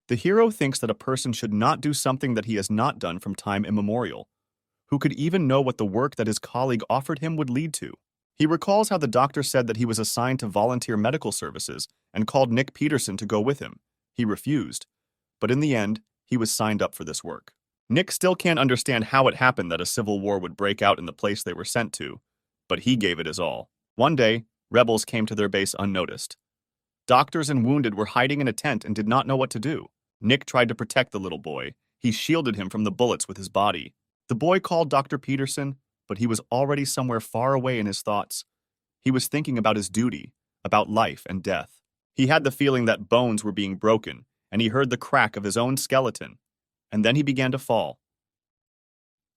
The hero thinks that a person should not do something that he has not done from time immemorial, who could even know what the work that his colleague offered him would lead to. He recalls how the doctor said that he was assigned to volunteer medical services and called Nick Peterson to go with him. He refused, but in the end, he was signed up for this work. Nick still can't understand how it happened that a civil war would break out in the place they were sent to, but he gave it his all. One day, rebels came to their base unnoticed. Doctors and wounded were hiding in a tent and did not know what to do. Nick tried to protect the little boy. He shielded him from the bullets with his body. The boy called Dr. Peterson, but he was already somewhere far away in his thoughts. He was thinking about his duty, about life and death. He had the feeling that bones were being broken, and he heard the crack of his own skeleton. And then he began to fall.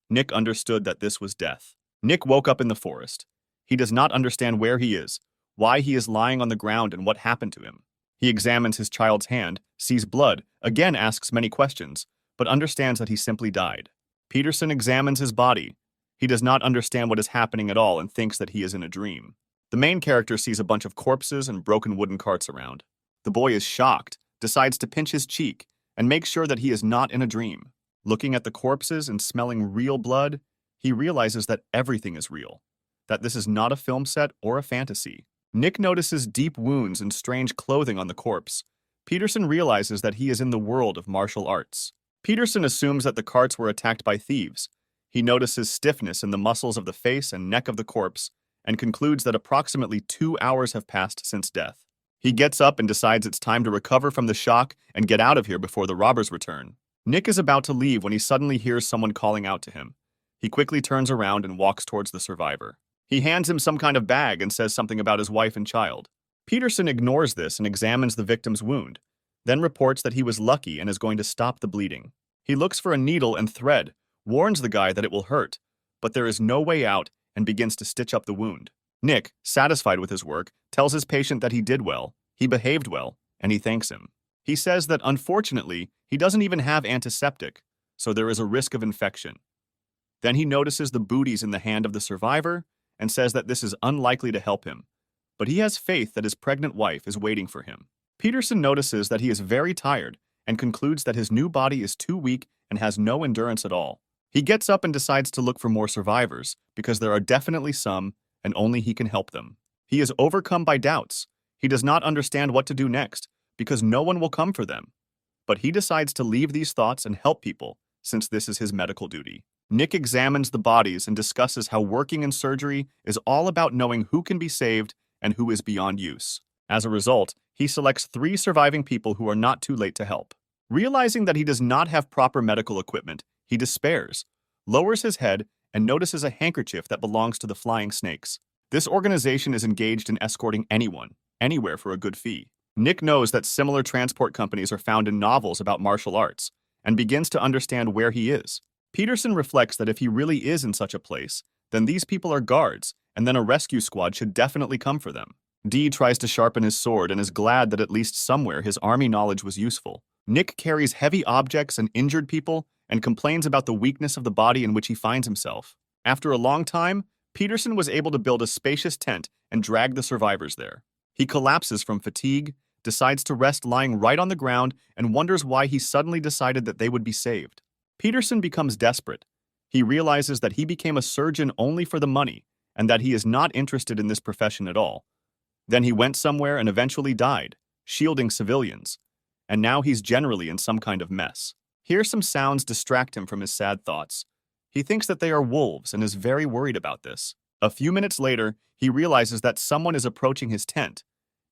Nick understood that this was death. Nick woke up in the forest. He does not understand where he is, why he is lying on the ground, and what happened to him. He examines his child's hand, sees blood, again asks many questions, but understands that he simply died. Peterson examines his body. He does not understand what is happening at all and thinks that he is in a dream. The main character sees a bunch of corpses and broken wooden carts around. The boy is shocked, decides to pinch his cheek, and make sure that he is not in a dream. Looking at the corpses and smelling real blood, he realizes that everything is real, that this is not a film set or a fantasy. Nick notices deep wounds and strange clothing on the corpse. Peterson realizes that he is in the world of martial arts. Peterson assumes that the carts were attacked by thieves. He notices stiffness in the muscles of the face and neck of the corpse and concludes that approximately 2 hours have passed since death. He gets up and decides it's time to recover from the shock and get out of here before the robbers return. Nick is about to leave when he suddenly hears someone calling out to him. He quickly turns around and walks towards the survivor. He hands him some kind of bag and says something about his wife and child. Peterson ignores this and examines the victim's wound, then reports that he was lucky and is going to stop the bleeding. He looks for a needle and thread, warns the guy that it will hurt, but there is no way out and begins to stitch up the wound. Nick, satisfied with his work, tells his patient that he did well, he behaved well, and he thanks him. He says that unfortunately, he doesn't even have antiseptic, so there is a risk of infection. Then he notices the booties in the hand of the survivor and says that this is unlikely to help him, but he has faith that his pregnant wife is waiting for him. Peterson notices that he is very tired and concludes that his new body is too weak and has no endurance at all. He gets up and decides to look for more survivors because there are definitely some and only he can help them. He is overcome by doubts. He does not understand what to do next because no one will come for them. But he decides to leave these thoughts and help people since this is his medical duty. Nick examines the bodies and discusses how working in surgery is all about knowing who can be saved and who is beyond use. As a result, he selects 3 surviving people who are not too late to help. Realizing that he does not have proper medical equipment, he despairs, lowers his head, and notices a handkerchief that belongs to the flying snakes. This organization is engaged in escorting anyone, anywhere for a good fee. Nick knows that similar transport companies are found in novels about martial arts, and begins to understand where he is. Peterson reflects that if he really is in such a place, then these people are guards, and then a rescue squad should definitely come for them. Dee tries to sharpen his sword and is glad that at least somewhere his army knowledge was useful. Nick carries heavy objects and injured people and complains about the weakness of the body in which he finds himself. After a long time, Peterson was able to build a spacious tent and drag the survivors there. He collapses from fatigue, decides to rest lying right on the ground, and wonders why he suddenly decided that they would be saved. Peterson becomes desperate. He realizes that he became a surgeon only for the money and that he is not interested in this profession at all. Then he went somewhere and eventually died, shielding civilians. And now he's generally in some kind of mess. Here some sounds distract him from his sad thoughts. He thinks that they are wolves and is very worried about this. A few minutes later, he realizes that someone is approaching his tent.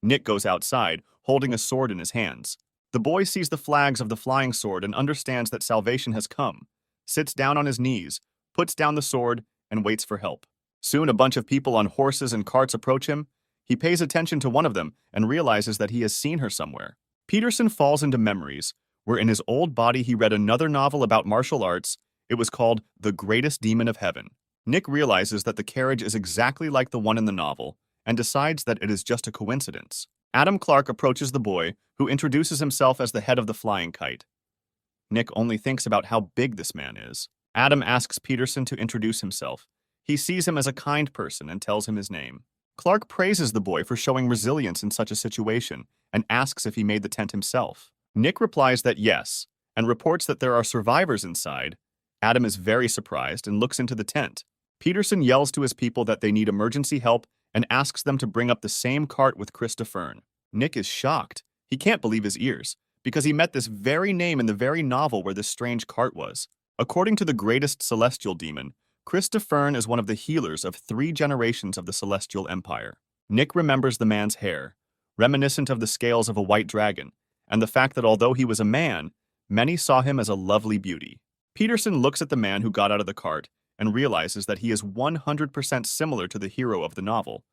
Nick goes outside, holding a sword in his hands. The boy sees the flags of the flying sword and understands that salvation has come, sits down on his knees, puts down the sword, and waits for help. Soon a bunch of people on horses and carts approach him. He pays attention to one of them and realizes that he has seen her somewhere. Peterson falls into memories, where in his old body he read another novel about martial arts. It was called The Greatest Demon of Heaven. Nick realizes that the carriage is exactly like the one in the novel and decides that it is just a coincidence. Adam Clark approaches the boy, who introduces himself as the head of the flying kite. Nick only thinks about how big this man is. Adam asks Peterson to introduce himself. He sees him as a kind person and tells him his name. Clark praises the boy for showing resilience in such a situation and asks if he made the tent himself. Nick replies that yes, and reports that there are survivors inside. Adam is very surprised and looks into the tent. Peterson yells to his people that they need emergency help and asks them to bring up the same cart with Chris Fern. Nick is shocked. He can't believe his ears, because he met this very name in the very novel where this strange cart was. According to the greatest celestial demon, Chris Fern is one of the healers of 3 generations of the Celestial Empire. Nick remembers the man's hair, reminiscent of the scales of a white dragon, and the fact that although he was a man, many saw him as a lovely beauty. Peterson looks at the man who got out of the cart and realizes that he is 100% similar to the hero of the novel.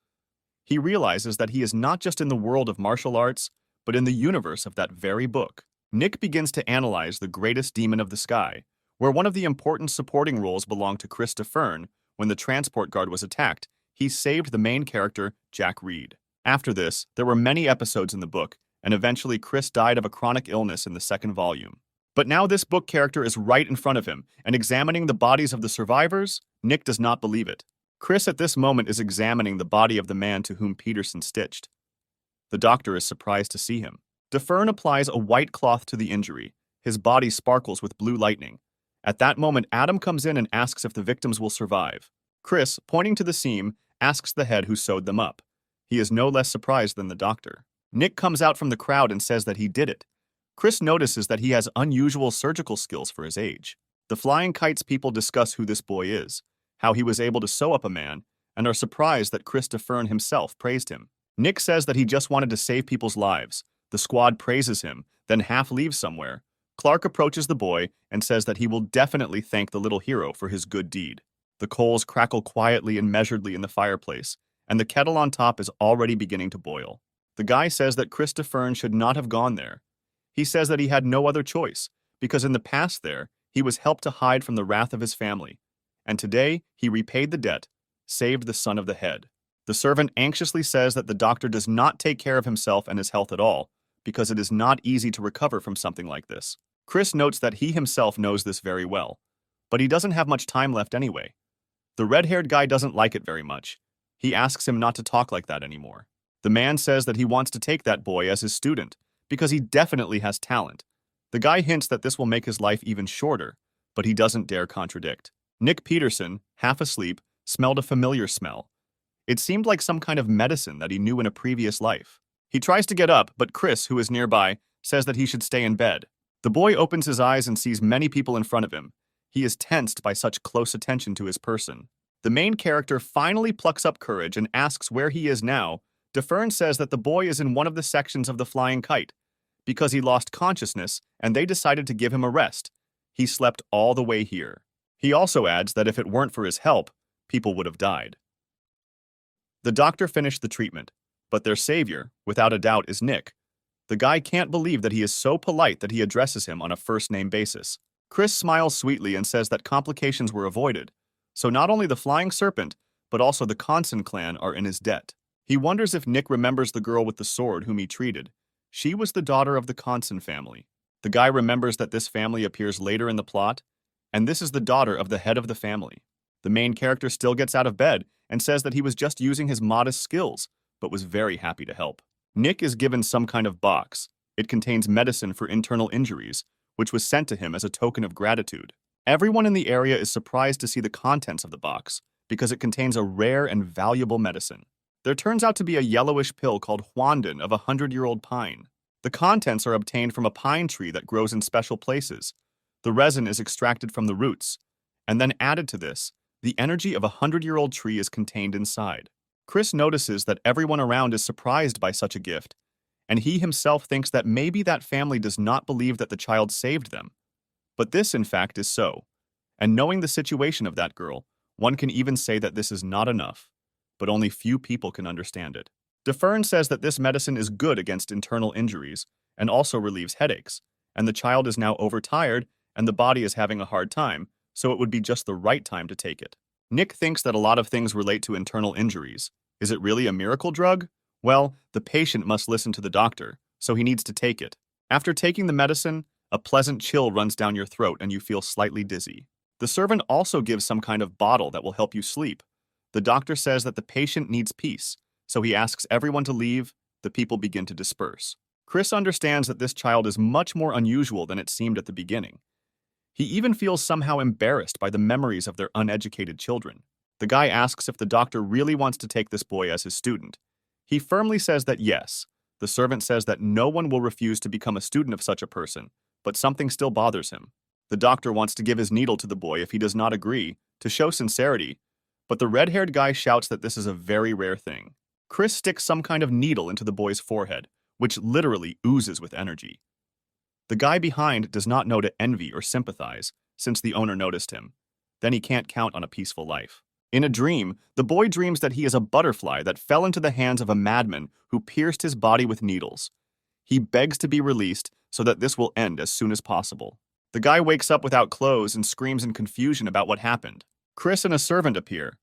He realizes that he is not just in the world of martial arts, but in the universe of that very book. Nick begins to analyze the greatest demon of the sky, where one of the important supporting roles belonged to Chris Fern. When the transport guard was attacked, he saved the main character, Jack Reed. After this, there were many episodes in the book, and eventually Chris died of a chronic illness in the 2nd volume. But now this book character is right in front of him, and examining the bodies of the survivors, Nick does not believe it. Chris at this moment is examining the body of the man to whom Peterson stitched. The doctor is surprised to see him. Fern applies a white cloth to the injury. His body sparkles with blue lightning. At that moment, Adam comes in and asks if the victims will survive. Chris, pointing to the seam, asks the head who sewed them up. He is no less surprised than the doctor. Nick comes out from the crowd and says that he did it. Chris notices that he has unusual surgical skills for his age. The Flying Kites people discuss who this boy is, how he was able to sew up a man, and are surprised that Chris Fern himself praised him. Nick says that he just wanted to save people's lives. The squad praises him, then half leaves somewhere. Clark approaches the boy and says that he will definitely thank the little hero for his good deed. The coals crackle quietly and measuredly in the fireplace, and the kettle on top is already beginning to boil. The guy says that Chris Fern should not have gone there. He says that he had no other choice, because in the past there, he was helped to hide from the wrath of his family. And today, he repaid the debt, saved the son of the head. The servant anxiously says that the doctor does not take care of himself and his health at all, because it is not easy to recover from something like this. Chris notes that he himself knows this very well, but he doesn't have much time left anyway. The red-haired guy doesn't like it very much. He asks him not to talk like that anymore. The man says that he wants to take that boy as his student, because he definitely has talent. The guy hints that this will make his life even shorter, but he doesn't dare contradict. Nick Peterson, half asleep, smelled a familiar smell. It seemed like some kind of medicine that he knew in a previous life. He tries to get up, but Chris, who is nearby, says that he should stay in bed. The boy opens his eyes and sees many people in front of him. He is tensed by such close attention to his person. The main character finally plucks up courage and asks where he is now. Fern says that the boy is in one of the sections of the Flying Kite, because he lost consciousness and they decided to give him a rest. He slept all the way here. He also adds that if it weren't for his help, people would have died. The doctor finished the treatment, but their savior, without a doubt, is Nick. The guy can't believe that he is so polite that he addresses him on a first-name basis. Chris smiles sweetly and says that complications were avoided, so not only the Flying Serpent, but also the Conson clan are in his debt. He wonders if Nick remembers the girl with the sword whom he treated. She was the daughter of the Conson family. The guy remembers that this family appears later in the plot, and this is the daughter of the head of the family. The main character still gets out of bed and says that he was just using his modest skills, but was very happy to help. Nick is given some kind of box. It contains medicine for internal injuries, which was sent to him as a token of gratitude. Everyone in the area is surprised to see the contents of the box, because it contains a rare and valuable medicine. There turns out to be a yellowish pill called Huandin of a 100-year-old pine. The contents are obtained from a pine tree that grows in special places. The resin is extracted from the roots, and then added to this, the energy of a 100-year-old tree is contained inside. Chris notices that everyone around is surprised by such a gift, and he himself thinks that maybe that family does not believe that the child saved them. But this, in fact, is so. And knowing the situation of that girl, one can even say that this is not enough, but only few people can understand it. Fern says that this medicine is good against internal injuries and also relieves headaches, and the child is now overtired and the body is having a hard time, so it would be just the right time to take it. Nick thinks that a lot of things relate to internal injuries. Is it really a miracle drug? Well, the patient must listen to the doctor, so he needs to take it. After taking the medicine, a pleasant chill runs down your throat and you feel slightly dizzy. The servant also gives some kind of bottle that will help you sleep. The doctor says that the patient needs peace, so he asks everyone to leave. The people begin to disperse. Chris understands that this child is much more unusual than it seemed at the beginning. He even feels somehow embarrassed by the memories of their uneducated children. The guy asks if the doctor really wants to take this boy as his student. He firmly says that yes. The servant says that no one will refuse to become a student of such a person, but something still bothers him. The doctor wants to give his needle to the boy if he does not agree, to show sincerity, but the red-haired guy shouts that this is a very rare thing. Chris sticks some kind of needle into the boy's forehead, which literally oozes with energy. The guy behind does not know to envy or sympathize, since the owner noticed him. Then he can't count on a peaceful life. In a dream, the boy dreams that he is a butterfly that fell into the hands of a madman who pierced his body with needles. He begs to be released so that this will end as soon as possible. The guy wakes up without clothes and screams in confusion about what happened. Chris and a servant appear.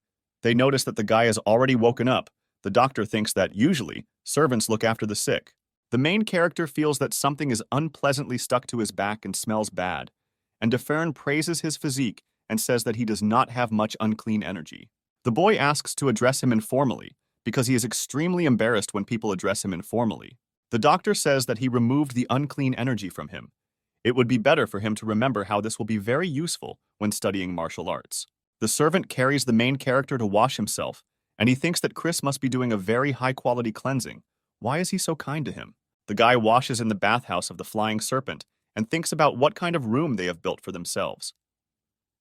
They notice that the guy has already woken up. The doctor thinks that, usually, servants look after the sick. The main character feels that something is unpleasantly stuck to his back and smells bad, and DeFern praises his physique and says that he does not have much unclean energy. The boy asks to address him informally, because he is extremely embarrassed when people address him informally. The doctor says that he removed the unclean energy from him. It would be better for him to remember how this will be very useful when studying martial arts. The servant carries the main character to wash himself, and he thinks that Chris must be doing a very high-quality cleansing. Why is he so kind to him? The guy washes in the bathhouse of the flying serpent and thinks about what kind of room they have built for themselves.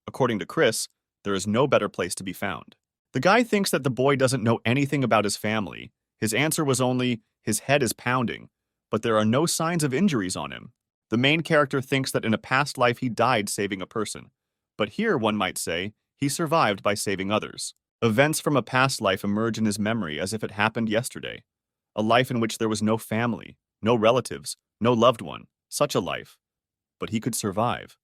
According to Chris, there is no better place to be found. The guy thinks that the boy doesn't know anything about his family. His answer was only, his head is pounding, but there are no signs of injuries on him. The main character thinks that in a past life he died saving a person, but here one might say, he survived by saving others. Events from a past life emerge in his memory as if it happened yesterday. A life in which there was no family, no relatives, no loved one, such a life. But he could survive.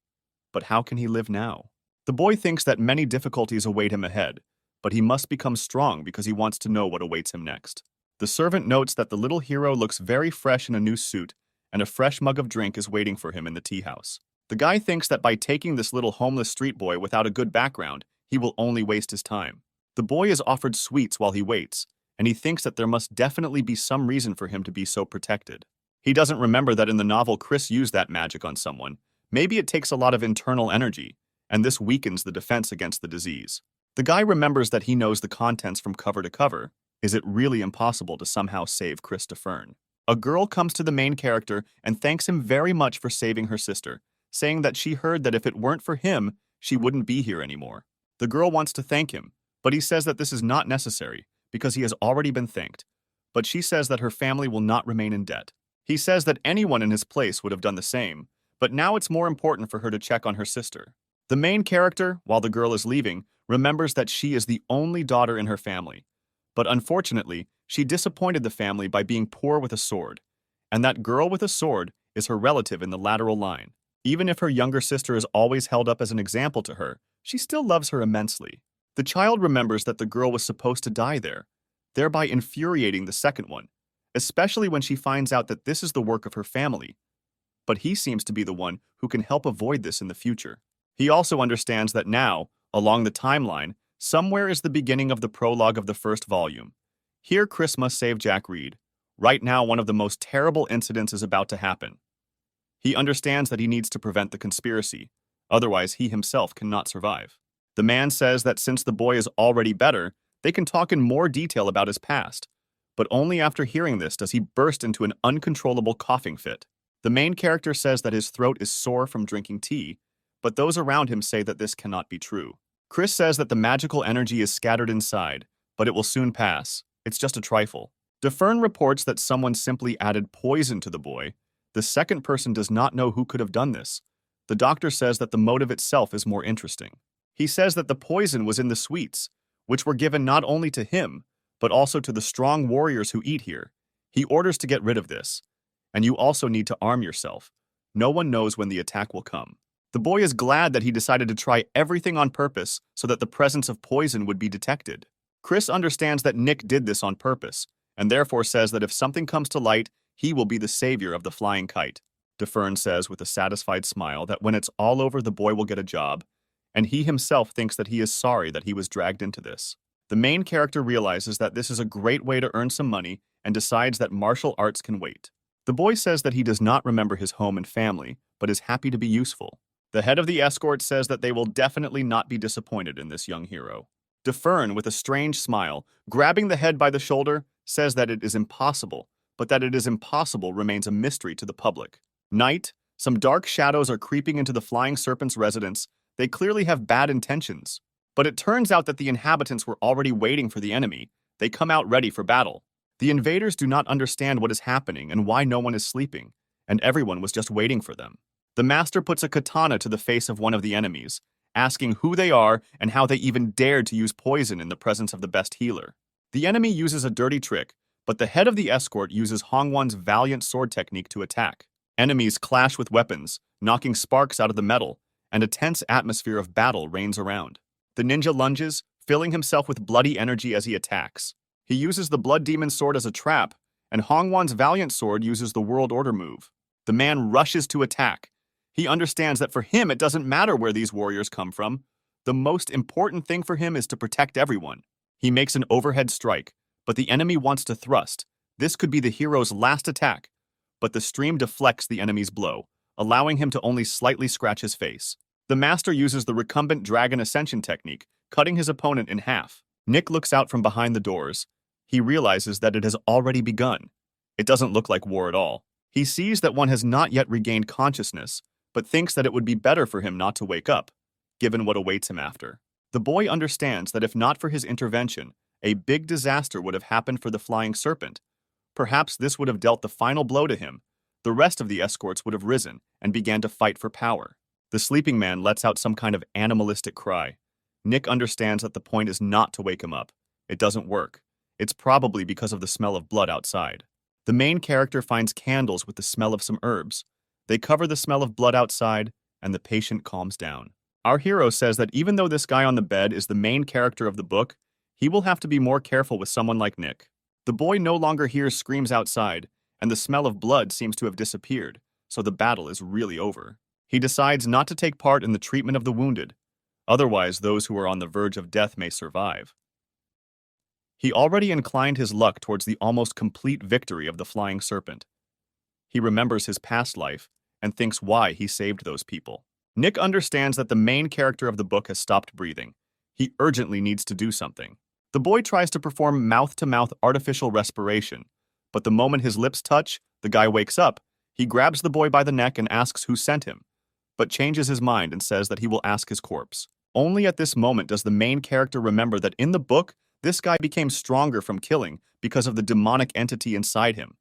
But how can he live now? The boy thinks that many difficulties await him ahead, but he must become strong because he wants to know what awaits him next. The servant notes that the little hero looks very fresh in a new suit, and a fresh mug of drink is waiting for him in the tea house. The guy thinks that by taking this little homeless street boy without a good background, he will only waste his time. The boy is offered sweets while he waits, and he thinks that there must definitely be some reason for him to be so protected. He doesn't remember that in the novel Chris used that magic on someone. Maybe it takes a lot of internal energy, and this weakens the defense against the disease. The guy remembers that he knows the contents from cover to cover. Is it really impossible to somehow save Chris DeFern? A girl comes to the main character and thanks him very much for saving her sister, saying that she heard that if it weren't for him, she wouldn't be here anymore. The girl wants to thank him, but he says that this is not necessary because he has already been thanked. But she says that her family will not remain in debt. He says that anyone in his place would have done the same, but now it's more important for her to check on her sister. The main character, while the girl is leaving, remembers that she is the only daughter in her family. But unfortunately, she disappointed the family by being poor with a sword. And that girl with a sword is her relative in the lateral line. Even if her younger sister is always held up as an example to her, she still loves her immensely. The child remembers that the girl was supposed to die there, thereby infuriating the second one, especially when she finds out that this is the work of her family. But he seems to be the one who can help avoid this in the future. He also understands that now, along the timeline, somewhere is the beginning of the prologue of the first volume. Here Chris must save Jack Reed. Right now, one of the most terrible incidents is about to happen. He understands that he needs to prevent the conspiracy, otherwise he himself cannot survive. The man says that since the boy is already better, they can talk in more detail about his past, but only after hearing this does he burst into an uncontrollable coughing fit. The main character says that his throat is sore from drinking tea, but those around him say that this cannot be true. Chris says that the magical energy is scattered inside, but it will soon pass. It's just a trifle. DeFern reports that someone simply added poison to the boy. The second person does not know who could have done this. The doctor says that the motive itself is more interesting. He says that the poison was in the sweets, which were given not only to him, but also to the strong warriors who eat here. He orders to get rid of this. And you also need to arm yourself. No one knows when the attack will come. The boy is glad that he decided to try everything on purpose so that the presence of poison would be detected. Chris understands that Nick did this on purpose, and therefore says that if something comes to light, he will be the savior of the flying kite. DeFern says with a satisfied smile that when it's all over, the boy will get a job, and he himself thinks that he is sorry that he was dragged into this. The main character realizes that this is a great way to earn some money and decides that martial arts can wait. The boy says that he does not remember his home and family, but is happy to be useful. The head of the escort says that they will definitely not be disappointed in this young hero. DeFern, with a strange smile, grabbing the head by the shoulder, says that it is impossible, but that it is impossible remains a mystery to the public. Night, some dark shadows are creeping into the Flying Serpent's residence. They clearly have bad intentions. But it turns out that the inhabitants were already waiting for the enemy. They come out ready for battle. The invaders do not understand what is happening and why no one is sleeping, and everyone was just waiting for them. The master puts a katana to the face of one of the enemies, asking who they are and how they even dared to use poison in the presence of the best healer. The enemy uses a dirty trick, but the head of the escort uses Hongwon's valiant sword technique to attack. Enemies clash with weapons, knocking sparks out of the metal, and a tense atmosphere of battle reigns around. The ninja lunges, filling himself with bloody energy as he attacks. He uses the Blood Demon sword as a trap, and Hongwon's valiant sword uses the World Order move. The man rushes to attack. He understands that for him it doesn't matter where these warriors come from. The most important thing for him is to protect everyone. He makes an overhead strike, but the enemy wants to thrust. This could be the hero's last attack, but the stream deflects the enemy's blow, allowing him to only slightly scratch his face. The master uses the recumbent dragon ascension technique, cutting his opponent in half. Nick looks out from behind the doors. He realizes that it has already begun. It doesn't look like war at all. He sees that one has not yet regained consciousness, but thinks that it would be better for him not to wake up, given what awaits him after. The boy understands that if not for his intervention, a big disaster would have happened for the Flying Serpent. Perhaps this would have dealt the final blow to him. The rest of the escorts would have risen and began to fight for power. The sleeping man lets out some kind of animalistic cry. Nick understands that the point is not to wake him up. It doesn't work. It's probably because of the smell of blood outside. The main character finds candles with the smell of some herbs. They cover the smell of blood outside, and the patient calms down. Our hero says that even though this guy on the bed is the main character of the book, he will have to be more careful with someone like Nick. The boy no longer hears screams outside, and the smell of blood seems to have disappeared, so the battle is really over. He decides not to take part in the treatment of the wounded. Otherwise, those who are on the verge of death may survive. He already inclined his luck towards the almost complete victory of the Flying Serpent. He remembers his past life and thinks why he saved those people. Nick understands that the main character of the book has stopped breathing. He urgently needs to do something. The boy tries to perform mouth-to-mouth artificial respiration, but the moment his lips touch, the guy wakes up. He grabs the boy by the neck and asks who sent him, but changes his mind and says that he will ask his corpse. Only at this moment does the main character remember that in the book, this guy became stronger from killing because of the demonic entity inside him.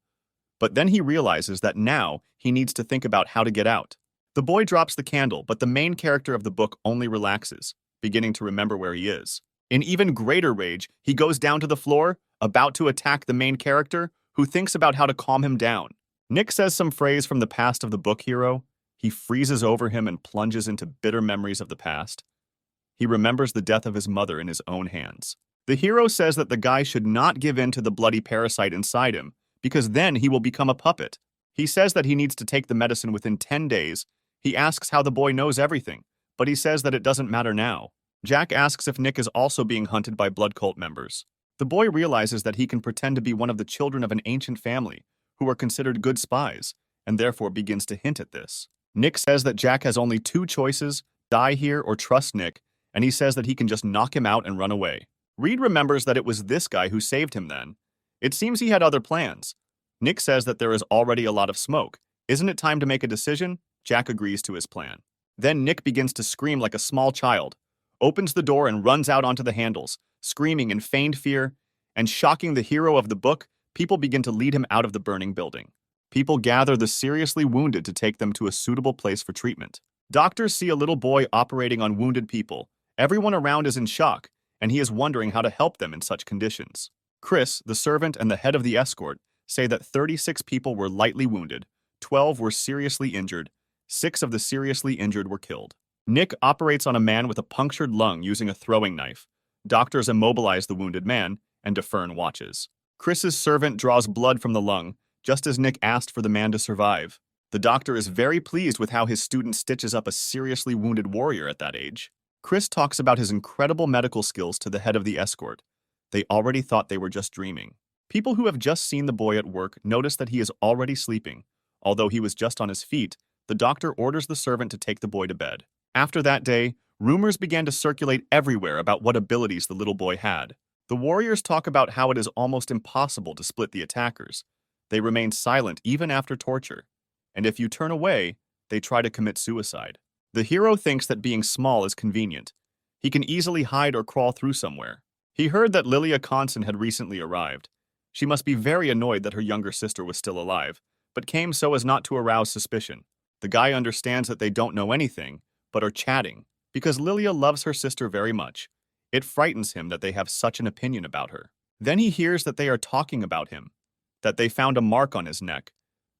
But then he realizes that now he needs to think about how to get out. The boy drops the candle, but the main character of the book only relaxes, beginning to remember where he is. In even greater rage, he goes down to the floor, about to attack the main character, who thinks about how to calm him down. Nick says some phrase from the past of the book hero. He freezes over him and plunges into bitter memories of the past. He remembers the death of his mother in his own hands. The hero says that the guy should not give in to the bloody parasite inside him, because then he will become a puppet. He says that he needs to take the medicine within 10 days. He asks how the boy knows everything, but he says that it doesn't matter now. Jack asks if Nick is also being hunted by blood cult members. The boy realizes that he can pretend to be one of the children of an ancient family, who are considered good spies, and therefore begins to hint at this. Nick says that Jack has only two choices, die here or trust Nick, and he says that he can just knock him out and run away. Reed remembers that it was this guy who saved him then. It seems he had other plans. Nick says that there is already a lot of smoke. Isn't it time to make a decision? Jack agrees to his plan. Then Nick begins to scream like a small child, opens the door and runs out onto the handles, screaming in feigned fear, and shocking the hero of the book, people begin to lead him out of the burning building. People gather the seriously wounded to take them to a suitable place for treatment. Doctors see a little boy operating on wounded people. Everyone around is in shock, and he is wondering how to help them in such conditions. Chris, the servant and the head of the escort, say that 36 people were lightly wounded, 12 were seriously injured, 6 of the seriously injured were killed. Nick operates on a man with a punctured lung using a throwing knife. Doctors immobilize the wounded man, and DeFern watches. Chris's servant draws blood from the lung, just as Nick asked for the man to survive. The doctor is very pleased with how his student stitches up a seriously wounded warrior at that age. Chris talks about his incredible medical skills to the head of the escort. They already thought they were just dreaming. People who have just seen the boy at work notice that he is already sleeping. Although he was just on his feet, the doctor orders the servant to take the boy to bed. After that day, rumors began to circulate everywhere about what abilities the little boy had. The warriors talk about how it is almost impossible to split the attackers. They remain silent even after torture. And if you turn away, they try to commit suicide. The hero thinks that being small is convenient. He can easily hide or crawl through somewhere. He heard that Lilia Conson had recently arrived. She must be very annoyed that her younger sister was still alive, but came so as not to arouse suspicion. The guy understands that they don't know anything, but are chatting, because Lilia loves her sister very much. It frightens him that they have such an opinion about her. Then he hears that they are talking about him, that they found a mark on his neck,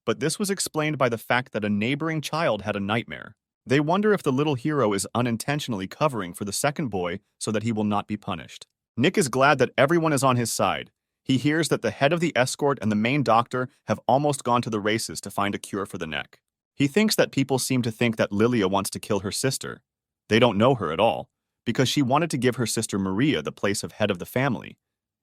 but this was explained by the fact that a neighboring child had a nightmare. They wonder if the little hero is unintentionally covering for the second boy so that he will not be punished. Nick is glad that everyone is on his side. He hears that the head of the escort and the main doctor have almost gone to the races to find a cure for the neck. He thinks that people seem to think that Lilia wants to kill her sister. They don't know her at all, because she wanted to give her sister Maria the place of head of the family,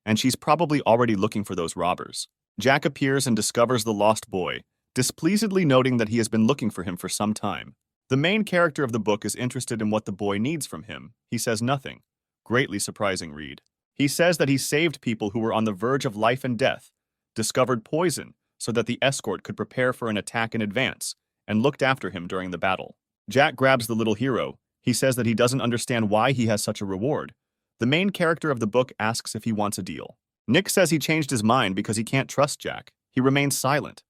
and she's probably already looking for those robbers. Jack appears and discovers the lost boy, displeasedly noting that he has been looking for him for some time. The main character of the book is interested in what the boy needs from him. He says nothing. Greatly surprising read. He says that he saved people who were on the verge of life and death, discovered poison so that the escort could prepare for an attack in advance, and looked after him during the battle. Jack grabs the little hero. He says that he doesn't understand why he has such a reward. The main character of the book asks if he wants a deal. Nick says he changed his mind because he can't trust Jack. He remains silent.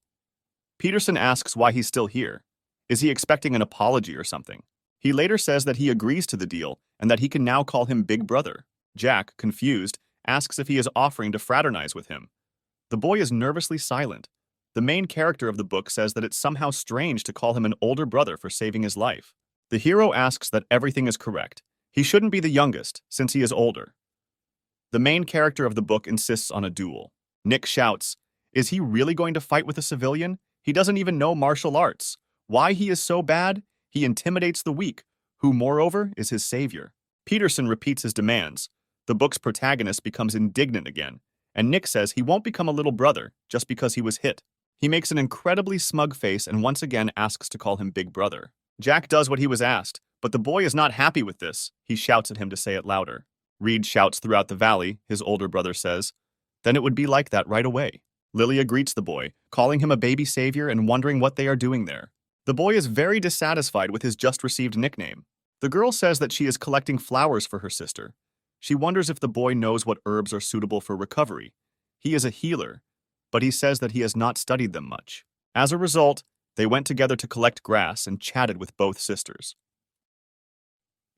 Peterson asks why he's still here. Is he expecting an apology or something? He later says that he agrees to the deal and that he can now call him Big Brother. Jack, confused, asks if he is offering to fraternize with him. The boy is nervously silent. The main character of the book says that it's somehow strange to call him an older brother for saving his life. The hero asks that everything is correct. He shouldn't be the youngest, since he is older. The main character of the book insists on a duel. Nick shouts, is he really going to fight with a civilian? He doesn't even know martial arts. Why he is so bad? He intimidates the weak, who, moreover, is his savior. Peterson repeats his demands. The book's protagonist becomes indignant again, and Nick says he won't become a little brother just because he was hit. He makes an incredibly smug face and once again asks to call him Big Brother. Jack does what he was asked, but the boy is not happy with this. He shouts at him to say it louder. Reed shouts throughout the valley, his older brother says. Then it would be like that right away. Lilia greets the boy, calling him a baby savior and wondering what they are doing there. The boy is very dissatisfied with his just-received nickname. The girl says that she is collecting flowers for her sister. She wonders if the boy knows what herbs are suitable for recovery. He is a healer, but he says that he has not studied them much. As a result, they went together to collect grass and chatted with both sisters.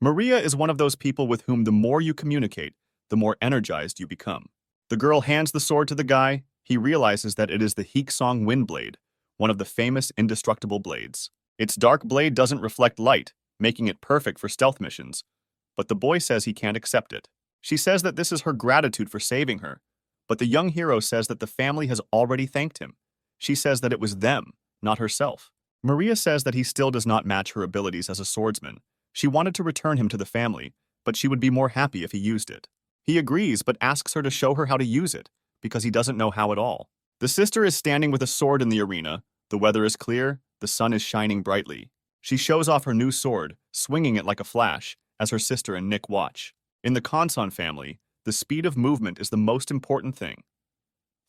Maria is one of those people with whom the more you communicate, the more energized you become. The girl hands the sword to the guy. He realizes that it is the Heeksong Windblade, one of the famous indestructible blades. Its dark blade doesn't reflect light, making it perfect for stealth missions, but the boy says he can't accept it. She says that this is her gratitude for saving her, but the young hero says that the family has already thanked him. She says that it was them, not herself. Maria says that he still does not match her abilities as a swordsman. She wanted to return him to the family, but she would be more happy if he used it. He agrees, but asks her to show her how to use it, because he doesn't know how at all. The sister is standing with a sword in the arena. The weather is clear, the sun is shining brightly. She shows off her new sword, swinging it like a flash, as her sister and Nick watch. In the Conson family, the speed of movement is the most important thing.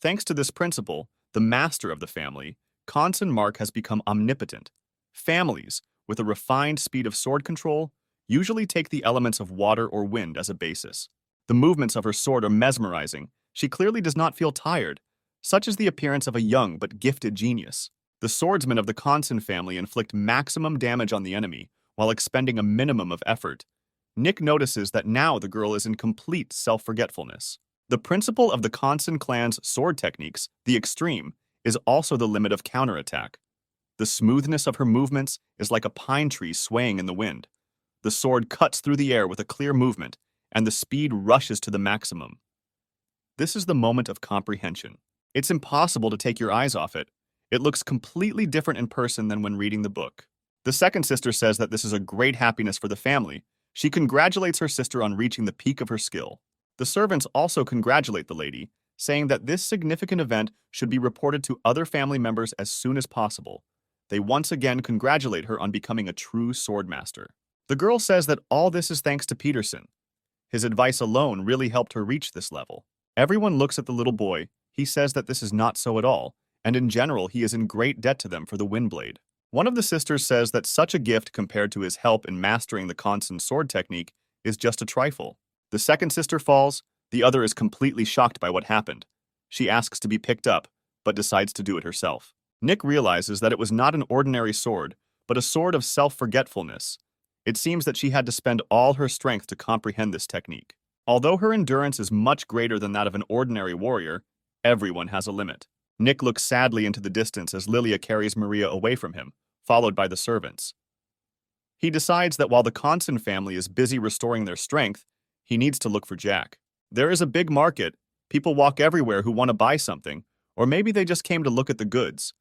Thanks to this principle, the master of the family, Conson Mark has become omnipotent. Families, with a refined speed of sword control, usually take the elements of water or wind as a basis. The movements of her sword are mesmerizing. She clearly does not feel tired. Such is the appearance of a young but gifted genius. The swordsmen of the Conson family inflict maximum damage on the enemy while expending a minimum of effort. Nick notices that now the girl is in complete self-forgetfulness. The principle of the Conson clan's sword techniques, the extreme, is also the limit of counterattack. The smoothness of her movements is like a pine tree swaying in the wind. The sword cuts through the air with a clear movement, and the speed rushes to the maximum. This is the moment of comprehension. It's impossible to take your eyes off it. It looks completely different in person than when reading the book. The second sister says that this is a great happiness for the family. She congratulates her sister on reaching the peak of her skill. The servants also congratulate the lady. saying that this significant event should be reported to other family members as soon as possible. They once again congratulate her on becoming a true swordmaster. The girl says that all this is thanks to Peterson. His advice alone really helped her reach this level. Everyone looks at the little boy. He says that this is not so at all, and in general he is in great debt to them for the Windblade. One of the sisters says that such a gift compared to his help in mastering the Kansen sword technique is just a trifle. The second sister falls. The other is completely shocked by what happened. She asks to be picked up, but decides to do it herself. Nick realizes that it was not an ordinary sword, but a sword of self-forgetfulness. It seems that she had to spend all her strength to comprehend this technique. Although her endurance is much greater than that of an ordinary warrior, everyone has a limit. Nick looks sadly into the distance as Lilia carries Maria away from him, followed by the servants. He decides that while the Kansen family is busy restoring their strength, he needs to look for Jack. There is a big market. People walk everywhere who want to buy something, or maybe they just came to look at the goods.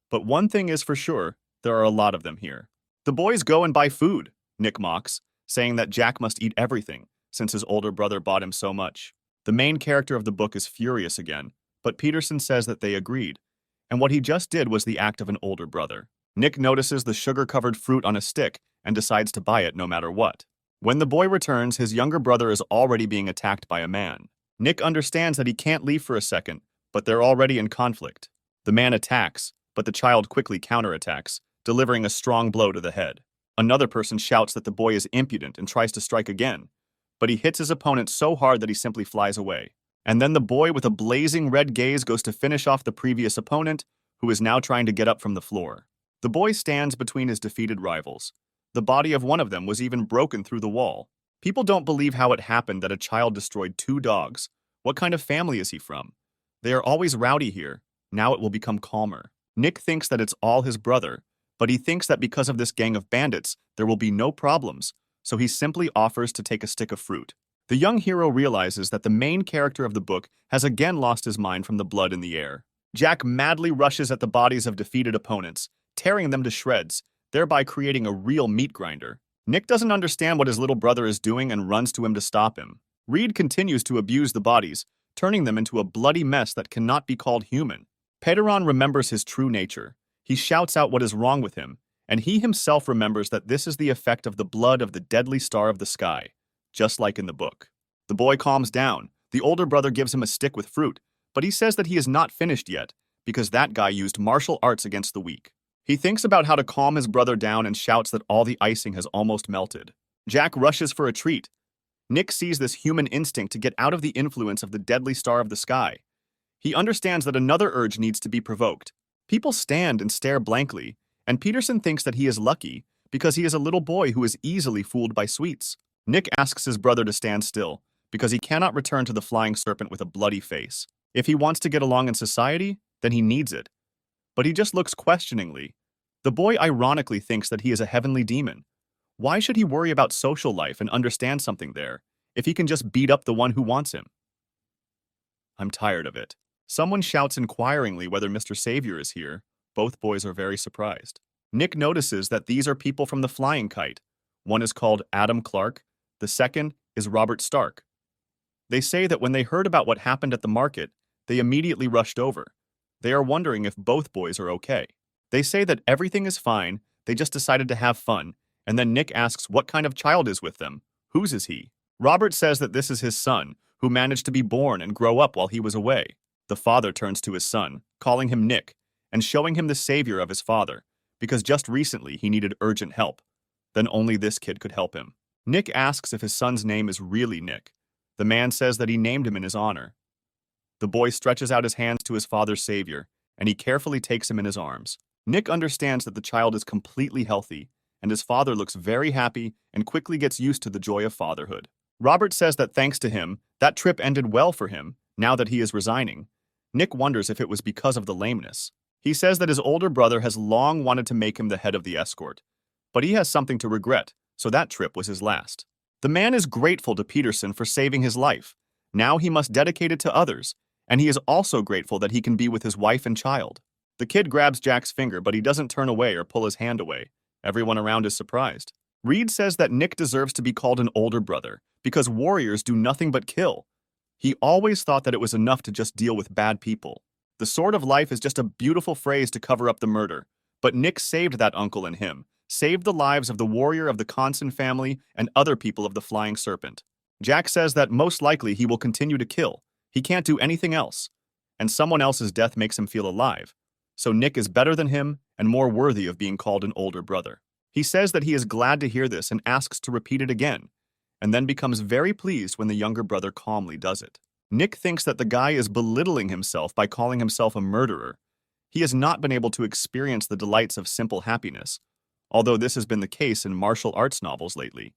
But one thing is for sure, there are a lot of them here. The boys go and buy food, Nick mocks, saying that Jack must eat everything, since his older brother bought him so much. The main character of the book is furious again, but Peterson says that they agreed, and what he just did was the act of an older brother. Nick notices the sugar-covered fruit on a stick and decides to buy it no matter what. When the boy returns, his younger brother is already being attacked by a man. Nick understands that he can't leave for a second, but they're already in conflict. The man attacks, but the child quickly counterattacks, delivering a strong blow to the head. Another person shouts that the boy is impudent and tries to strike again, but he hits his opponent so hard that he simply flies away. And then the boy with a blazing red gaze goes to finish off the previous opponent, who is now trying to get up from the floor. The boy stands between his defeated rivals. The body of one of them was even broken through the wall. People don't believe how it happened that a child destroyed 2 dogs. What kind of family is he from? They are always rowdy here. Now it will become calmer. Nick thinks that it's all his brother, but he thinks that because of this gang of bandits, there will be no problems, so he simply offers to take a stick of fruit. The young hero realizes that the main character of the book has again lost his mind from the blood in the air. Jack madly rushes at the bodies of defeated opponents, tearing them to shreds, thereby creating a real meat grinder. Nick doesn't understand what his little brother is doing and runs to him to stop him. Reed continues to abuse the bodies, turning them into a bloody mess that cannot be called human. Pederon remembers his true nature. He shouts out what is wrong with him, and he himself remembers that this is the effect of the blood of the deadly star of the sky, just like in the book. The boy calms down. The older brother gives him a stick with fruit, but he says that he is not finished yet, because that guy used martial arts against the weak. He thinks about how to calm his brother down and shouts that all the icing has almost melted. Jack rushes for a treat. Nick sees this human instinct to get out of the influence of the deadly star of the sky. He understands that another urge needs to be provoked. People stand and stare blankly, and Peterson thinks that he is lucky because he is a little boy who is easily fooled by sweets. Nick asks his brother to stand still because he cannot return to the flying serpent with a bloody face. If he wants to get along in society, then he needs it. But he just looks questioningly. The boy ironically thinks that he is a heavenly demon. Why should he worry about social life and understand something there, if he can just beat up the one who wants him? I'm tired of it. Someone shouts inquiringly whether Mr. Savior is here. Both boys are very surprised. Nick notices that these are people from the Flying Kite. One is called Adam Clark. The second is Robert Stark. They say that when they heard about what happened at the market, they immediately rushed over. They are wondering if both boys are okay. They say that everything is fine, they just decided to have fun, and then Nick asks what kind of child is with them. Whose is he? Robert says that this is his son, who managed to be born and grow up while he was away. The father turns to his son, calling him Nick, and showing him the savior of his father, because just recently he needed urgent help. Then only this kid could help him. Nick asks if his son's name is really Nick. The man says that he named him in his honor. The boy stretches out his hands to his father's savior, and he carefully takes him in his arms. Nick understands that the child is completely healthy, and his father looks very happy and quickly gets used to the joy of fatherhood. Robert says that thanks to him, that trip ended well for him, now that he is resigning. Nick wonders if it was because of the lameness. He says that his older brother has long wanted to make him the head of the escort, but he has something to regret, so that trip was his last. The man is grateful to Peterson for saving his life. Now he must dedicate it to others, and he is also grateful that he can be with his wife and child. The kid grabs Jack's finger, but he doesn't turn away or pull his hand away. Everyone around is surprised. Reed says that Nick deserves to be called an older brother, because warriors do nothing but kill. He always thought that it was enough to just deal with bad people. The sword of life is just a beautiful phrase to cover up the murder. But Nick saved that uncle and him, saved the lives of the warrior of the Conson family and other people of the Flying Serpent. Jack says that most likely he will continue to kill. He can't do anything else. And someone else's death makes him feel alive. So Nick is better than him and more worthy of being called an older brother. He says that he is glad to hear this and asks to repeat it again, and then becomes very pleased when the younger brother calmly does it. Nick thinks that the guy is belittling himself by calling himself a murderer. He has not been able to experience the delights of simple happiness, although this has been the case in martial arts novels lately.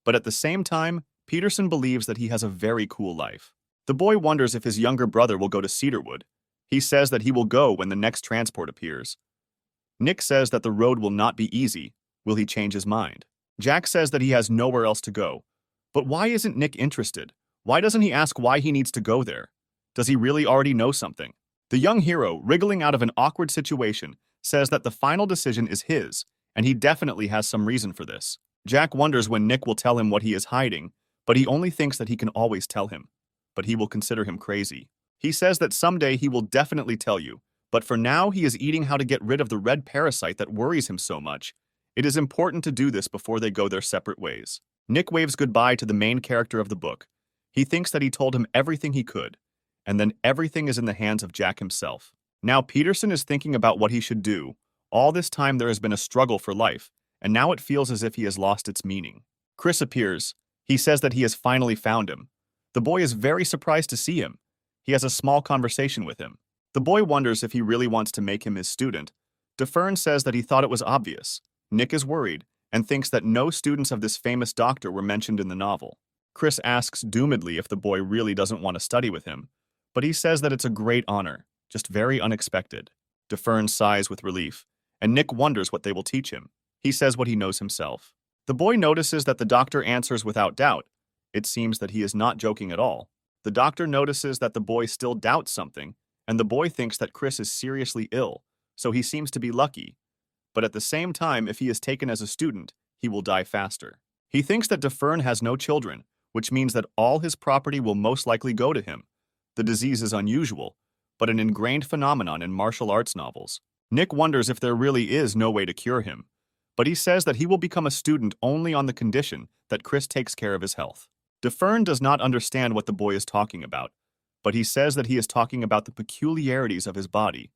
But at the same time, Peterson believes that he has a very cool life. The boy wonders if his younger brother will go to Cedarwood. He says that he will go when the next transport appears. Nick says that the road will not be easy. Will he change his mind? Jack says that he has nowhere else to go. But why isn't Nick interested? Why doesn't he ask why he needs to go there? Does he really already know something? The young hero, wriggling out of an awkward situation, says that the final decision is his, and he definitely has some reason for this. Jack wonders when Nick will tell him what he is hiding, but he only thinks that he can always tell him. But he will consider him crazy. He says that someday he will definitely tell you, but for now he is eating how to get rid of the red parasite that worries him so much. It is important to do this before they go their separate ways. Nick waves goodbye to the main character of the book. He thinks that he told him everything he could, and then everything is in the hands of Jack himself. Now Peterson is thinking about what he should do. All this time there has been a struggle for life, and now it feels as if he has lost its meaning. Chris appears. He says that he has finally found him. The boy is very surprised to see him. He has a small conversation with him. The boy wonders if he really wants to make him his student. DeFern says that he thought it was obvious. Nick is worried and thinks that no students of this famous doctor were mentioned in the novel. Chris asks doomedly if the boy really doesn't want to study with him, but he says that it's a great honor, just very unexpected. DeFern sighs with relief, and Nick wonders what they will teach him. He says what he knows himself. The boy notices that the doctor answers without doubt. It seems that he is not joking at all. The doctor notices that the boy still doubts something, and the boy thinks that Chris is seriously ill, so he seems to be lucky. But at the same time, if he is taken as a student, he will die faster. He thinks that DeFern has no children, which means that all his property will most likely go to him. The disease is unusual, but an ingrained phenomenon in martial arts novels. Nick wonders if there really is no way to cure him, but he says that he will become a student only on the condition that Chris takes care of his health. DeFern does not understand what the boy is talking about, but he says that he is talking about the peculiarities of his body,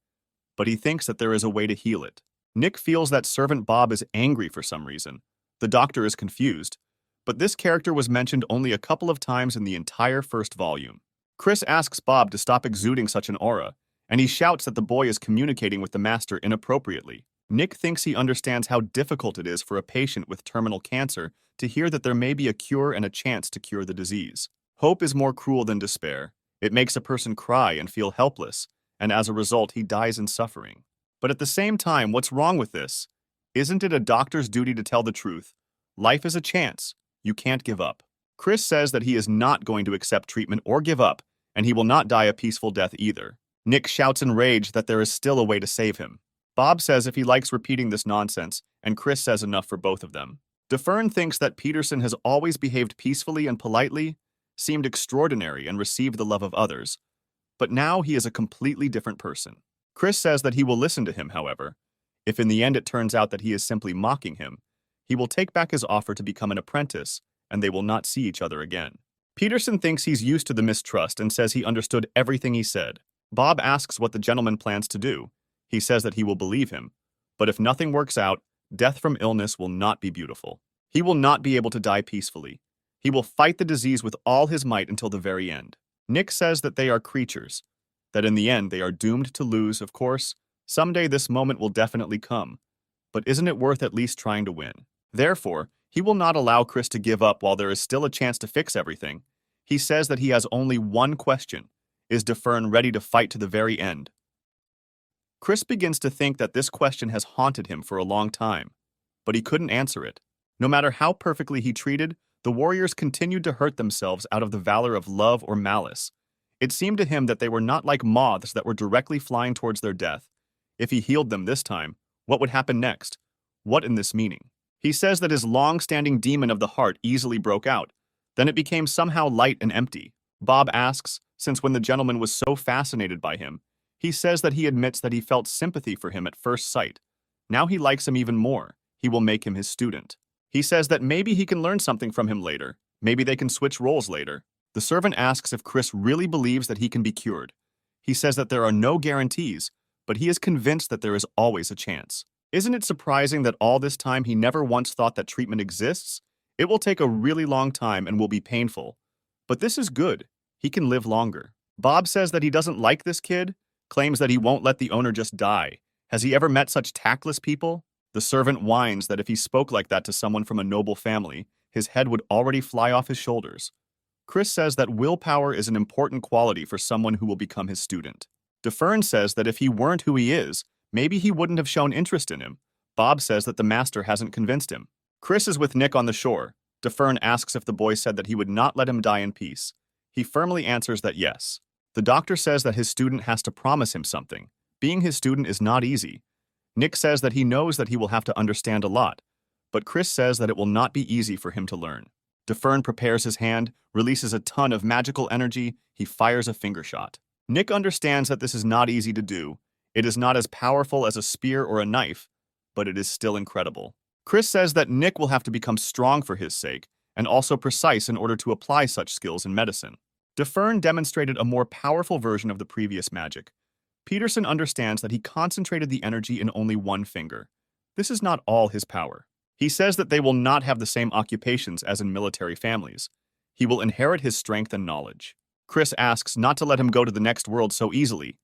but he thinks that there is a way to heal it. Nick feels that Servant Bob is angry for some reason. The doctor is confused, but this character was mentioned only a couple of times in the entire first volume. Chris asks Bob to stop exuding such an aura, and he shouts that the boy is communicating with the master inappropriately. Nick thinks he understands how difficult it is for a patient with terminal cancer to hear that there may be a cure and a chance to cure the disease. Hope is more cruel than despair. It makes a person cry and feel helpless, and as a result, he dies in suffering. But at the same time, what's wrong with this? Isn't it a doctor's duty to tell the truth? Life is a chance. You can't give up. Chris says that he is not going to accept treatment or give up, and he will not die a peaceful death either. Nick shouts in rage that there is still a way to save him. Bob says if he likes repeating this nonsense, and Chris says enough for both of them. DeFern thinks that Peterson has always behaved peacefully and politely, seemed extraordinary and received the love of others, but now he is a completely different person. Chris says that he will listen to him, however. If in the end it turns out that he is simply mocking him, he will take back his offer to become an apprentice, and they will not see each other again. Peterson thinks he's used to the mistrust and says he understood everything he said. Bob asks what the gentleman plans to do. He says that he will believe him, but if nothing works out, death from illness will not be beautiful. He will not be able to die peacefully. He will fight the disease with all his might until the very end. Nick says that they are creatures, that in the end they are doomed to lose, of course. Someday this moment will definitely come, but isn't it worth at least trying to win? Therefore, he will not allow Chris to give up while there is still a chance to fix everything. He says that he has only one question. Is DeFern ready to fight to the very end? Chris begins to think that this question has haunted him for a long time, but he couldn't answer it. No matter how perfectly he treated, the warriors continued to hurt themselves out of the valor of love or malice. It seemed to him that they were not like moths that were directly flying towards their death. If he healed them this time, what would happen next? What in this meaning? He says that his long-standing demon of the heart easily broke out. Then it became somehow light and empty. Bob asks, since when the gentleman was so fascinated by him, he says that he admits that he felt sympathy for him at first sight. Now he likes him even more. He will make him his student. He says that maybe he can learn something from him later. Maybe they can switch roles later. The servant asks if Chris really believes that he can be cured. He says that there are no guarantees, but he is convinced that there is always a chance. Isn't it surprising that all this time he never once thought that treatment exists? It will take a really long time and will be painful. But this is good. He can live longer. Bob says that he doesn't like this kid, claims that he won't let the owner just die. Has he ever met such tactless people? The servant whines that if he spoke like that to someone from a noble family, his head would already fly off his shoulders. Chris says that willpower is an important quality for someone who will become his student. DeFern says that if he weren't who he is, maybe he wouldn't have shown interest in him. Bob says that the master hasn't convinced him. Chris is with Nick on the shore. DeFern asks if the boy said that he would not let him die in peace. He firmly answers that yes. The doctor says that his student has to promise him something. Being his student is not easy. Nick says that he knows that he will have to understand a lot, but Chris says that it will not be easy for him to learn. DeFern prepares his hand, releases a ton of magical energy, he fires a finger shot. Nick understands that this is not easy to do. It is not as powerful as a spear or a knife, but it is still incredible. Chris says that Nick will have to become strong for his sake, and also precise in order to apply such skills in medicine. DeFern demonstrated a more powerful version of the previous magic. Peterson understands that he concentrated the energy in only one finger. This is not all his power. He says that they will not have the same occupations as in military families. He will inherit his strength and knowledge. Chris asks not to let him go to the next world so easily.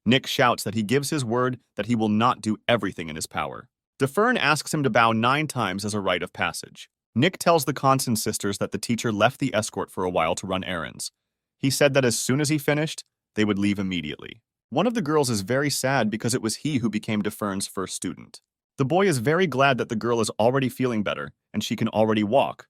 Nick shouts that he gives his word that he will not do everything in his power. DeFern asks him to bow 9 times as a rite of passage. Nick tells the Conson sisters that the teacher left the escort for a while to run errands. He said that as soon as he finished, they would leave immediately. One of the girls is very sad because it was he who became DeFern's first student. The boy is very glad that the girl is already feeling better and she can already walk.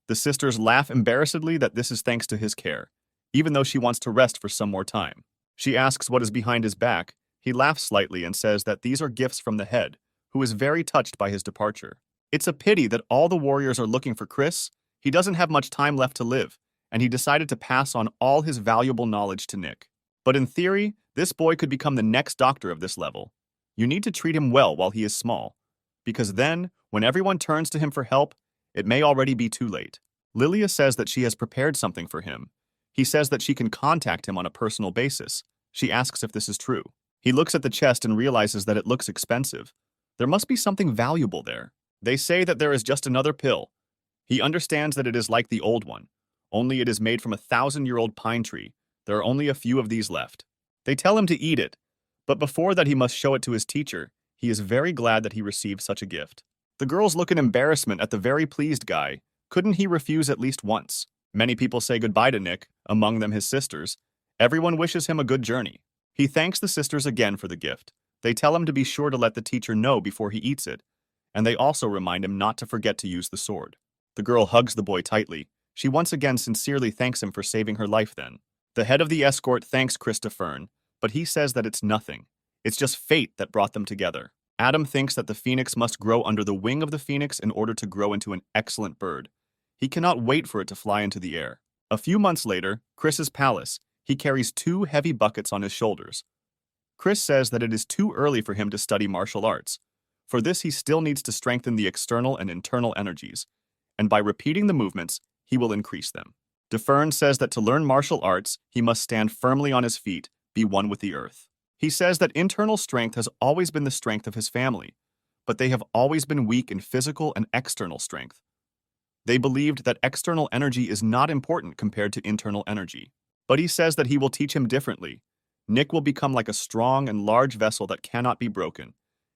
The sisters laugh embarrassedly that this is thanks to his care, even though she wants to rest for some more time. She asks what is behind his back. He laughs slightly and says that these are gifts from the head, who is very touched by his departure. It's a pity that all the warriors are looking for Chris. He doesn't have much time left to live, and he decided to pass on all his valuable knowledge to Nick. But in theory, this boy could become the next doctor of this level. You need to treat him well while he is small, because then, when everyone turns to him for help, it may already be too late. Lilia says that she has prepared something for him. He says that she can contact him on a personal basis. She asks if this is true. He looks at the chest and realizes that it looks expensive. There must be something valuable there. They say that there is just another pill. He understands that it is like the old one, only it is made from a 1,000-year-old pine tree. There are only a few of these left. They tell him to eat it, but before that he must show it to his teacher. He is very glad that he received such a gift. The girls look in embarrassment at the very pleased guy. Couldn't he refuse at least once? Many people say goodbye to Nick, among them his sisters. Everyone wishes him a good journey. He thanks the sisters again for the gift. They tell him to be sure to let the teacher know before he eats it, and they also remind him not to forget to use the sword. The girl hugs the boy tightly. She once again sincerely thanks him for saving her life then. The head of the escort thanks Chris DeFern, but he says that it's nothing. It's just fate that brought them together. Adam thinks that the phoenix must grow under the wing of the phoenix in order to grow into an excellent bird. He cannot wait for it to fly into the air. A few months later, Chris's palace. He carries 2 heavy buckets on his shoulders. Chris says that it is too early for him to study martial arts. For this, he still needs to strengthen the external and internal energies, and by repeating the movements, he will increase them. DeFern says that to learn martial arts, he must stand firmly on his feet, be one with the earth. He says that internal strength has always been the strength of his family, but they have always been weak in physical and external strength. They believed that external energy is not important compared to internal energy. But he says that he will teach him differently. Nick will become like a strong and large vessel that cannot be broken,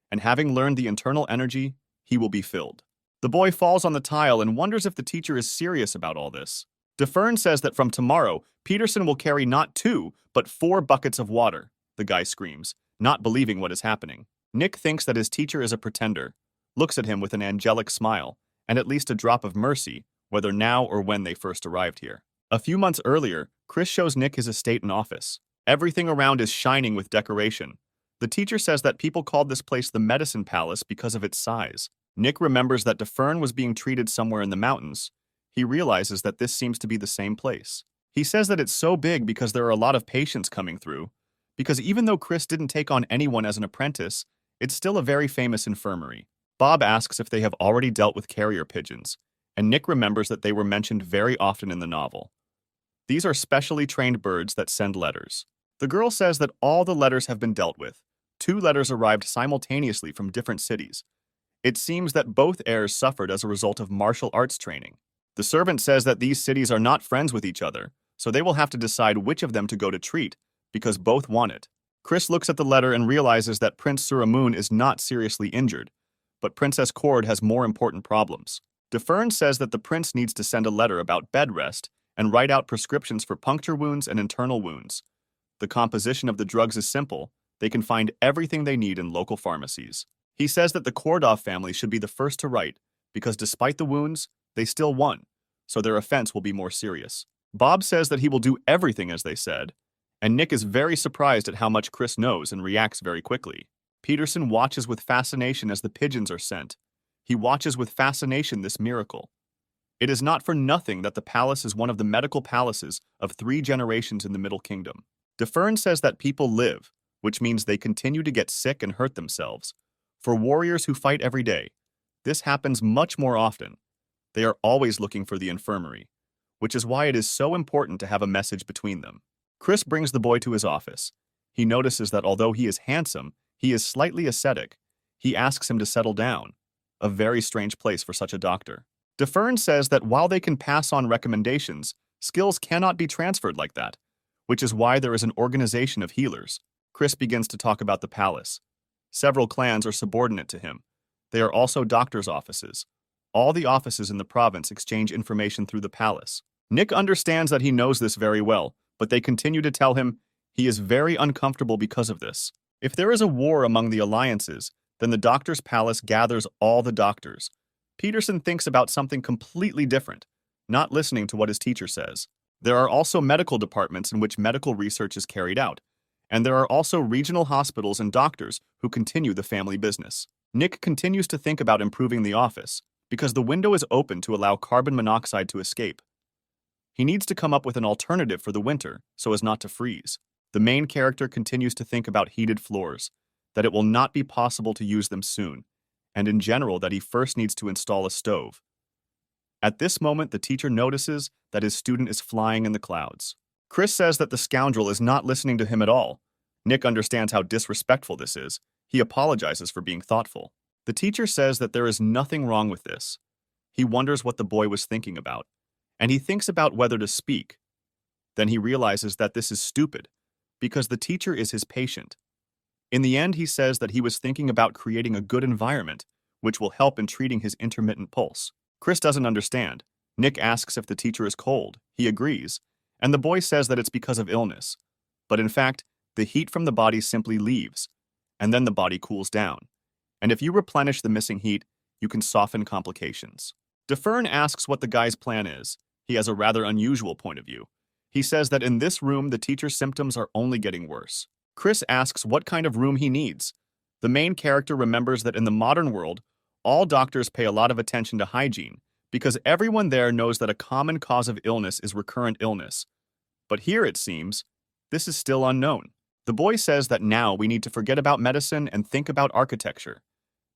and having learned the internal energy, he will be filled. The boy falls on the tile and wonders if the teacher is serious about all this. DeFern says that from tomorrow, Peterson will carry not 2, but 4 buckets of water. The guy screams, not believing what is happening. Nick thinks that his teacher is a pretender, looks at him with an angelic smile, and at least a drop of mercy, whether now or when they first arrived here. A few months earlier, Chris shows Nick his estate and office. Everything around is shining with decoration. The teacher says that people called this place the Medicine Palace because of its size. Nick remembers that DeFern was being treated somewhere in the mountains. He realizes that this seems to be the same place. He says that it's so big because there are a lot of patients coming through, because even though Chris didn't take on anyone as an apprentice, it's still a very famous infirmary. Bob asks if they have already dealt with carrier pigeons, and Nick remembers that they were mentioned very often in the novel. These are specially trained birds that send letters. The girl says that all the letters have been dealt with. 2 letters arrived simultaneously from different cities. It seems that both heirs suffered as a result of martial arts training. The servant says that these cities are not friends with each other, so they will have to decide which of them to go to treat, because both want it. Chris looks at the letter and realizes that Prince Suramoon is not seriously injured, but Princess Cord has more important problems. DeFern says that the prince needs to send a letter about bed rest and write out prescriptions for puncture wounds and internal wounds. The composition of the drugs is simple. They can find everything they need in local pharmacies. He says that the Kordov family should be the first to write, because despite the wounds, they still won, so their offense will be more serious. Bob says that he will do everything as they said, and Nick is very surprised at how much Chris knows and reacts very quickly. Peterson watches with fascination as the pigeons are sent. He watches with fascination this miracle. It is not for nothing that the palace is one of the medical palaces of 3 generations in the Middle Kingdom. DeFern says that people live, which means they continue to get sick and hurt themselves. For warriors who fight every day, this happens much more often. They are always looking for the infirmary, which is why it is so important to have a message between them. Chris brings the boy to his office. He notices that although he is handsome, he is slightly ascetic. He asks him to settle down. A very strange place for such a doctor. DeFern says that while they can pass on recommendations, skills cannot be transferred like that, which is why there is an organization of healers. Chris begins to talk about the palace. Several clans are subordinate to him. They are also doctors' offices. All the offices in the province exchange information through the palace. Nick understands that he knows this very well, but they continue to tell him he is very uncomfortable because of this. If there is a war among the alliances, then the doctor's palace gathers all the doctors. Peterson thinks about something completely different, not listening to what his teacher says. There are also medical departments in which medical research is carried out, and there are also regional hospitals and doctors who continue the family business. Nick continues to think about improving the office, because the window is open to allow carbon monoxide to escape. He needs to come up with an alternative for the winter so as not to freeze. The main character continues to think about heated floors, that it will not be possible to use them soon, and in general that he first needs to install a stove. At this moment, the teacher notices that his student is flying in the clouds. Chris says that the scoundrel is not listening to him at all. Nick understands how disrespectful this is. He apologizes for being thoughtful. The teacher says that there is nothing wrong with this. He wonders what the boy was thinking about, and he thinks about whether to speak. Then he realizes that this is stupid, because the teacher is his patient. In the end, he says that he was thinking about creating a good environment, which will help in treating his intermittent pulse. Chris doesn't understand. Nick asks if the teacher is cold. He agrees, and the boy says that it's because of illness. But in fact, the heat from the body simply leaves, and then the body cools down. And if you replenish the missing heat, you can soften complications. DeFern asks what the guy's plan is. He has a rather unusual point of view. He says that in this room, the teacher's symptoms are only getting worse. Chris asks what kind of room he needs. The main character remembers that in the modern world, all doctors pay a lot of attention to hygiene, because everyone there knows that a common cause of illness is recurrent illness. But here, it seems, this is still unknown. The boy says that now we need to forget about medicine and think about architecture.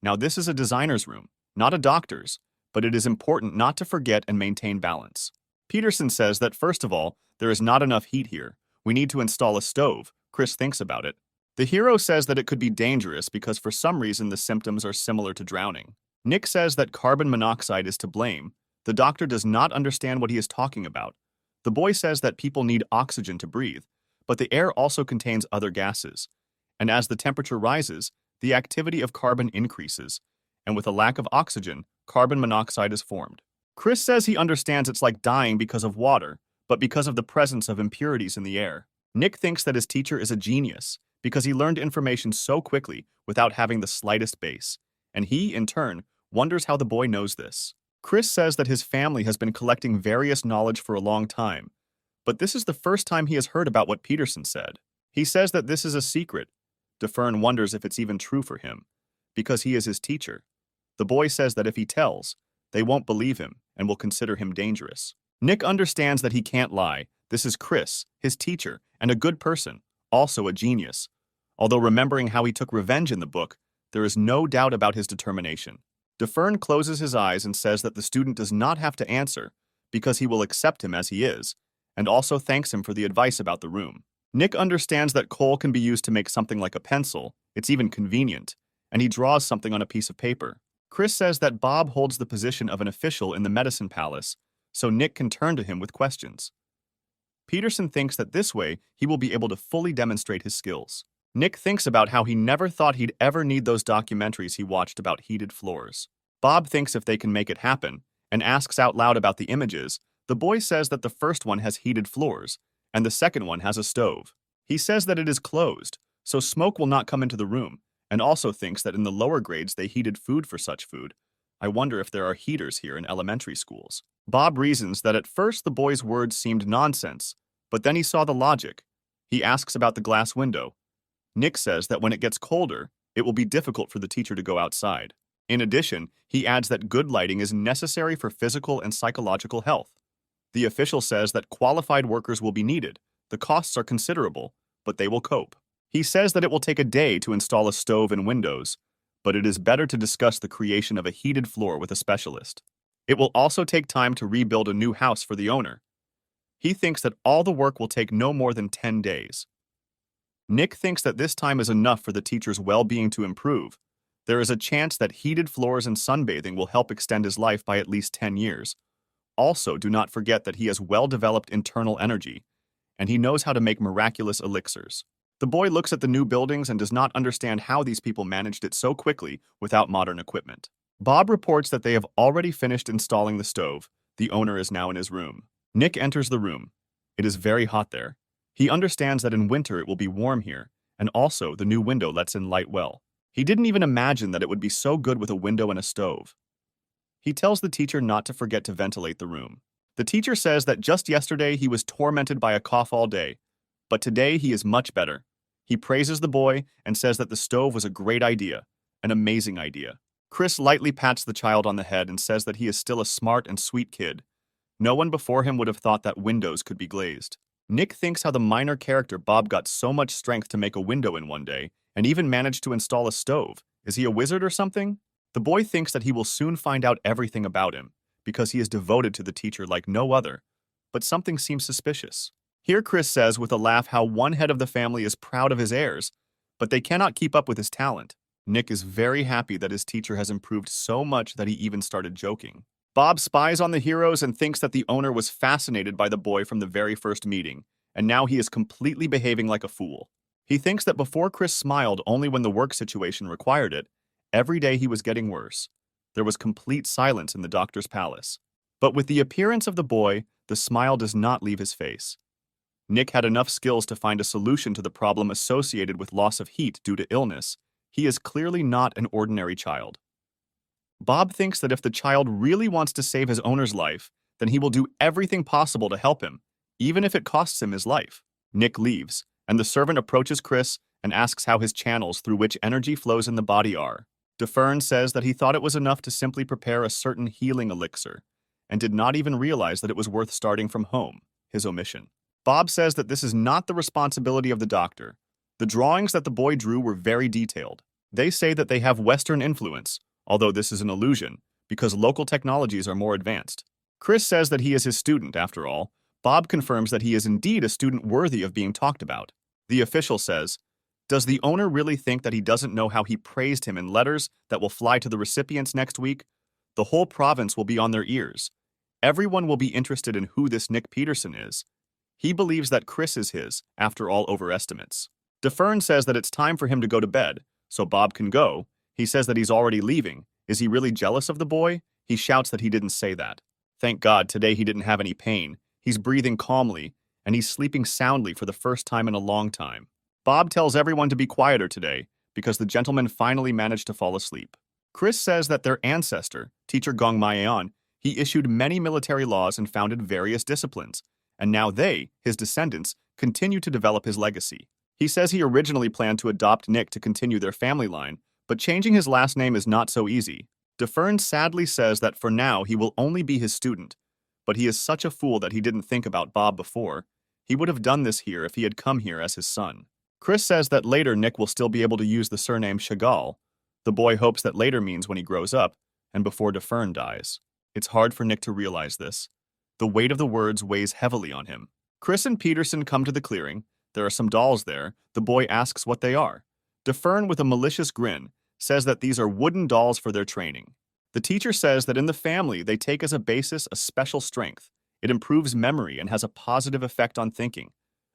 Now this is a designer's room, not a doctor's, but it is important not to forget and maintain balance. Peterson says that first of all, there is not enough heat here. We need to install a stove. Chris thinks about it. The hero says that it could be dangerous because for some reason the symptoms are similar to drowning. Nick says that carbon monoxide is to blame. The doctor does not understand what he is talking about. The boy says that people need oxygen to breathe, but the air also contains other gases. And as the temperature rises, the activity of carbon increases, and with a lack of oxygen, carbon monoxide is formed. Chris says he understands it's like dying because of water, but because of the presence of impurities in the air. Nick thinks that his teacher is a genius because he learned information so quickly without having the slightest base, and he, in turn, wonders how the boy knows this. Chris says that his family has been collecting various knowledge for a long time, but this is the first time he has heard about what Peterson said. He says that this is a secret. DeFern wonders if it's even true for him, because he is his teacher. The boy says that if he tells, they won't believe him and will consider him dangerous. Nick understands that he can't lie, This is Chris, his teacher, and a good person, also a genius. Although remembering how he took revenge in the book, there is no doubt about his determination. DeFern closes his eyes and says that the student does not have to answer because he will accept him as he is, and also thanks him for the advice about the room. Nick understands that coal can be used to make something like a pencil, it's even convenient, and he draws something on a piece of paper. Chris says that Bob holds the position of an official in the medicine palace, so Nick can turn to him with questions. Peterson thinks that this way he will be able to fully demonstrate his skills. Nick thinks about how he never thought he'd ever need those documentaries he watched about heated floors. Bob thinks if they can make it happen, and asks out loud about the images. The boy says that the first one has heated floors, and the second one has a stove. He says that it is closed, so smoke will not come into the room, and also thinks that in the lower grades they heated food for such food. I wonder if there are heaters here in elementary schools. Bob reasons that at first the boy's words seemed nonsense, but then he saw the logic. He asks about the glass window. Nick says that when it gets colder, it will be difficult for the teacher to go outside. In addition, he adds that good lighting is necessary for physical and psychological health. The official says that qualified workers will be needed. The costs are considerable, but they will cope. He says that it will take a day to install a stove and windows, but it is better to discuss the creation of a heated floor with a specialist. It will also take time to rebuild a new house for the owner. He thinks that all the work will take no more than 10 days. Nick thinks that this time is enough for the teacher's well-being to improve. There is a chance that heated floors and sunbathing will help extend his life by at least 10 years. Also, do not forget that he has well-developed internal energy, and he knows how to make miraculous elixirs. The boy looks at the new buildings and does not understand how these people managed it so quickly without modern equipment. Bob reports that they have already finished installing the stove. The owner is now in his room. Nick enters the room. It is very hot there. He understands that in winter it will be warm here, and also the new window lets in light well. He didn't even imagine that it would be so good with a window and a stove. He tells the teacher not to forget to ventilate the room. The teacher says that just yesterday he was tormented by a cough all day, but today he is much better. He praises the boy and says that the stove was a great idea, an amazing idea. Chris lightly pats the child on the head and says that he is still a smart and sweet kid. No one before him would have thought that windows could be glazed. Nick thinks how the minor character Bob got so much strength to make a window in one day, and even managed to install a stove. Is he a wizard or something? The boy thinks that he will soon find out everything about him, because he is devoted to the teacher like no other. But something seems suspicious. Here Chris says with a laugh how one head of the family is proud of his heirs, but they cannot keep up with his talent. Nick is very happy that his teacher has improved so much that he even started joking. Bob spies on the heroes and thinks that the owner was fascinated by the boy from the very first meeting, and now he is completely behaving like a fool. He thinks that before Chris smiled only when the work situation required it, every day he was getting worse. There was complete silence in the doctor's palace. But with the appearance of the boy, the smile does not leave his face. Nick had enough skills to find a solution to the problem associated with loss of heat due to illness. He is clearly not an ordinary child. Bob thinks that if the child really wants to save his owner's life, then he will do everything possible to help him, even if it costs him his life. Nick leaves, and the servant approaches Chris and asks how his channels through which energy flows in the body are. DeFern says that he thought it was enough to simply prepare a certain healing elixir, and did not even realize that it was worth starting from home, his omission. Bob says that this is not the responsibility of the doctor. The drawings that the boy drew were very detailed. They say that they have Western influence, although this is an illusion, because local technologies are more advanced. Chris says that he is his student, after all. Bob confirms that he is indeed a student worthy of being talked about. The official says, "Does the owner really think that he doesn't know how he praised him in letters that will fly to the recipients next week? The whole province will be on their ears. Everyone will be interested in who this Nick Peterson is. He believes that Chris is his, after all overestimates." DeFern says that it's time for him to go to bed, so Bob can go. He says that he's already leaving. Is he really jealous of the boy? He shouts that he didn't say that. Thank God today he didn't have any pain. He's breathing calmly, and he's sleeping soundly for the first time in a long time. Bob tells everyone to be quieter today, because the gentleman finally managed to fall asleep. Chris says that their ancestor, Teacher Gong Mayeon, he issued many military laws and founded various disciplines, and now they, his descendants, continue to develop his legacy. He says he originally planned to adopt Nick to continue their family line, but changing his last name is not so easy. DeFern sadly says that for now he will only be his student, but he is such a fool that he didn't think about Bob before. He would have done this here if he had come here as his son. Chris says that later Nick will still be able to use the surname Chagall. The boy hopes that later means when he grows up, and before Defern dies. It's hard for Nick to realize this. The weight of the words weighs heavily on him. Chris and Peterson come to the clearing. There are some dolls there. The boy asks what they are. Defern, with a malicious grin, says that these are wooden dolls for their training. The teacher says that in the family they take as a basis a special strength. It improves memory and has a positive effect on thinking.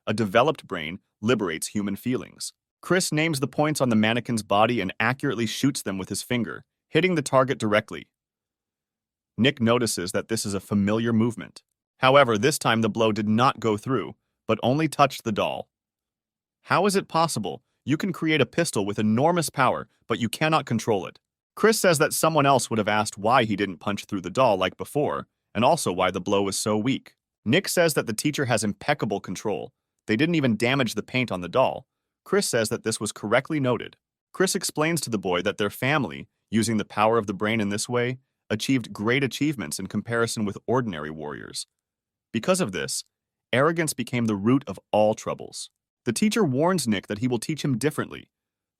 A developed brain liberates human feelings. Chris names the points on the mannequin's body and accurately shoots them with his finger, hitting the target directly. Nick notices that this is a familiar movement. However, this time the blow did not go through, but only touched the doll. How is it possible? You can create a pistol with enormous power, but you cannot control it. Chris says that someone else would have asked why he didn't punch through the doll like before, and also why the blow was so weak. Nick says that the teacher has impeccable control. They didn't even damage the paint on the doll. Chris says that this was correctly noted. Chris explains to the boy that their family, using the power of the brain in this way, achieved great achievements in comparison with ordinary warriors. Because of this, arrogance became the root of all troubles. The teacher warns Nick that he will teach him differently.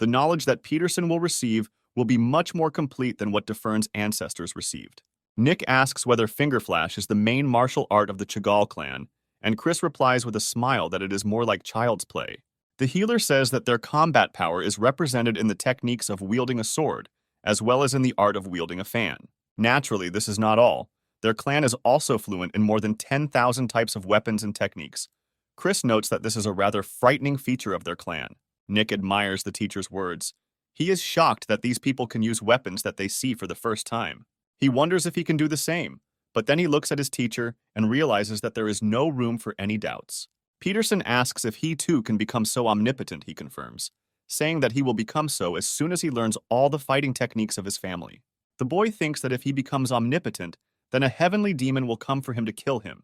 The knowledge that Peterson will receive will be much more complete than what Defern's ancestors received. Nick asks whether finger flash is the main martial art of the Chagall clan, and Chris replies with a smile that it is more like child's play. The healer says that their combat power is represented in the techniques of wielding a sword, as well as in the art of wielding a fan. Naturally, this is not all. Their clan is also fluent in more than 10,000 types of weapons and techniques. Chris notes that this is a rather frightening feature of their clan. Nick admires the teacher's words. He is shocked that these people can use weapons that they see for the first time. He wonders if he can do the same, but then he looks at his teacher and realizes that there is no room for any doubts. Peterson asks if he too can become so omnipotent, he confirms, saying that he will become so as soon as he learns all the fighting techniques of his family. The boy thinks that if he becomes omnipotent, then a heavenly demon will come for him to kill him,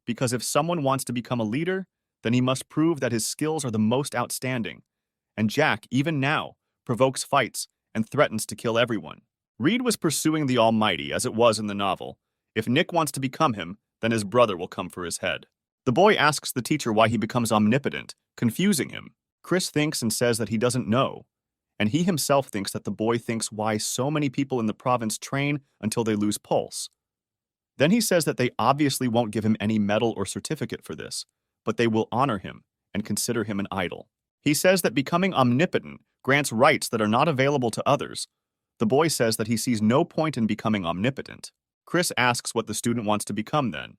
because if someone wants to become a leader, then he must prove that his skills are the most outstanding. And Jack, even now, provokes fights and threatens to kill everyone. Reed was pursuing the Almighty as it was in the novel. If Nick wants to become him, then his brother will come for his head. The boy asks the teacher why he becomes omnipotent, confusing him. Chris thinks and says that he doesn't know. And he himself thinks that the boy thinks why so many people in the province train until they lose pulse. Then he says that they obviously won't give him any medal or certificate for this, but they will honor him and consider him an idol. He says that becoming omnipotent grants rights that are not available to others. The boy says that he sees no point in becoming omnipotent. Chris asks what the student wants to become then.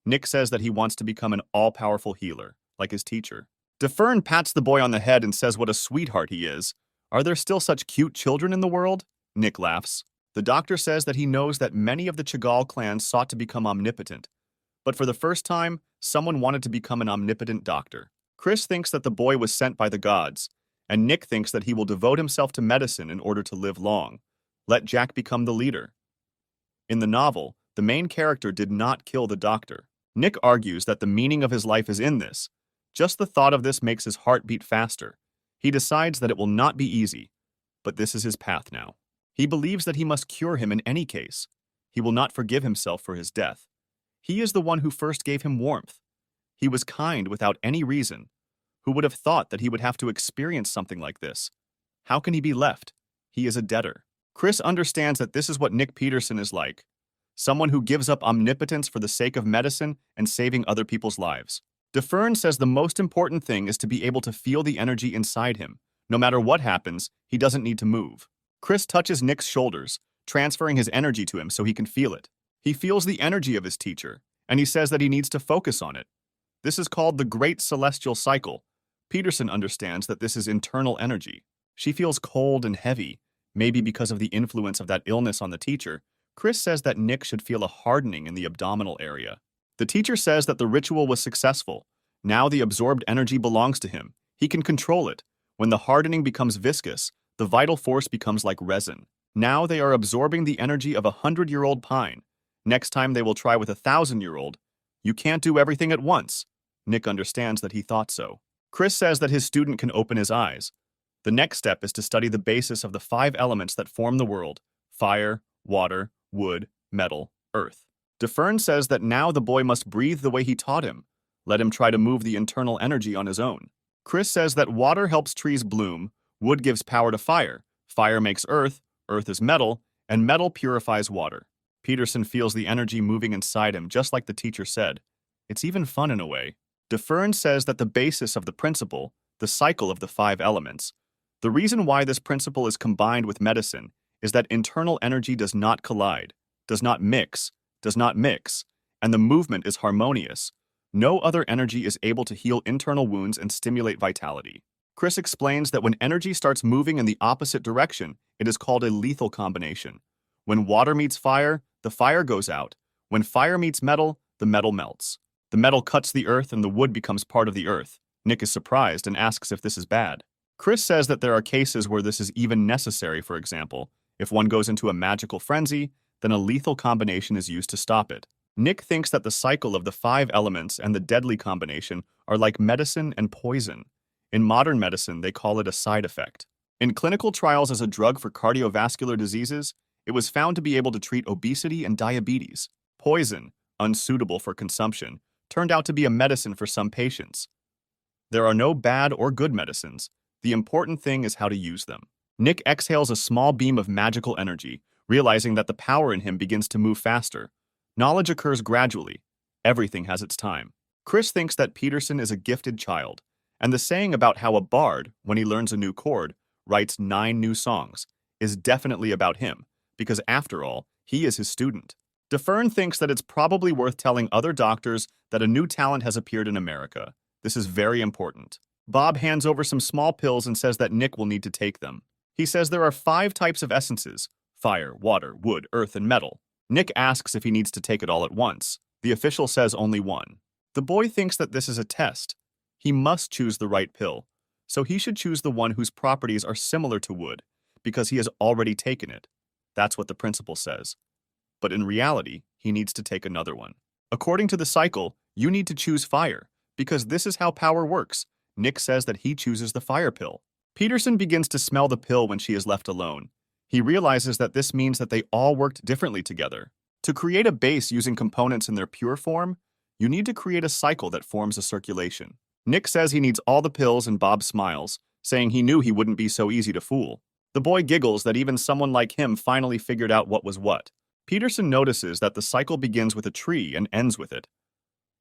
Nick says that he wants to become an all-powerful healer, like his teacher. Defern pats the boy on the head and says what a sweetheart he is. Are there still such cute children in the world? Nick laughs. The doctor says that he knows that many of the Chagall clans sought to become omnipotent, but for the first time, someone wanted to become an omnipotent doctor. Chris thinks that the boy was sent by the gods, and Nick thinks that he will devote himself to medicine in order to live long. Let Jack become the leader. In the novel, the main character did not kill the doctor. Nick argues that the meaning of his life is in this. Just the thought of this makes his heart beat faster. He decides that it will not be easy, but this is his path now. He believes that he must cure him in any case. He will not forgive himself for his death. He is the one who first gave him warmth. He was kind without any reason. Who would have thought that he would have to experience something like this? How can he be left? He is a debtor. Chris understands that this is what Nick Peterson is like. Someone who gives up omnipotence for the sake of medicine and saving other people's lives. Defern says the most important thing is to be able to feel the energy inside him. No matter what happens, he doesn't need to move. Chris touches Nick's shoulders, transferring his energy to him so he can feel it. He feels the energy of his teacher, and he says that he needs to focus on it. This is called the Great Celestial Cycle. Peterson understands that this is internal energy. She feels cold and heavy, maybe because of the influence of that illness on the teacher. Chris says that Nick should feel a hardening in the abdominal area. The teacher says that the ritual was successful. Now the absorbed energy belongs to him. He can control it. When the hardening becomes viscous, the vital force becomes like resin. Now they are absorbing the energy of a 100-year-old pine. Next time they will try with a 1,000-year-old. You can't do everything at once. Nick understands that he thought so. Chris says that his student can open his eyes. The next step is to study the basis of the 5 elements that form the world: fire, water, wood, metal, earth. Defern says that now the boy must breathe the way he taught him. Let him try to move the internal energy on his own. Chris says that water helps trees bloom, wood gives power to fire, fire makes earth, earth is metal, and metal purifies water. Peterson feels the energy moving inside him, just like the teacher said. It's even fun in a way. DeFern says that the basis of the principle, the cycle of the 5 elements, the reason why this principle is combined with medicine is that internal energy does not collide, does not mix, and the movement is harmonious. No other energy is able to heal internal wounds and stimulate vitality. Chris explains that when energy starts moving in the opposite direction, it is called a lethal combination. When water meets fire, the fire goes out. When fire meets metal, the metal melts. The metal cuts the earth and the wood becomes part of the earth. Nick is surprised and asks if this is bad. Chris says that there are cases where this is even necessary. For example, if one goes into a magical frenzy, then a lethal combination is used to stop it. Nick thinks that the cycle of the 5 elements and the deadly combination are like medicine and poison. In modern medicine, they call it a side effect. In clinical trials as a drug for cardiovascular diseases, it was found to be able to treat obesity and diabetes. Poison, unsuitable for consumption, turned out to be a medicine for some patients. There are no bad or good medicines. The important thing is how to use them. Nick exhales a small beam of magical energy, realizing that the power in him begins to move faster. Knowledge occurs gradually. Everything has its time. Chris thinks that Peterson is a gifted child, and the saying about how a bard, when he learns a new chord, writes 9 new songs, is definitely about him, because after all, he is his student. DeFern thinks that it's probably worth telling other doctors that a new talent has appeared in America. This is very important. Bob hands over some small pills and says that Nick will need to take them. He says there are 5 types of essences: fire, water, wood, earth, and metal. Nick asks if he needs to take it all at once. The official says only one. The boy thinks that this is a test. He must choose the right pill, so he should choose the one whose properties are similar to wood, because he has already taken it. That's what the principal says. But in reality, he needs to take another one. According to the cycle, you need to choose fire, because this is how power works. Nick says that he chooses the fire pill. Peterson begins to smell the pill when she is left alone. He realizes that this means that they all worked differently together. To create a base using components in their pure form, you need to create a cycle that forms a circulation. Nick says he needs all the pills and Bob smiles, saying he knew he wouldn't be so easy to fool. The boy giggles that even someone like him finally figured out what was what. Peterson notices that the cycle begins with a tree and ends with it.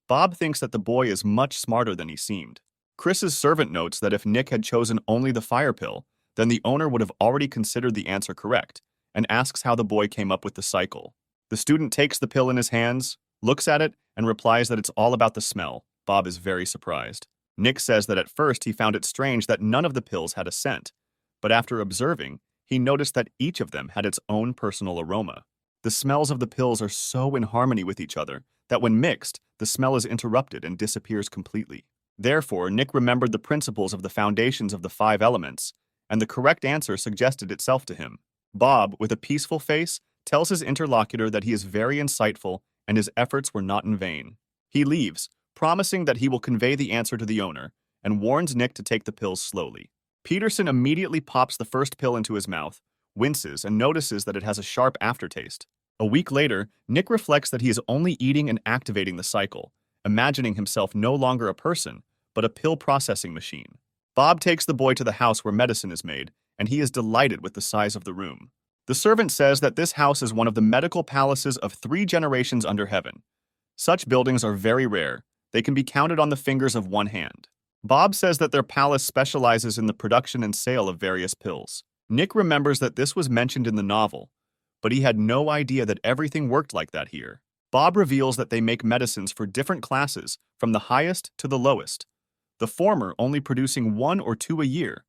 Bob thinks that the boy is much smarter than he seemed. Chris's servant notes that if Nick had chosen only the fire pill, then the owner would have already considered the answer correct, and asks how the boy came up with the cycle. The student takes the pill in his hands, looks at it, and replies that it's all about the smell. Bob is very surprised. Nick says that at first he found it strange that none of the pills had a scent, but after observing, he noticed that each of them had its own personal aroma. The smells of the pills are so in harmony with each other that when mixed, the smell is interrupted and disappears completely. Therefore, Nick remembered the principles of the foundations of the 5 elements, and the correct answer suggested itself to him. Bob, with a peaceful face, tells his interlocutor that he is very insightful and his efforts were not in vain. He leaves, promising that he will convey the answer to the owner, and warns Nick to take the pills slowly. Peterson immediately pops the first pill into his mouth, winces, and notices that it has a sharp aftertaste. A week later, Nick reflects that he is only eating and activating the cycle, imagining himself no longer a person, but a pill processing machine. Bob takes the boy to the house where medicine is made, and he is delighted with the size of the room. The servant says that this house is one of the medical palaces of 3 generations under heaven. Such buildings are very rare. They can be counted on the fingers of one hand. Bob says that their palace specializes in the production and sale of various pills. Nick remembers that this was mentioned in the novel, but he had no idea that everything worked like that here. Bob reveals that they make medicines for different classes, from the highest to the lowest, the former only producing 1 or 2 a year,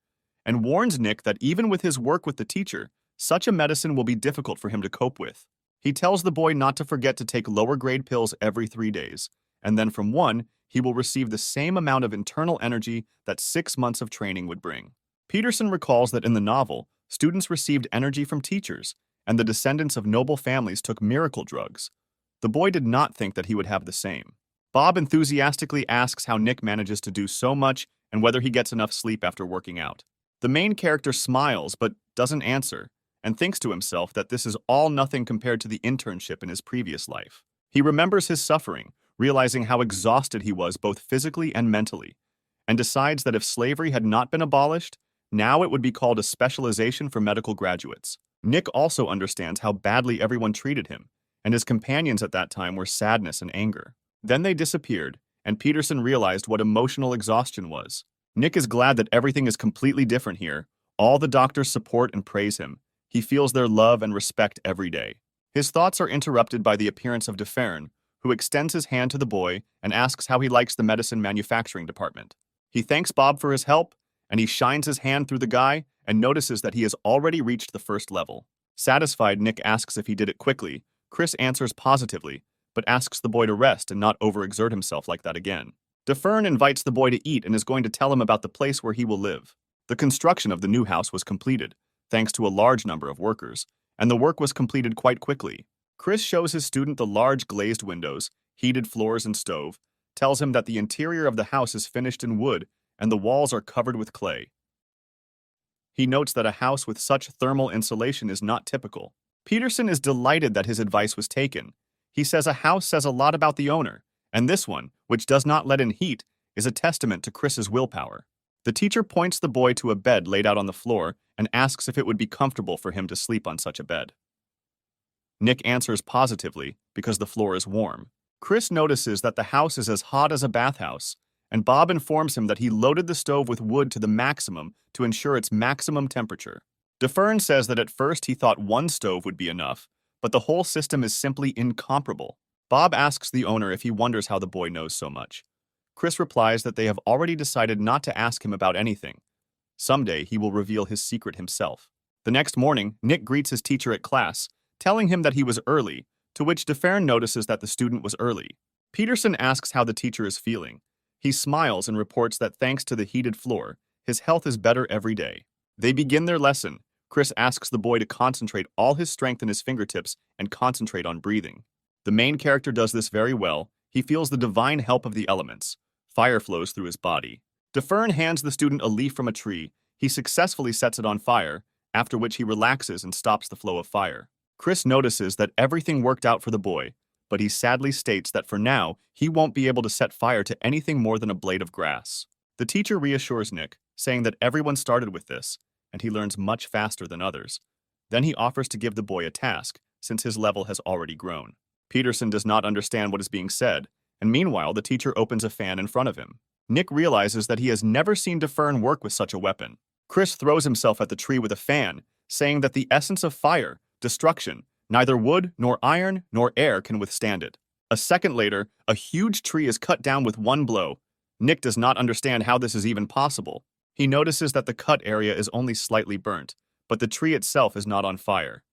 and warns Nick that even with his work with the teacher, such a medicine will be difficult for him to cope with. He tells the boy not to forget to take lower-grade pills every 3 days, and then from 1, he will receive the same amount of internal energy that 6 months of training would bring. Peterson recalls that in the novel, students received energy from teachers, and the descendants of noble families took miracle drugs. The boy did not think that he would have the same. Bob enthusiastically asks how Nick manages to do so much and whether he gets enough sleep after working out. The main character smiles but doesn't answer, and thinks to himself that this is all nothing compared to the internship in his previous life. He remembers his suffering, realizing how exhausted he was both physically and mentally, and decides that if slavery had not been abolished, now it would be called a specialization for medical graduates. Nick also understands how badly everyone treated him, and his companions at that time were sadness and anger. Then they disappeared, and Peterson realized what emotional exhaustion was. Nick is glad that everything is completely different here. All the doctors support and praise him. He feels their love and respect every day. His thoughts are interrupted by the appearance of DeFern, who extends his hand to the boy and asks how he likes the medicine manufacturing department. He thanks Bob for his help, and he shines his hand through the guy and notices that he has already reached the first level. Satisfied, Nick asks if he did it quickly. Chris answers positively, but asks the boy to rest and not overexert himself like that again. DeFern invites the boy to eat and is going to tell him about the place where he will live. The construction of the new house was completed, thanks to a large number of workers, and the work was completed quite quickly. Chris shows his student the large glazed windows, heated floors and stove, tells him that the interior of the house is finished in wood and the walls are covered with clay. He notes that a house with such thermal insulation is not typical. Peterson is delighted that his advice was taken. He says a house says a lot about the owner, and this one, which does not let in heat, is a testament to Chris's willpower. The teacher points the boy to a bed laid out on the floor and asks if it would be comfortable for him to sleep on such a bed. Nick answers positively because the floor is warm. Chris notices that the house is as hot as a bathhouse, and Bob informs him that he loaded the stove with wood to the maximum to ensure its maximum temperature. DeFern says that at first he thought one stove would be enough, but the whole system is simply incomparable. Bob asks the owner if he wonders how the boy knows so much. Chris replies that they have already decided not to ask him about anything. Someday he will reveal his secret himself. The next morning, Nick greets his teacher at class, telling him that he was early, to which DeFern notices that the student was early. Peterson asks how the teacher is feeling. He smiles and reports that thanks to the heated floor, his health is better every day. They begin their lesson. Chris asks the boy to concentrate all his strength in his fingertips and concentrate on breathing. The main character does this very well. He feels the divine help of the elements. Fire flows through his body. DeFern hands the student a leaf from a tree. He successfully sets it on fire, after which he relaxes and stops the flow of fire. Chris notices that everything worked out for the boy, but he sadly states that for now, he won't be able to set fire to anything more than a blade of grass. The teacher reassures Nick, saying that everyone started with this, and he learns much faster than others. Then he offers to give the boy a task, since his level has already grown. Peterson does not understand what is being said, and meanwhile the teacher opens a fan in front of him. Nick realizes that he has never seen DeFern work with such a weapon. Chris throws himself at the tree with a fan, saying that the essence of fire, destruction, neither wood nor iron nor air can withstand it. A second later, a huge tree is cut down with one blow. Nick does not understand how this is even possible. He notices that the cut area is only slightly burnt, but the tree itself is not on fire.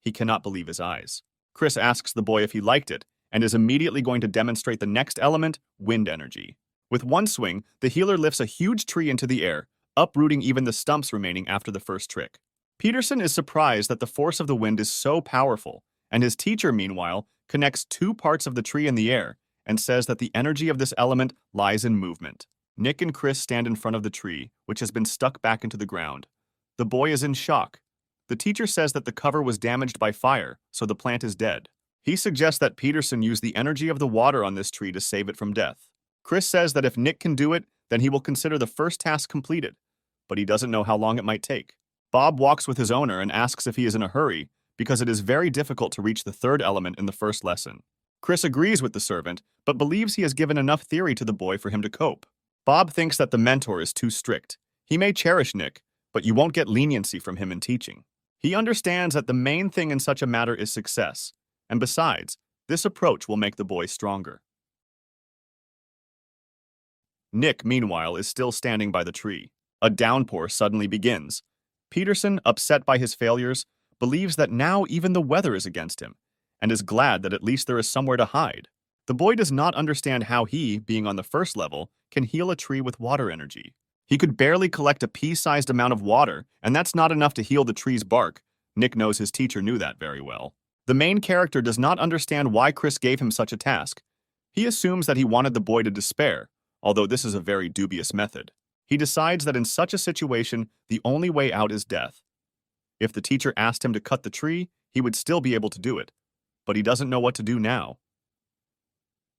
He cannot believe his eyes. Chris asks the boy if he liked it, and is immediately going to demonstrate the next element, wind energy. With one swing, the healer lifts a huge tree into the air, uprooting even the stumps remaining after the first trick. Peterson is surprised that the force of the wind is so powerful, and his teacher, meanwhile, connects two parts of the tree in the air and says that the energy of this element lies in movement. Nick and Chris stand in front of the tree, which has been stuck back into the ground. The boy is in shock. The teacher says that the cover was damaged by fire, so the plant is dead. He suggests that Peterson use the energy of the water on this tree to save it from death. Chris says that if Nick can do it, then he will consider the first task completed, but he doesn't know how long it might take. Bob walks with his owner and asks if he is in a hurry, because it is very difficult to reach the third element in the first lesson. Chris agrees with the servant, but believes he has given enough theory to the boy for him to cope. Bob thinks that the mentor is too strict. He may cherish Nick, but you won't get leniency from him in teaching. He understands that the main thing in such a matter is success, and besides, this approach will make the boy stronger. Nick, meanwhile, is still standing by the tree. A downpour suddenly begins. Peterson, upset by his failures, believes that now even the weather is against him, and is glad that at least there is somewhere to hide. The boy does not understand how he, being on the first level, can heal a tree with water energy. He could barely collect a pea-sized amount of water, and that's not enough to heal the tree's bark. Nick knows his teacher knew that very well. The main character does not understand why Chris gave him such a task. He assumes that he wanted the boy to despair, although this is a very dubious method. He decides that in such a situation, the only way out is death. If the teacher asked him to cut the tree, he would still be able to do it, but he doesn't know what to do now.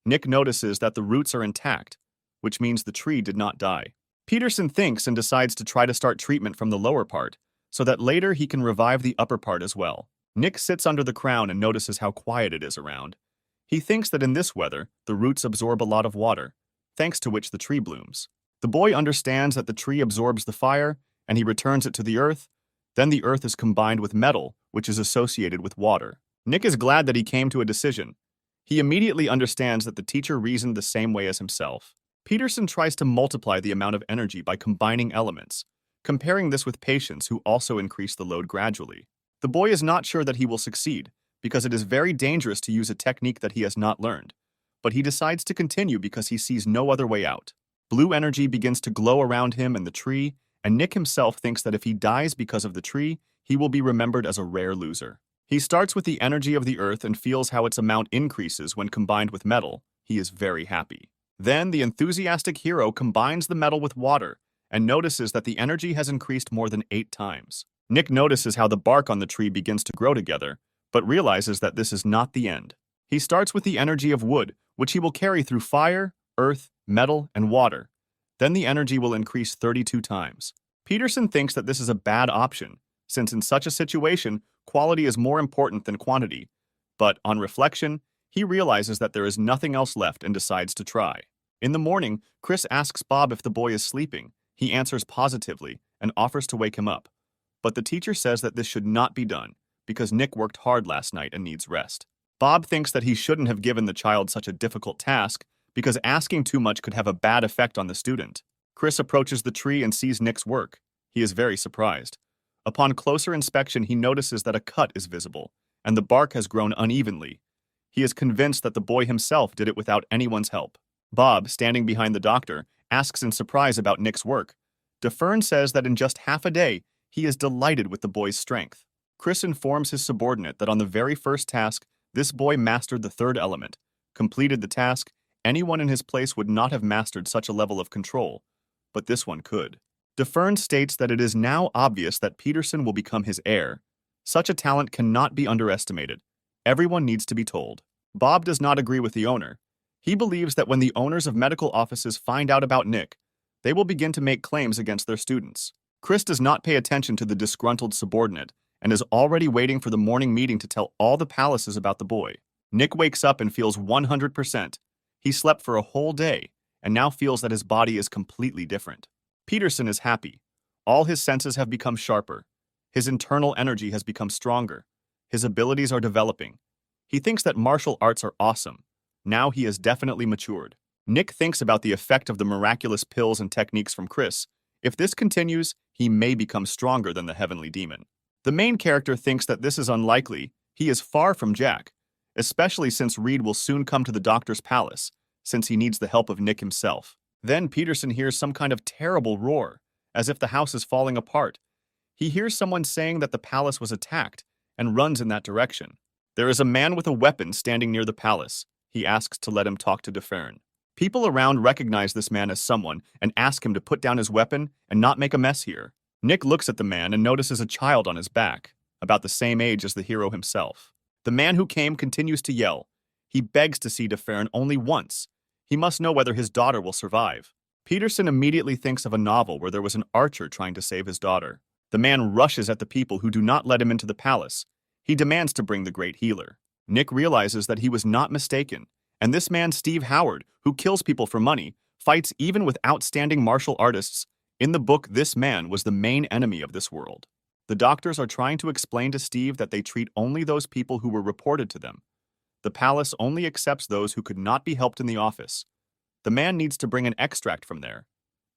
Nick notices that the roots are intact, which means the tree did not die. Peterson thinks and decides to try to start treatment from the lower part, so that later he can revive the upper part as well. Nick sits under the crown and notices how quiet it is around. He thinks that in this weather, the roots absorb a lot of water, thanks to which the tree blooms. The boy understands that the tree absorbs the fire, and he returns it to the earth. Then the earth is combined with metal, which is associated with water. Nick is glad that he came to a decision. He immediately understands that the teacher reasoned the same way as himself. Peterson tries to multiply the amount of energy by combining elements, comparing this with patience who also increase the load gradually. The boy is not sure that he will succeed, because it is very dangerous to use a technique that he has not learned, but he decides to continue because he sees no other way out. Blue energy begins to glow around him and the tree, and Nick himself thinks that if he dies because of the tree, he will be remembered as a rare loser. He starts with the energy of the earth and feels how its amount increases when combined with metal. He is very happy. Then the enthusiastic hero combines the metal with water and notices that the energy has increased more than 8 times. Nick notices how the bark on the tree begins to grow together, but realizes that this is not the end. He starts with the energy of wood, which he will carry through fire, earth, metal, and water. Then the energy will increase 32 times. Peterson thinks that this is a bad option, since in such a situation, quality is more important than quantity. But on reflection, he realizes that there is nothing else left and decides to try. In the morning, Chris asks Bob if the boy is sleeping. He answers positively and offers to wake him up. But the teacher says that this should not be done, because Nick worked hard last night and needs rest. Bob thinks that he shouldn't have given the child such a difficult task, because asking too much could have a bad effect on the student. Chris approaches the tree and sees Nick's work. He is very surprised. Upon closer inspection, he notices that a cut is visible, and the bark has grown unevenly. He is convinced that the boy himself did it without anyone's help. Bob, standing behind the doctor, asks in surprise about Nick's work. DeFern says that in just half a day, he is delighted with the boy's strength. Chris informs his subordinate that on the very first task, this boy mastered the third element. Completed the task, anyone in his place would not have mastered such a level of control, but this one could. DeFern states that it is now obvious that Peterson will become his heir. Such a talent cannot be underestimated. Everyone needs to be told. Bob does not agree with the owner. He believes that when the owners of medical offices find out about Nick, they will begin to make claims against their students. Chris does not pay attention to the disgruntled subordinate and is already waiting for the morning meeting to tell all the palaces about the boy. Nick wakes up and feels 100%. He slept for a whole day and now feels that his body is completely different. Peterson is happy. All his senses have become sharper. His internal energy has become stronger. His abilities are developing. He thinks that martial arts are awesome. Now he has definitely matured. Nick thinks about the effect of the miraculous pills and techniques from Chris. If this continues, he may become stronger than the heavenly demon. The main character thinks that this is unlikely. He is far from Jack, especially since Reed will soon come to the doctor's palace, since he needs the help of Nick himself. Then Peterson hears some kind of terrible roar, as if the house is falling apart. He hears someone saying that the palace was attacked and runs in that direction. There is a man with a weapon standing near the palace. He asks to let him talk to DeFern. People around recognize this man as someone and ask him to put down his weapon and not make a mess here. Nick looks at the man and notices a child on his back, about the same age as the hero himself. The man who came continues to yell. He begs to see DeFern only once. He must know whether his daughter will survive. Peterson immediately thinks of a novel where there was an archer trying to save his daughter. The man rushes at the people who do not let him into the palace. He demands to bring the great healer. Nick realizes that he was not mistaken, and this man, Steve Howard, who kills people for money, fights even with outstanding martial artists. In the book, this man was the main enemy of this world. The doctors are trying to explain to Steve that they treat only those people who were reported to them. The palace only accepts those who could not be helped in the office. The man needs to bring an extract from there.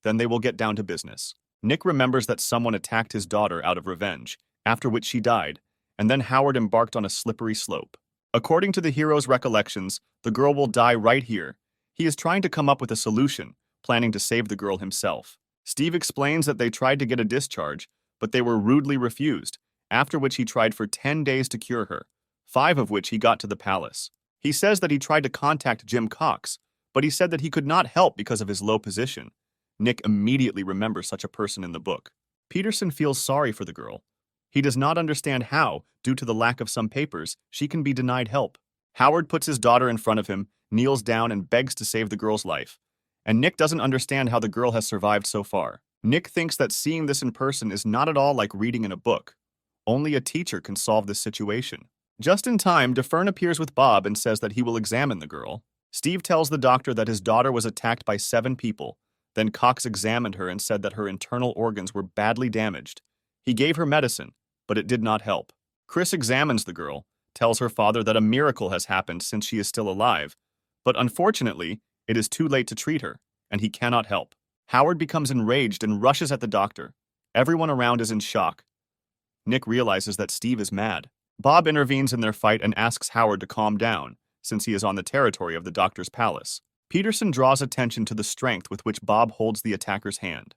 Then they will get down to business. Nick remembers that someone attacked his daughter out of revenge, after which she died, and then Howard embarked on a slippery slope. According to the hero's recollections, the girl will die right here. He is trying to come up with a solution, planning to save the girl himself. Steve explains that they tried to get a discharge, but they were rudely refused, after which he tried for 10 days to cure her, 5 of which he got to the palace. He says that he tried to contact Jim Cox, but he said that he could not help because of his low position. Nick immediately remembers such a person in the book. Peterson feels sorry for the girl. He does not understand how, due to the lack of some papers, she can be denied help. Howard puts his daughter in front of him, kneels down and begs to save the girl's life. And Nick doesn't understand how the girl has survived so far. Nick thinks that seeing this in person is not at all like reading in a book. Only a teacher can solve this situation. Just in time, Dufern appears with Bob and says that he will examine the girl. Steve tells the doctor that his daughter was attacked by 7 people. Then Cox examined her and said that her internal organs were badly damaged. He gave her medicine, but it did not help. Chris examines the girl, tells her father that a miracle has happened since she is still alive, but unfortunately, it is too late to treat her, and he cannot help. Howard becomes enraged and rushes at the doctor. Everyone around is in shock. Nick realizes that Steve is mad. Bob intervenes in their fight and asks Howard to calm down, since he is on the territory of the doctor's palace. Peterson draws attention to the strength with which Bob holds the attacker's hand.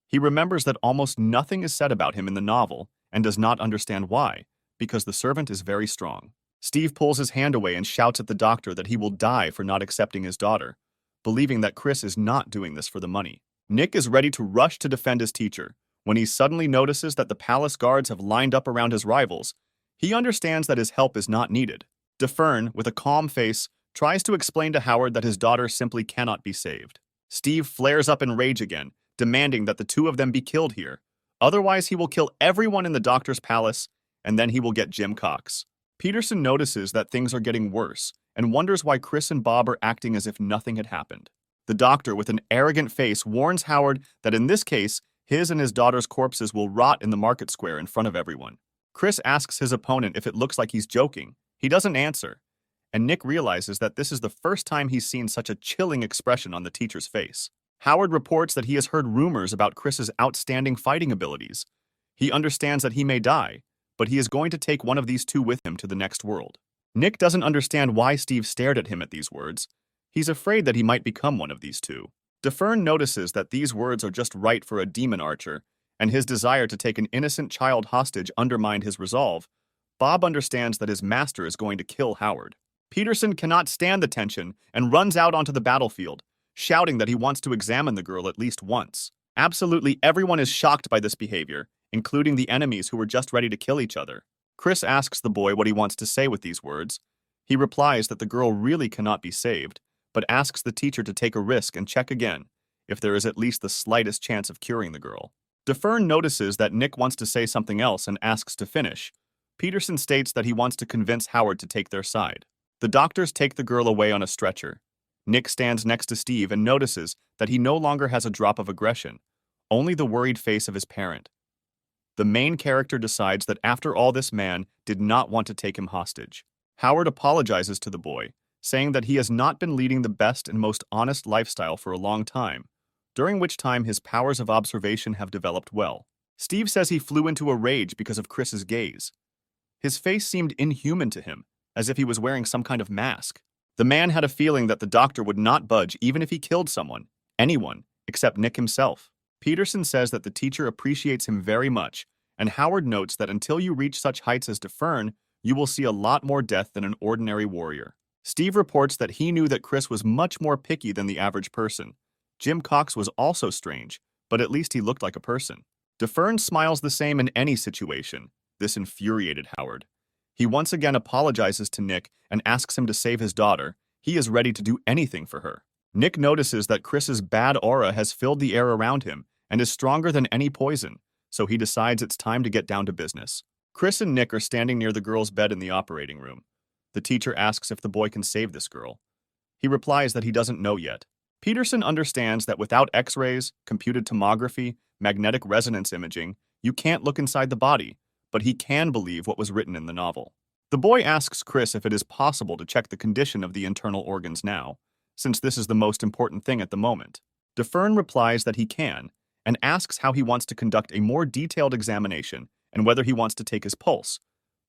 He remembers that almost nothing is said about him in the novel and does not understand why, because the servant is very strong. Steve pulls his hand away and shouts at the doctor that he will die for not accepting his daughter, believing that Chris is not doing this for the money. Nick is ready to rush to defend his teacher. When he suddenly notices that the palace guards have lined up around his rivals, he understands that his help is not needed. Dufern, with a calm face, tries to explain to Howard that his daughter simply cannot be saved. Steve flares up in rage again, demanding that the two of them be killed here. Otherwise, he will kill everyone in the doctor's palace, and then he will get Jim Cox. Peterson notices that things are getting worse and wonders why Chris and Bob are acting as if nothing had happened. The doctor, with an arrogant face, warns Howard that in this case, his and his daughter's corpses will rot in the market square in front of everyone. Chris asks his opponent if it looks like he's joking. He doesn't answer, and Nick realizes that this is the first time he's seen such a chilling expression on the teacher's face. Howard reports that he has heard rumors about Chris's outstanding fighting abilities. He understands that he may die, but he is going to take one of these two with him to the next world. Nick doesn't understand why Steve stared at him at these words. He's afraid that he might become one of these two. Dufern notices that these words are just right for a demon archer, and his desire to take an innocent child hostage undermined his resolve. Bob understands that his master is going to kill Howard. Peterson cannot stand the tension and runs out onto the battlefield, shouting that he wants to examine the girl at least once. Absolutely everyone is shocked by this behavior, including the enemies who were just ready to kill each other. Chris asks the boy what he wants to say with these words. He replies that the girl really cannot be saved, but asks the teacher to take a risk and check again if there is at least the slightest chance of curing the girl. Dufern notices that Nick wants to say something else and asks to finish. Peterson states that he wants to convince Howard to take their side. The doctors take the girl away on a stretcher. Nick stands next to Steve and notices that he no longer has a drop of aggression, only the worried face of his parent. The main character decides that after all, this man did not want to take him hostage. Howard apologizes to the boy, saying that he has not been leading the best and most honest lifestyle for a long time, during which time his powers of observation have developed well. Steve says he flew into a rage because of Chris's gaze. His face seemed inhuman to him, as if he was wearing some kind of mask. The man had a feeling that the doctor would not budge even if he killed someone, anyone, except Nick himself. Peterson says that the teacher appreciates him very much, and Howard notes that until you reach such heights as Dufern, you will see a lot more death than an ordinary warrior. Steve reports that he knew that Chris was much more picky than the average person. Jim Cox was also strange, but at least he looked like a person. Dufern smiles the same in any situation. This infuriated Howard. He once again apologizes to Nick and asks him to save his daughter. He is ready to do anything for her. Nick notices that Chris's bad aura has filled the air around him and is stronger than any poison, so he decides it's time to get down to business. Chris and Nick are standing near the girl's bed in the operating room. The teacher asks if the boy can save this girl. He replies that he doesn't know yet. Peterson understands that without X-rays, computed tomography, magnetic resonance imaging, you can't look inside the body, but he can believe what was written in the novel. The boy asks Chris if it is possible to check the condition of the internal organs now, since this is the most important thing at the moment. Dufern replies that he can, and asks how he wants to conduct a more detailed examination and whether he wants to take his pulse,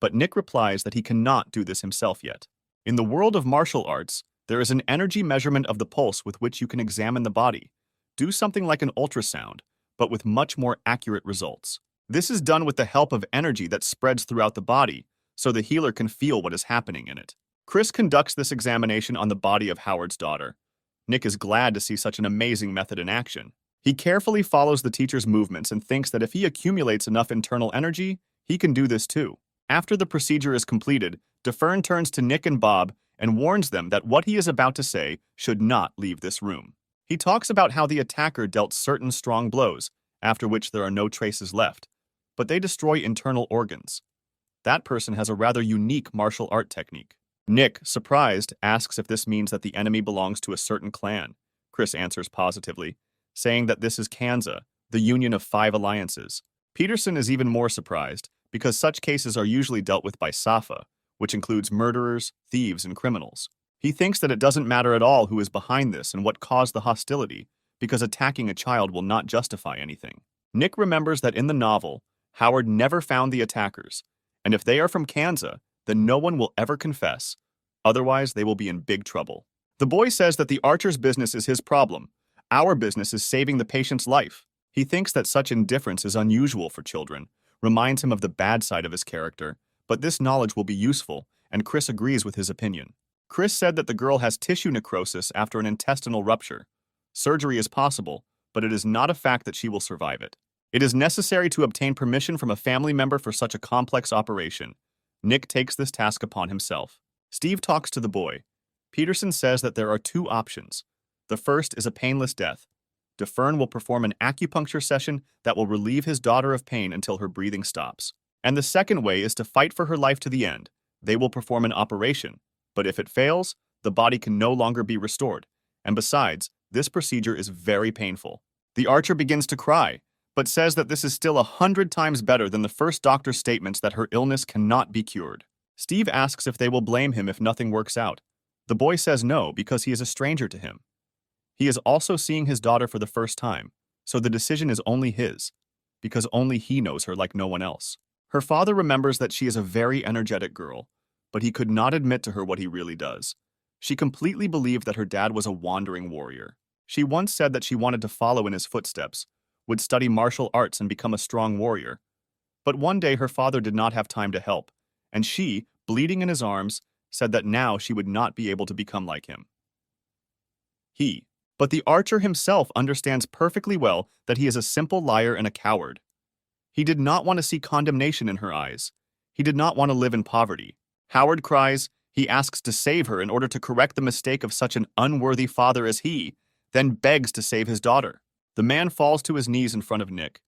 but Nick replies that he cannot do this himself yet. In the world of martial arts, there is an energy measurement of the pulse with which you can examine the body. Do something like an ultrasound, but with much more accurate results. This is done with the help of energy that spreads throughout the body, so the healer can feel what is happening in it. Chris conducts this examination on the body of Howard's daughter. Nick is glad to see such an amazing method in action. He carefully follows the teacher's movements and thinks that if he accumulates enough internal energy, he can do this too. After the procedure is completed, Dufern turns to Nick and Bob and warns them that what he is about to say should not leave this room. He talks about how the attacker dealt certain strong blows, after which there are no traces left, but they destroy internal organs. That person has a rather unique martial art technique. Nick, surprised, asks if this means that the enemy belongs to a certain clan. Chris answers positively, saying that this is Kanza, the union of 5 alliances. Peterson is even more surprised, because such cases are usually dealt with by Safa, which includes murderers, thieves, and criminals. He thinks that it doesn't matter at all who is behind this and what caused the hostility, because attacking a child will not justify anything. Nick remembers that in the novel, Howard never found the attackers, and if they are from Kanza, then no one will ever confess. Otherwise, they will be in big trouble. The boy says that the archer's business is his problem. Our business is saving the patient's life. He thinks that such indifference is unusual for children, reminds him of the bad side of his character, but this knowledge will be useful, and Chris agrees with his opinion. Chris said that the girl has tissue necrosis after an intestinal rupture. Surgery is possible, but it is not a fact that she will survive it. It is necessary to obtain permission from a family member for such a complex operation. Nick takes this task upon himself. Steve talks to the boy. Peterson says that there are 2 options. The first is a painless death. DeFern will perform an acupuncture session that will relieve his daughter of pain until her breathing stops. And the second way is to fight for her life to the end. They will perform an operation, but if it fails, the body can no longer be restored. And besides, this procedure is very painful. The archer begins to cry, but says that this is still 100 times better than the first doctor's statements that her illness cannot be cured. Steve asks if they will blame him if nothing works out. The boy says no because he is a stranger to him. He is also seeing his daughter for the first time, so the decision is only his, because only he knows her like no one else. Her father remembers that she is a very energetic girl, but he could not admit to her what he really does. She completely believed that her dad was a wandering warrior. She once said that she wanted to follow in his footsteps, would study martial arts and become a strong warrior. But one day her father did not have time to help, and she, bleeding in his arms, said that now she would not be able to become like him. But the archer himself understands perfectly well that he is a simple liar and a coward. He did not want to see condemnation in her eyes. He did not want to live in poverty. Howard cries, he asks to save her in order to correct the mistake of such an unworthy father as he, then begs to save his daughter. The man falls to his knees in front of Nick.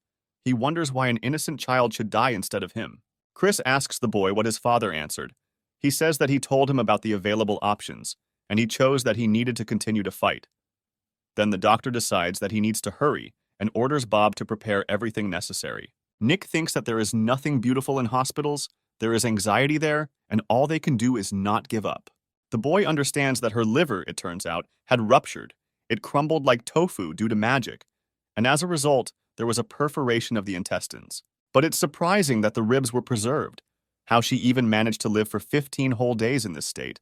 He wonders why an innocent child should die instead of him. Chris asks the boy what his father answered. He says that he told him about the available options, and he chose that he needed to continue to fight. Then the doctor decides that he needs to hurry and orders Bob to prepare everything necessary. Nick thinks that there is nothing beautiful in hospitals, there is anxiety there, and all they can do is not give up. The boy understands that her liver, it turns out, had ruptured. It crumbled like tofu due to magic, and as a result, there was a perforation of the intestines. But it's surprising that the ribs were preserved. How she even managed to live for 15 whole days in this state,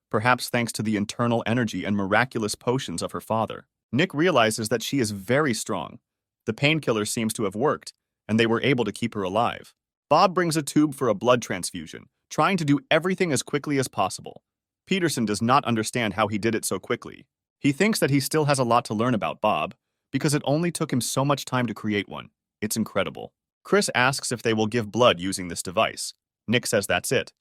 perhaps thanks to the internal energy and miraculous potions of her father. Nick realizes that she is very strong. The painkiller seems to have worked, and they were able to keep her alive. Bob brings a tube for a blood transfusion, trying to do everything as quickly as possible. Peterson does not understand how he did it so quickly. He thinks that he still has a lot to learn about Bob, because it only took him so much time to create one. It's incredible. Chris asks if they will give blood using this device. Nick says that's it,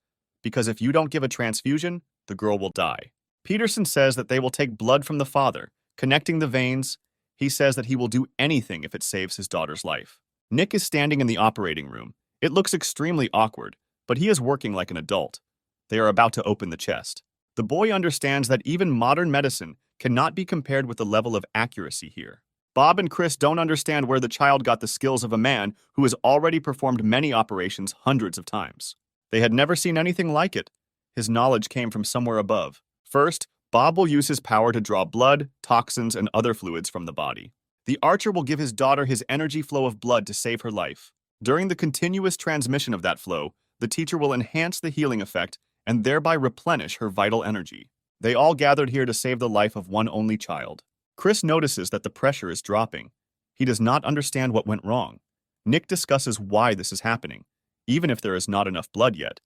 because if you don't give a transfusion, the girl will die. Peterson says that they will take blood from the father, connecting the veins. He says that he will do anything if it saves his daughter's life. Nick is standing in the operating room. It looks extremely awkward, but he is working like an adult. They are about to open the chest. The boy understands that even modern medicine cannot be compared with the level of accuracy here. Bob and Chris don't understand where the child got the skills of a man who has already performed many operations hundreds of times. They had never seen anything like it. His knowledge came from somewhere above. First, Bob will use his power to draw blood, toxins, and other fluids from the body. The archer will give his daughter his energy flow of blood to save her life. During the continuous transmission of that flow, the teacher will enhance the healing effect and thereby replenish her vital energy. They all gathered here to save the life of one only child. Chris notices that the pressure is dropping. He does not understand what went wrong. Nick discusses why this is happening, even if there is not enough blood yet,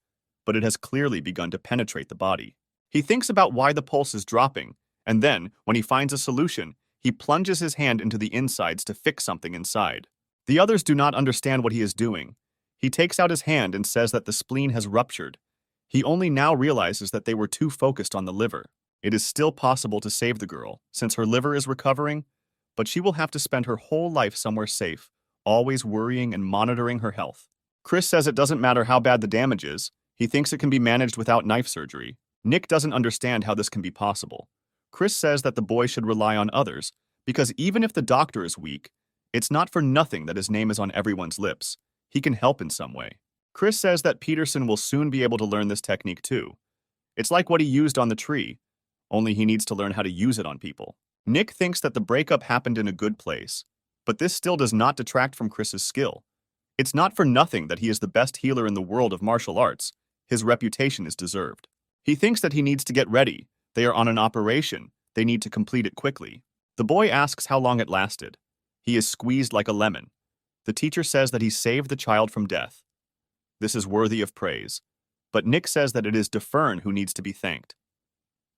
but it has clearly begun to penetrate the body. He thinks about why the pulse is dropping, and then, when he finds a solution, he plunges his hand into the insides to fix something inside. The others do not understand what he is doing. He takes out his hand and says that the spleen has ruptured. He only now realizes that they were too focused on the liver. It is still possible to save the girl, since her liver is recovering, but she will have to spend her whole life somewhere safe, always worrying and monitoring her health. Chris says it doesn't matter how bad the damage is, he thinks it can be managed without knife surgery. Nick doesn't understand how this can be possible. Chris says that the boy should rely on others, because even if the doctor is weak, it's not for nothing that his name is on everyone's lips. He can help in some way. Chris says that Peterson will soon be able to learn this technique too. It's like what he used on the tree, only he needs to learn how to use it on people. Nick thinks that the breakup happened in a good place, but this still does not detract from Chris's skill. It's not for nothing that he is the best healer in the world of martial arts. His reputation is deserved. He thinks that he needs to get ready. They are on an operation. They need to complete it quickly. The boy asks how long it lasted. He is squeezed like a lemon. The teacher says that he saved the child from death. This is worthy of praise. But Nick says that it is Dufern who needs to be thanked.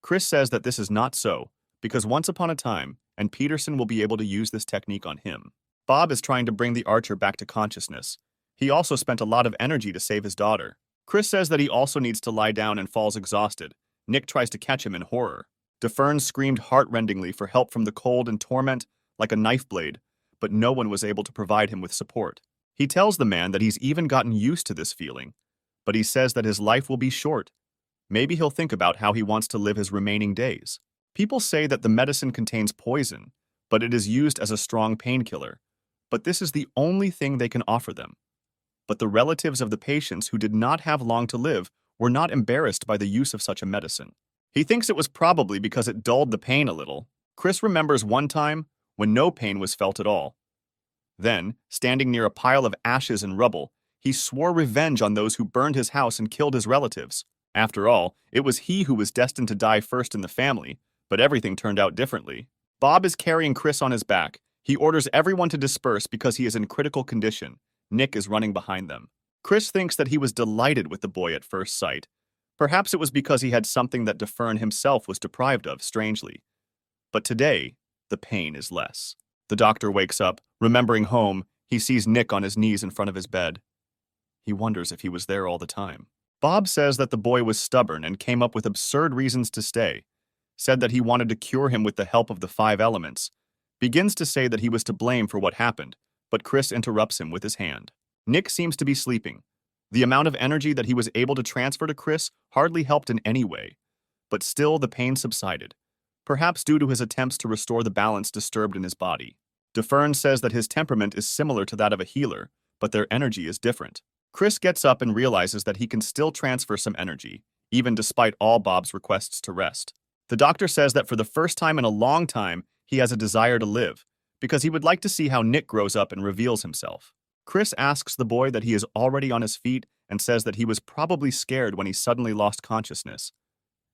Chris says that this is not so, because once upon a time, and Peterson will be able to use this technique on him. Bob is trying to bring the archer back to consciousness. He also spent a lot of energy to save his daughter. Chris says that he also needs to lie down and falls exhausted. Nick tries to catch him in horror. Dufern screamed heart-rendingly for help from the cold and torment like a knife blade, but no one was able to provide him with support. He tells the man that he's even gotten used to this feeling, but he says that his life will be short. Maybe he'll think about how he wants to live his remaining days. People say that the medicine contains poison, but it is used as a strong painkiller. But this is the only thing they can offer them. But the relatives of the patients who did not have long to live were not embarrassed by the use of such a medicine. He thinks it was probably because it dulled the pain a little. Chris remembers one time when no pain was felt at all. Then, standing near a pile of ashes and rubble, he swore revenge on those who burned his house and killed his relatives. After all, it was he who was destined to die first in the family, but everything turned out differently. Bob is carrying Chris on his back. He orders everyone to disperse because he is in critical condition. Nick is running behind them. Chris thinks that he was delighted with the boy at first sight. Perhaps it was because he had something that Dufern himself was deprived of, strangely. But today, the pain is less. The doctor wakes up. Remembering home, he sees Nick on his knees in front of his bed. He wonders if he was there all the time. Bob says that the boy was stubborn and came up with absurd reasons to stay. Said that he wanted to cure him with the help of the 5 elements. Begins to say that he was to blame for what happened, but Chris interrupts him with his hand. Nick seems to be sleeping. The amount of energy that he was able to transfer to Chris hardly helped in any way, but still the pain subsided, perhaps due to his attempts to restore the balance disturbed in his body. Dufern says that his temperament is similar to that of a healer, but their energy is different. Chris gets up and realizes that he can still transfer some energy, even despite all Bob's requests to rest. The doctor says that for the first time in a long time, he has a desire to live, because he would like to see how Nick grows up and reveals himself. Chris asks the boy that he is already on his feet and says that he was probably scared when he suddenly lost consciousness.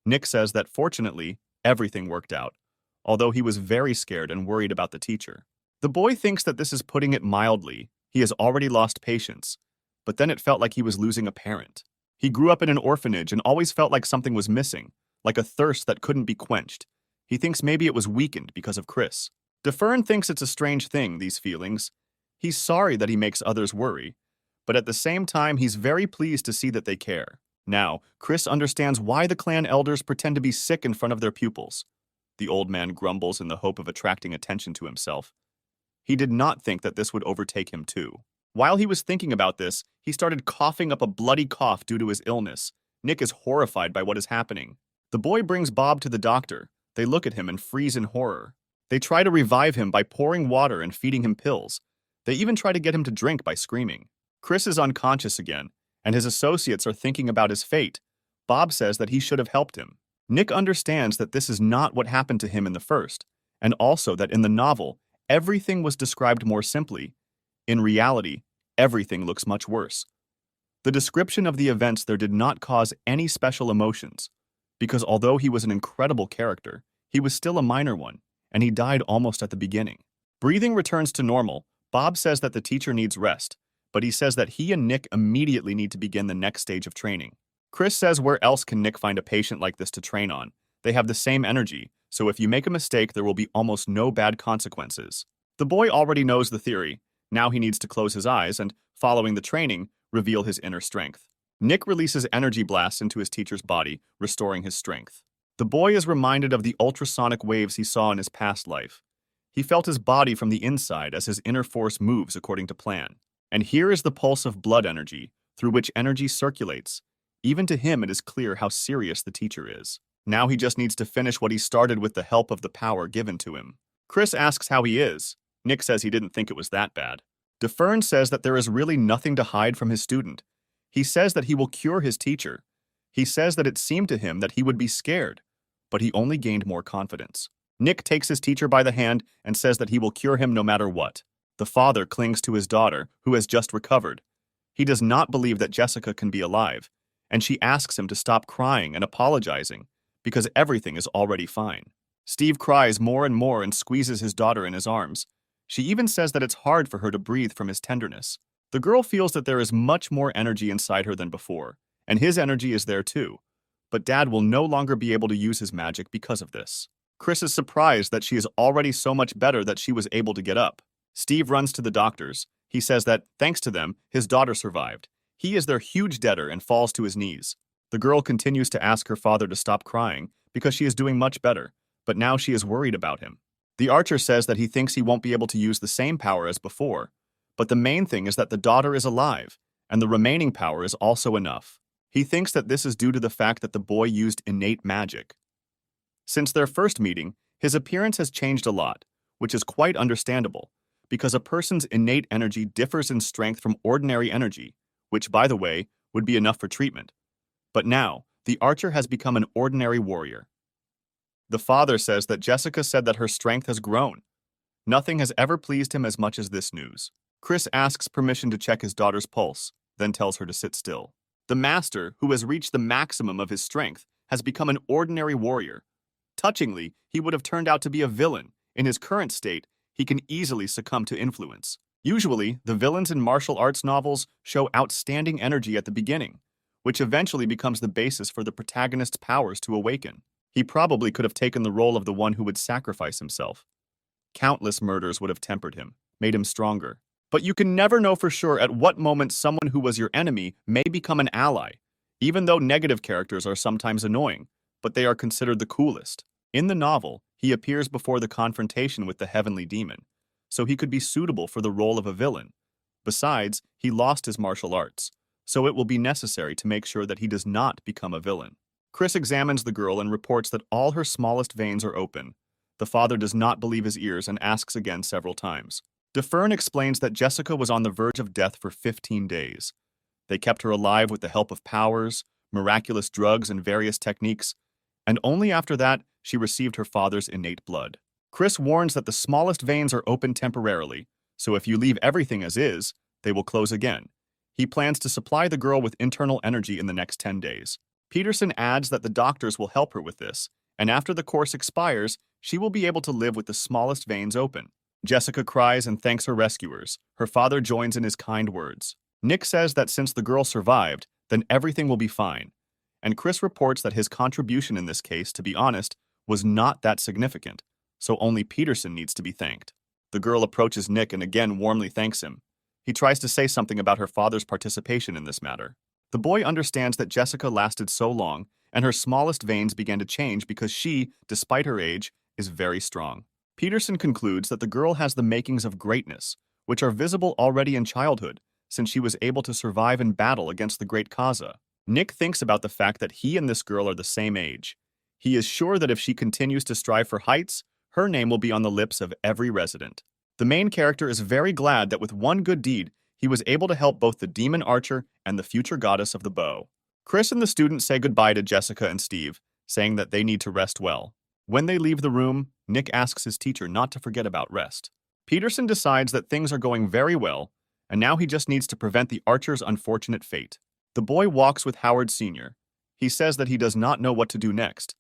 Nick says that fortunately, everything worked out, although he was very scared and worried about the teacher. The boy thinks that this is putting it mildly. He has already lost patience, but then it felt like he was losing a parent. He grew up in an orphanage and always felt like something was missing, like a thirst that couldn't be quenched. He thinks maybe it was weakened because of Chris. Dufern thinks it's a strange thing, these feelings. He's sorry that he makes others worry, but at the same time, he's very pleased to see that they care. Now, Chris understands why the clan elders pretend to be sick in front of their pupils. The old man grumbles in the hope of attracting attention to himself. He did not think that this would overtake him too. While he was thinking about this, he started coughing up a bloody cough due to his illness. Nick is horrified by what is happening. The boy brings Bob to the doctor. They look at him and freeze in horror. They try to revive him by pouring water and feeding him pills. They even try to get him to drink by screaming. Chris is unconscious again, and his associates are thinking about his fate. Bob says that he should have helped him. Nick understands that this is not what happened to him in the first, and also that in the novel, everything was described more simply. In reality, everything looks much worse. The description of the events there did not cause any special emotions, because although he was an incredible character, he was still a minor one, and he died almost at the beginning. Breathing returns to normal. Bob says that the teacher needs rest, but he says that he and Nick immediately need to begin the next stage of training. Chris says where else can Nick find a patient like this to train on? They have the same energy, so if you make a mistake, there will be almost no bad consequences. The boy already knows the theory. Now he needs to close his eyes and, following the training, reveal his inner strength. Nick releases energy blasts into his teacher's body, restoring his strength. The boy is reminded of the ultrasonic waves he saw in his past life. He felt his body from the inside as his inner force moves according to plan. And here is the pulse of blood energy, through which energy circulates. Even to him, it is clear how serious the teacher is. Now he just needs to finish what he started with the help of the power given to him. Chris asks how he is. Nick says he didn't think it was that bad. DeFern says that there is really nothing to hide from his student. He says that he will cure his teacher. He says that it seemed to him that he would be scared, but he only gained more confidence. Nick takes his teacher by the hand and says that he will cure him no matter what. The father clings to his daughter, who has just recovered. He does not believe that Jessica can be alive, and she asks him to stop crying and apologizing, because everything is already fine. Steve cries more and more and squeezes his daughter in his arms. She even says that it's hard for her to breathe from his tenderness. The girl feels that there is much more energy inside her than before, and his energy is there too. But Dad will no longer be able to use his magic because of this. Chris is surprised that she is already so much better that she was able to get up. Steve runs to the doctors. He says that, thanks to them, his daughter survived. He is their huge debtor and falls to his knees. The girl continues to ask her father to stop crying because she is doing much better, but now she is worried about him. The archer says that he thinks he won't be able to use the same power as before, but the main thing is that the daughter is alive, and the remaining power is also enough. He thinks that this is due to the fact that the boy used innate magic. Since their first meeting, his appearance has changed a lot, which is quite understandable, because a person's innate energy differs in strength from ordinary energy, which, by the way, would be enough for treatment. But now, the archer has become an ordinary warrior. The father says that Jessica said that her strength has grown. Nothing has ever pleased him as much as this news. Chris asks permission to check his daughter's pulse, then tells her to sit still. The master, who has reached the maximum of his strength, has become an ordinary warrior. Touchingly, he would have turned out to be a villain. In his current state, he can easily succumb to influence. Usually, the villains in martial arts novels show outstanding energy at the beginning, which eventually becomes the basis for the protagonist's powers to awaken. He probably could have taken the role of the one who would sacrifice himself. Countless murders would have tempered him, made him stronger. But you can never know for sure at what moment someone who was your enemy may become an ally, even though negative characters are sometimes annoying, but they are considered the coolest. In the novel, he appears before the confrontation with the heavenly demon, so he could be suitable for the role of a villain. Besides, he lost his martial arts, so it will be necessary to make sure that he does not become a villain. Chris examines the girl and reports that all her smallest veins are open. The father does not believe his ears and asks again several times. DeFern explains that Jessica was on the verge of death for 15 days. They kept her alive with the help of powers, miraculous drugs, and various techniques, and only after that she received her father's innate blood. Chris warns that the smallest veins are open temporarily, so if you leave everything as is, they will close again. He plans to supply the girl with internal energy in the next 10 days. Peterson adds that the doctors will help her with this, and after the course expires, she will be able to live with the smallest veins open. Jessica cries and thanks her rescuers. Her father joins in his kind words. Nick says that since the girl survived, then everything will be fine. And Chris reports that his contribution in this case, to be honest, was not that significant, so only Peterson needs to be thanked. The girl approaches Nick and again warmly thanks him. He tries to say something about her father's participation in this matter. The boy understands that Jessica lasted so long, and her smallest veins began to change because she, despite her age, is very strong. Peterson concludes that the girl has the makings of greatness, which are visible already in childhood, since she was able to survive in battle against the Great Kaza. Nick thinks about the fact that he and this girl are the same age. He is sure that if she continues to strive for heights, her name will be on the lips of every resident. The main character is very glad that with one good deed, he was able to help both the demon archer and the future goddess of the bow. Chris and the student say goodbye to Jessica and Steve, saying that they need to rest well. When they leave the room, Nick asks his teacher not to forget about rest. Peterson decides that things are going very well, and now he just needs to prevent the archer's unfortunate fate. The boy walks with Howard Sr. He says that he does not know what to do next.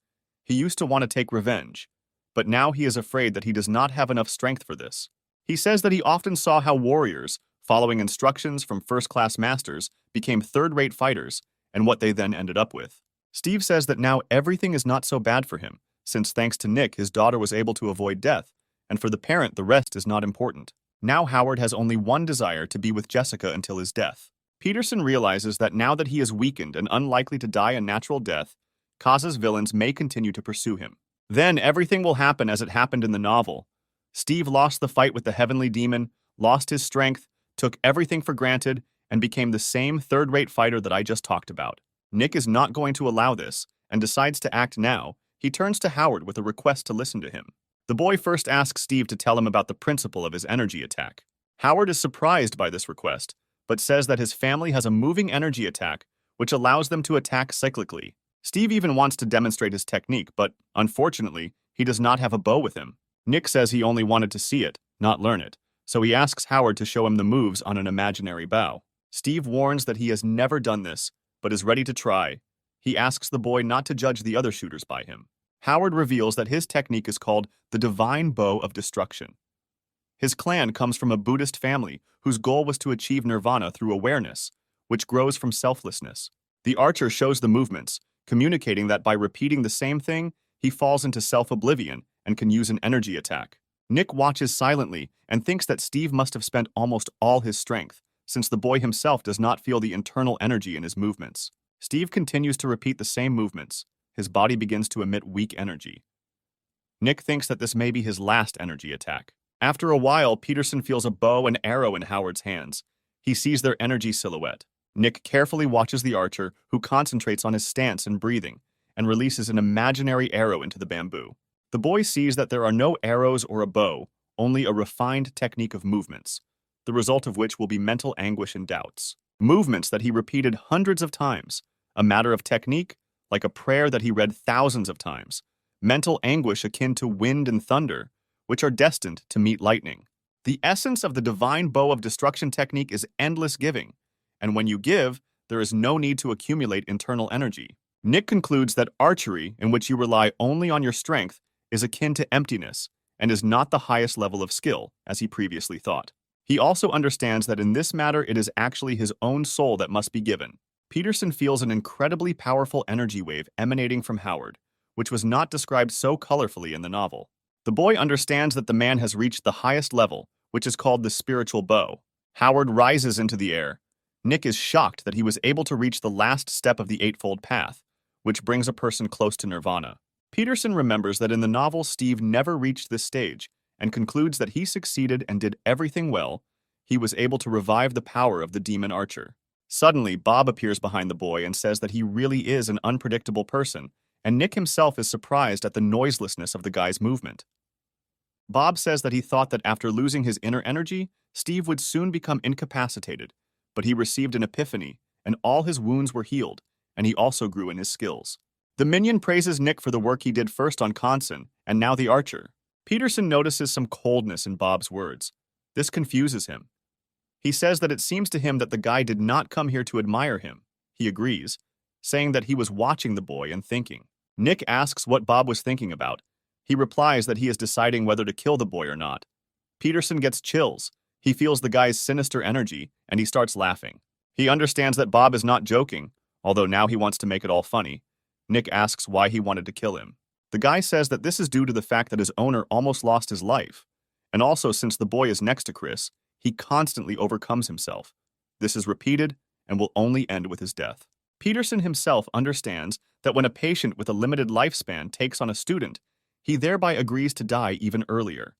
He used to want to take revenge, but now he is afraid that he does not have enough strength for this. He says that he often saw how warriors, following instructions from first-class masters, became third-rate fighters, and what they then ended up with. Steve says that now everything is not so bad for him, since thanks to Nick, his daughter was able to avoid death, and for the parent, the rest is not important. Now Howard has only one desire: to be with Jessica until his death. Peterson realizes that now that he is weakened and unlikely to die a natural death, Kaz's villains may continue to pursue him. Then everything will happen as it happened in the novel. Steve lost the fight with the heavenly demon, lost his strength, took everything for granted, and became the same third-rate fighter that I just talked about. Nick is not going to allow this, and decides to act now. He turns to Howard with a request to listen to him. The boy first asks Steve to tell him about the principle of his energy attack. Howard is surprised by this request, but says that his family has a moving energy attack, which allows them to attack cyclically. Steve even wants to demonstrate his technique, but unfortunately, he does not have a bow with him. Nick says he only wanted to see it, not learn it, so he asks Howard to show him the moves on an imaginary bow. Steve warns that he has never done this, but is ready to try. He asks the boy not to judge the other shooters by him. Howard reveals that his technique is called the Divine Bow of Destruction. His clan comes from a Buddhist family whose goal was to achieve nirvana through awareness, which grows from selflessness. The archer shows the movements, communicating that by repeating the same thing, he falls into self-oblivion and can use an energy attack. Nick watches silently and thinks that Steve must have spent almost all his strength, since the boy himself does not feel the internal energy in his movements. Steve continues to repeat the same movements. His body begins to emit weak energy. Nick thinks that this may be his last energy attack. After a while, Peterson feels a bow and arrow in Howard's hands. He sees their energy silhouette. Nick carefully watches the archer, who concentrates on his stance and breathing, and releases an imaginary arrow into the bamboo. The boy sees that there are no arrows or a bow, only a refined technique of movements, the result of which will be mental anguish and doubts. Movements that he repeated hundreds of times, a matter of technique, like a prayer that he read thousands of times, mental anguish akin to wind and thunder, which are destined to meet lightning. The essence of the divine bow of destruction technique is endless giving, and when you give, there is no need to accumulate internal energy. Nick concludes that archery, in which you rely only on your strength, is akin to emptiness and is not the highest level of skill, as he previously thought. He also understands that in this matter it is actually his own soul that must be given. Peterson feels an incredibly powerful energy wave emanating from Howard, which was not described so colorfully in the novel. The boy understands that the man has reached the highest level, which is called the spiritual bow. Howard rises into the air. Nick is shocked that he was able to reach the last step of the Eightfold Path, which brings a person close to nirvana. Peterson remembers that in the novel Steve never reached this stage, and concludes that he succeeded and did everything well. He was able to revive the power of the demon archer. Suddenly, Bob appears behind the boy and says that he really is an unpredictable person, and Nick himself is surprised at the noiselessness of the guy's movement. Bob says that he thought that after losing his inner energy, Steve would soon become incapacitated, but he received an epiphany, and all his wounds were healed, and he also grew in his skills. The minion praises Nick for the work he did first on Conson, and now the archer. Peterson notices some coldness in Bob's words. This confuses him. He says that it seems to him that the guy did not come here to admire him. He agrees, saying that he was watching the boy and thinking. Nick asks what Bob was thinking about. He replies that he is deciding whether to kill the boy or not. Peterson gets chills. He feels the guy's sinister energy, and he starts laughing. He understands that Bob is not joking, although now he wants to make it all funny. Nick asks why he wanted to kill him. The guy says that this is due to the fact that his owner almost lost his life, and also since the boy is next to Chris, he constantly overcomes himself. This is repeated and will only end with his death. Peterson himself understands that when a patient with a limited lifespan takes on a student, he thereby agrees to die even earlier.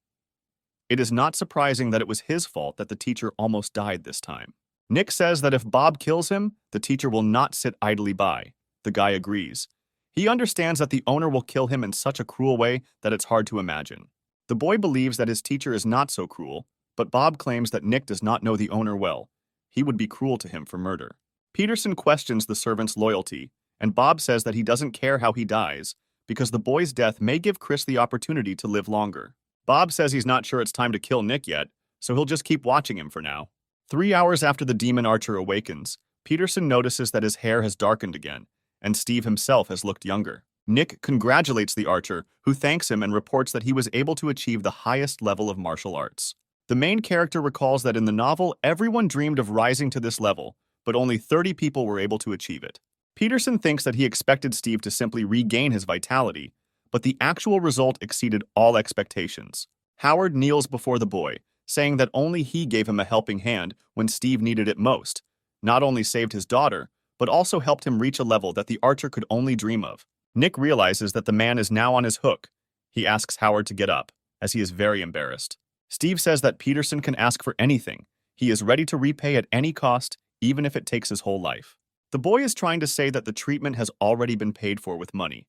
It is not surprising that it was his fault that the teacher almost died this time. Nick says that if Bob kills him, the teacher will not sit idly by. The guy agrees. He understands that the owner will kill him in such a cruel way that it's hard to imagine. The boy believes that his teacher is not so cruel, but Bob claims that Nick does not know the owner well. He would be cruel to him for murder. Peterson questions the servant's loyalty, and Bob says that he doesn't care how he dies, because the boy's death may give Chris the opportunity to live longer. Bob says he's not sure it's time to kill Nick yet, so he'll just keep watching him for now. 3 hours after the demon archer awakens, Peterson notices that his hair has darkened again, and Steve himself has looked younger. Nick congratulates the archer, who thanks him and reports that he was able to achieve the highest level of martial arts. The main character recalls that in the novel, everyone dreamed of rising to this level, but only 30 people were able to achieve it. Peterson thinks that he expected Steve to simply regain his vitality, but the actual result exceeded all expectations. Howard kneels before the boy, saying that only he gave him a helping hand when Steve needed it most. not only saved his daughter, but also helped him reach a level that the archer could only dream of. Nick realizes that the man is now on his hook. He asks Howard to get up, as he is very embarrassed. Steve says that Peterson can ask for anything. He is ready to repay at any cost, even if it takes his whole life. The boy is trying to say that the treatment has already been paid for with money.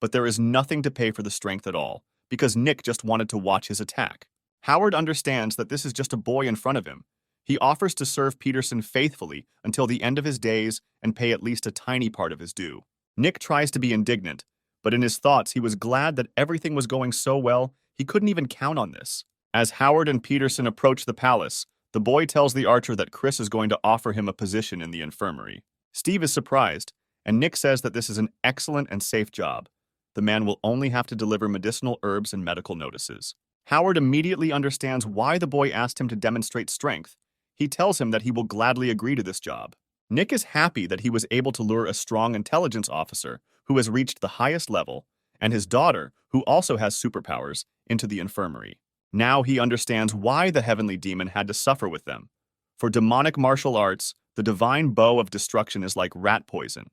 But there is nothing to pay for the strength at all, because Nick just wanted to watch his attack. Howard understands that this is just a boy in front of him. He offers to serve Peterson faithfully until the end of his days and pay at least a tiny part of his due. Nick tries to be indignant, but in his thoughts he was glad that everything was going so well he couldn't even count on this. As Howard and Peterson approach the palace, the boy tells the archer that Chris is going to offer him a position in the infirmary. Steve is surprised, and Nick says that this is an excellent and safe job. The man will only have to deliver medicinal herbs and medical notices. Howard immediately understands why the boy asked him to demonstrate strength. He tells him that he will gladly agree to this job. Nick is happy that he was able to lure a strong intelligence officer who has reached the highest level, and his daughter, who also has superpowers, into the infirmary. Now he understands why the heavenly demon had to suffer with them. For demonic martial arts, the divine bow of destruction is like rat poison.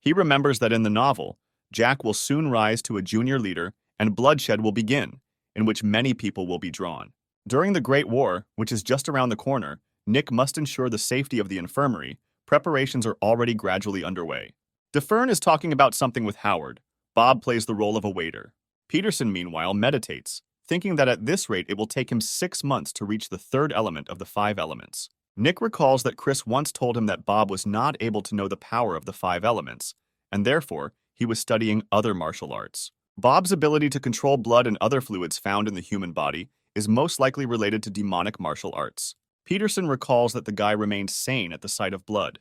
He remembers that in the novel, Jack will soon rise to a junior leader and bloodshed will begin, in which many people will be drawn. During the Great War, which is just around the corner, Nick must ensure the safety of the infirmary. Preparations are already gradually underway. DeFern is talking about something with Howard. Bob plays the role of a waiter. Peterson, meanwhile, meditates, thinking that at this rate it will take him 6 months to reach the third element of the 5 elements. Nick recalls that Chris once told him that Bob was not able to know the power of the 5 elements, and therefore he was studying other martial arts. Bob's ability to control blood and other fluids found in the human body is most likely related to demonic martial arts. Peterson recalls that the guy remained sane at the sight of blood.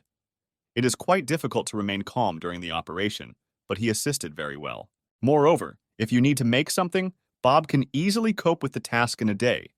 It is quite difficult to remain calm during the operation, but he assisted very well. Moreover, if you need to make something, Bob can easily cope with the task in a day.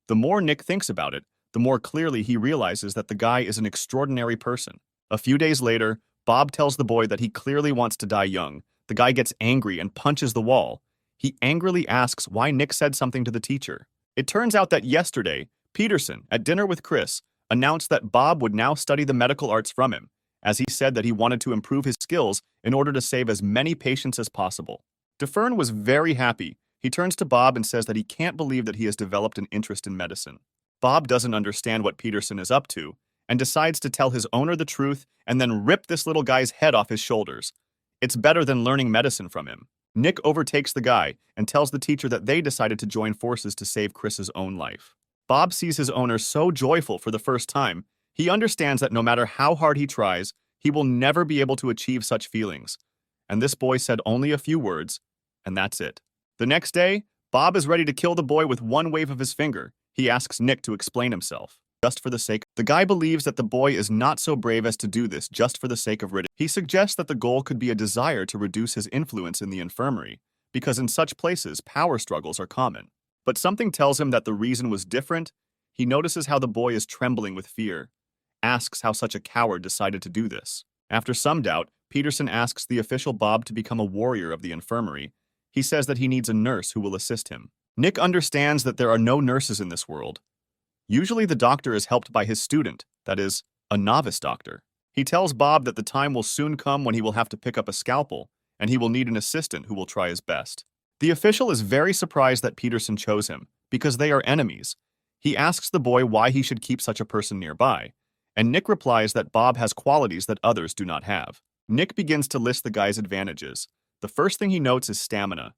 The more Nick thinks about it, the more clearly he realizes that the guy is an extraordinary person. A few days later, Bob tells the boy that he clearly wants to die young. The guy gets angry and punches the wall. He angrily asks why Nick said something to the teacher. It turns out that yesterday, Peterson, at dinner with Chris, announced that Bob would now study the medical arts from him, as he said that he wanted to improve his skills in order to save as many patients as possible. DeFern was very happy. He turns to Bob and says that he can't believe that he has developed an interest in medicine. Bob doesn't understand what Peterson is up to, and decides to tell his owner the truth and then rip this little guy's head off his shoulders. It's better than learning medicine from him. Nick overtakes the guy and tells the teacher that they decided to join forces to save Chris's own life. Bob sees his owner so joyful for the first time, he understands that no matter how hard he tries, he will never be able to achieve such feelings. And this boy said only a few words, and that's it. The next day, Bob is ready to kill the boy with one wave of his finger. He asks Nick to explain himself. Just for the sake. The guy believes that the boy is not so brave as to do this just for the sake of ridicule. He suggests that the goal could be a desire to reduce his influence in the infirmary, because in such places, power struggles are common. But something tells him that the reason was different. He notices how the boy is trembling with fear, asks how such a coward decided to do this. After some doubt, Peterson asks the official Bob to become a warrior of the infirmary. He says that he needs a nurse who will assist him. Nick understands that there are no nurses in this world. Usually the doctor is helped by his student, that is, a novice doctor. He tells Bob that the time will soon come when he will have to pick up a scalpel, and he will need an assistant who will try his best. The official is very surprised that Peterson chose him, because they are enemies. He asks the boy why he should keep such a person nearby, and Nick replies that Bob has qualities that others do not have. Nick begins to list the guy's advantages. The first thing he notes is stamina.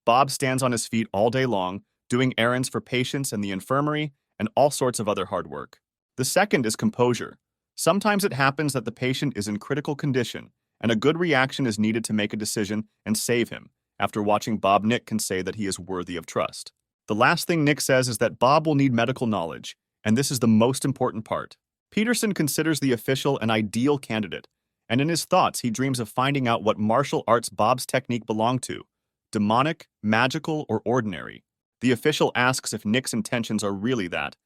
Bob stands on his feet all day long, doing errands for patients in the infirmary and all sorts of other hard work. The second is composure. Sometimes it happens that the patient is in critical condition, and a good reaction is needed to make a decision and save him. After watching Bob, Nick can say that he is worthy of trust. The last thing Nick says is that Bob will need medical knowledge, and this is the most important part. Peterson considers the official an ideal candidate, and in his thoughts he dreams of finding out what martial arts Bob's technique belonged to: demonic, magical, or ordinary. The official asks if Nick's intentions are really that,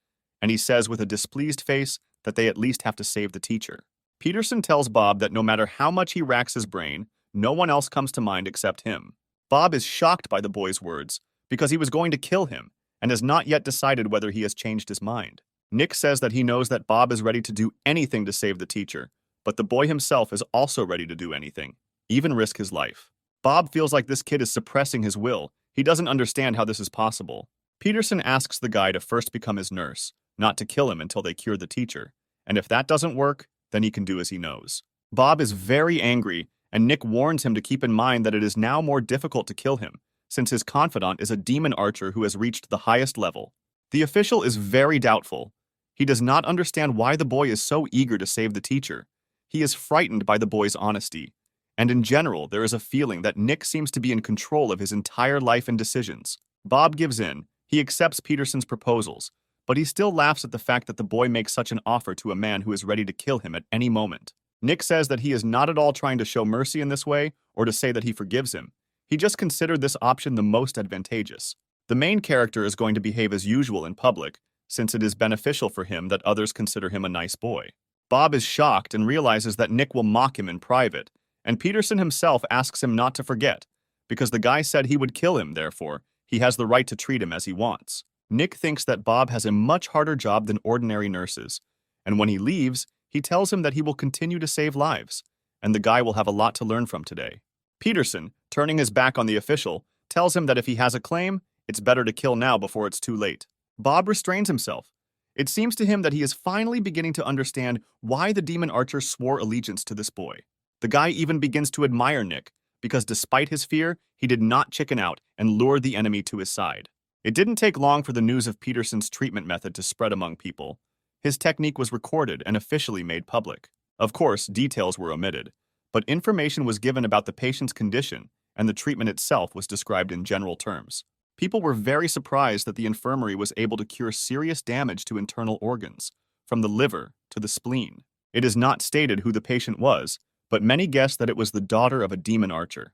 and he says with a displeased face that they at least have to save the teacher. Peterson tells Bob that no matter how much he racks his brain, no one else comes to mind except him. Bob is shocked by the boy's words, because he was going to kill him, and has not yet decided whether he has changed his mind. Nick says that he knows that Bob is ready to do anything to save the teacher, but the boy himself is also ready to do anything, even risk his life. Bob feels like this kid is suppressing his will. He doesn't understand how this is possible. Peterson asks the guy to first become his nurse, not to kill him until they cure the teacher, and if that doesn't work, then he can do as he knows. Bob is very angry, and Nick warns him to keep in mind that it is now more difficult to kill him, since his confidant is a demon archer who has reached the highest level. The official is very doubtful. He does not understand why the boy is so eager to save the teacher. He is frightened by the boy's honesty, and in general, there is a feeling that Nick seems to be in control of his entire life and decisions. Bob gives in. He accepts Peterson's proposals, but he still laughs at the fact that the boy makes such an offer to a man who is ready to kill him at any moment. Nick says that he is not at all trying to show mercy in this way or to say that he forgives him. He just considered this option the most advantageous. The main character is going to behave as usual in public, since it is beneficial for him that others consider him a nice boy. Bob is shocked and realizes that Nick will mock him in private, and Peterson himself asks him not to forget, because the guy said he would kill him, therefore, he has the right to treat him as he wants. Nick thinks that Bob has a much harder job than ordinary nurses, and when he leaves, he tells him that he will continue to save lives, and the guy will have a lot to learn from today. Peterson, turning his back on the official, tells him that if he has a claim, it's better to kill now before it's too late. Bob restrains himself. It seems to him that he is finally beginning to understand why the demon archer swore allegiance to this boy. The guy even begins to admire Nick, because despite his fear, he did not chicken out and lured the enemy to his side. It didn't take long for the news of Peterson's treatment method to spread among people. His technique was recorded and officially made public. Of course, details were omitted, but information was given about the patient's condition, and the treatment itself was described in general terms. People were very surprised that the infirmary was able to cure serious damage to internal organs, from the liver to the spleen. It is not stated who the patient was, but many guessed that it was the daughter of a demon archer.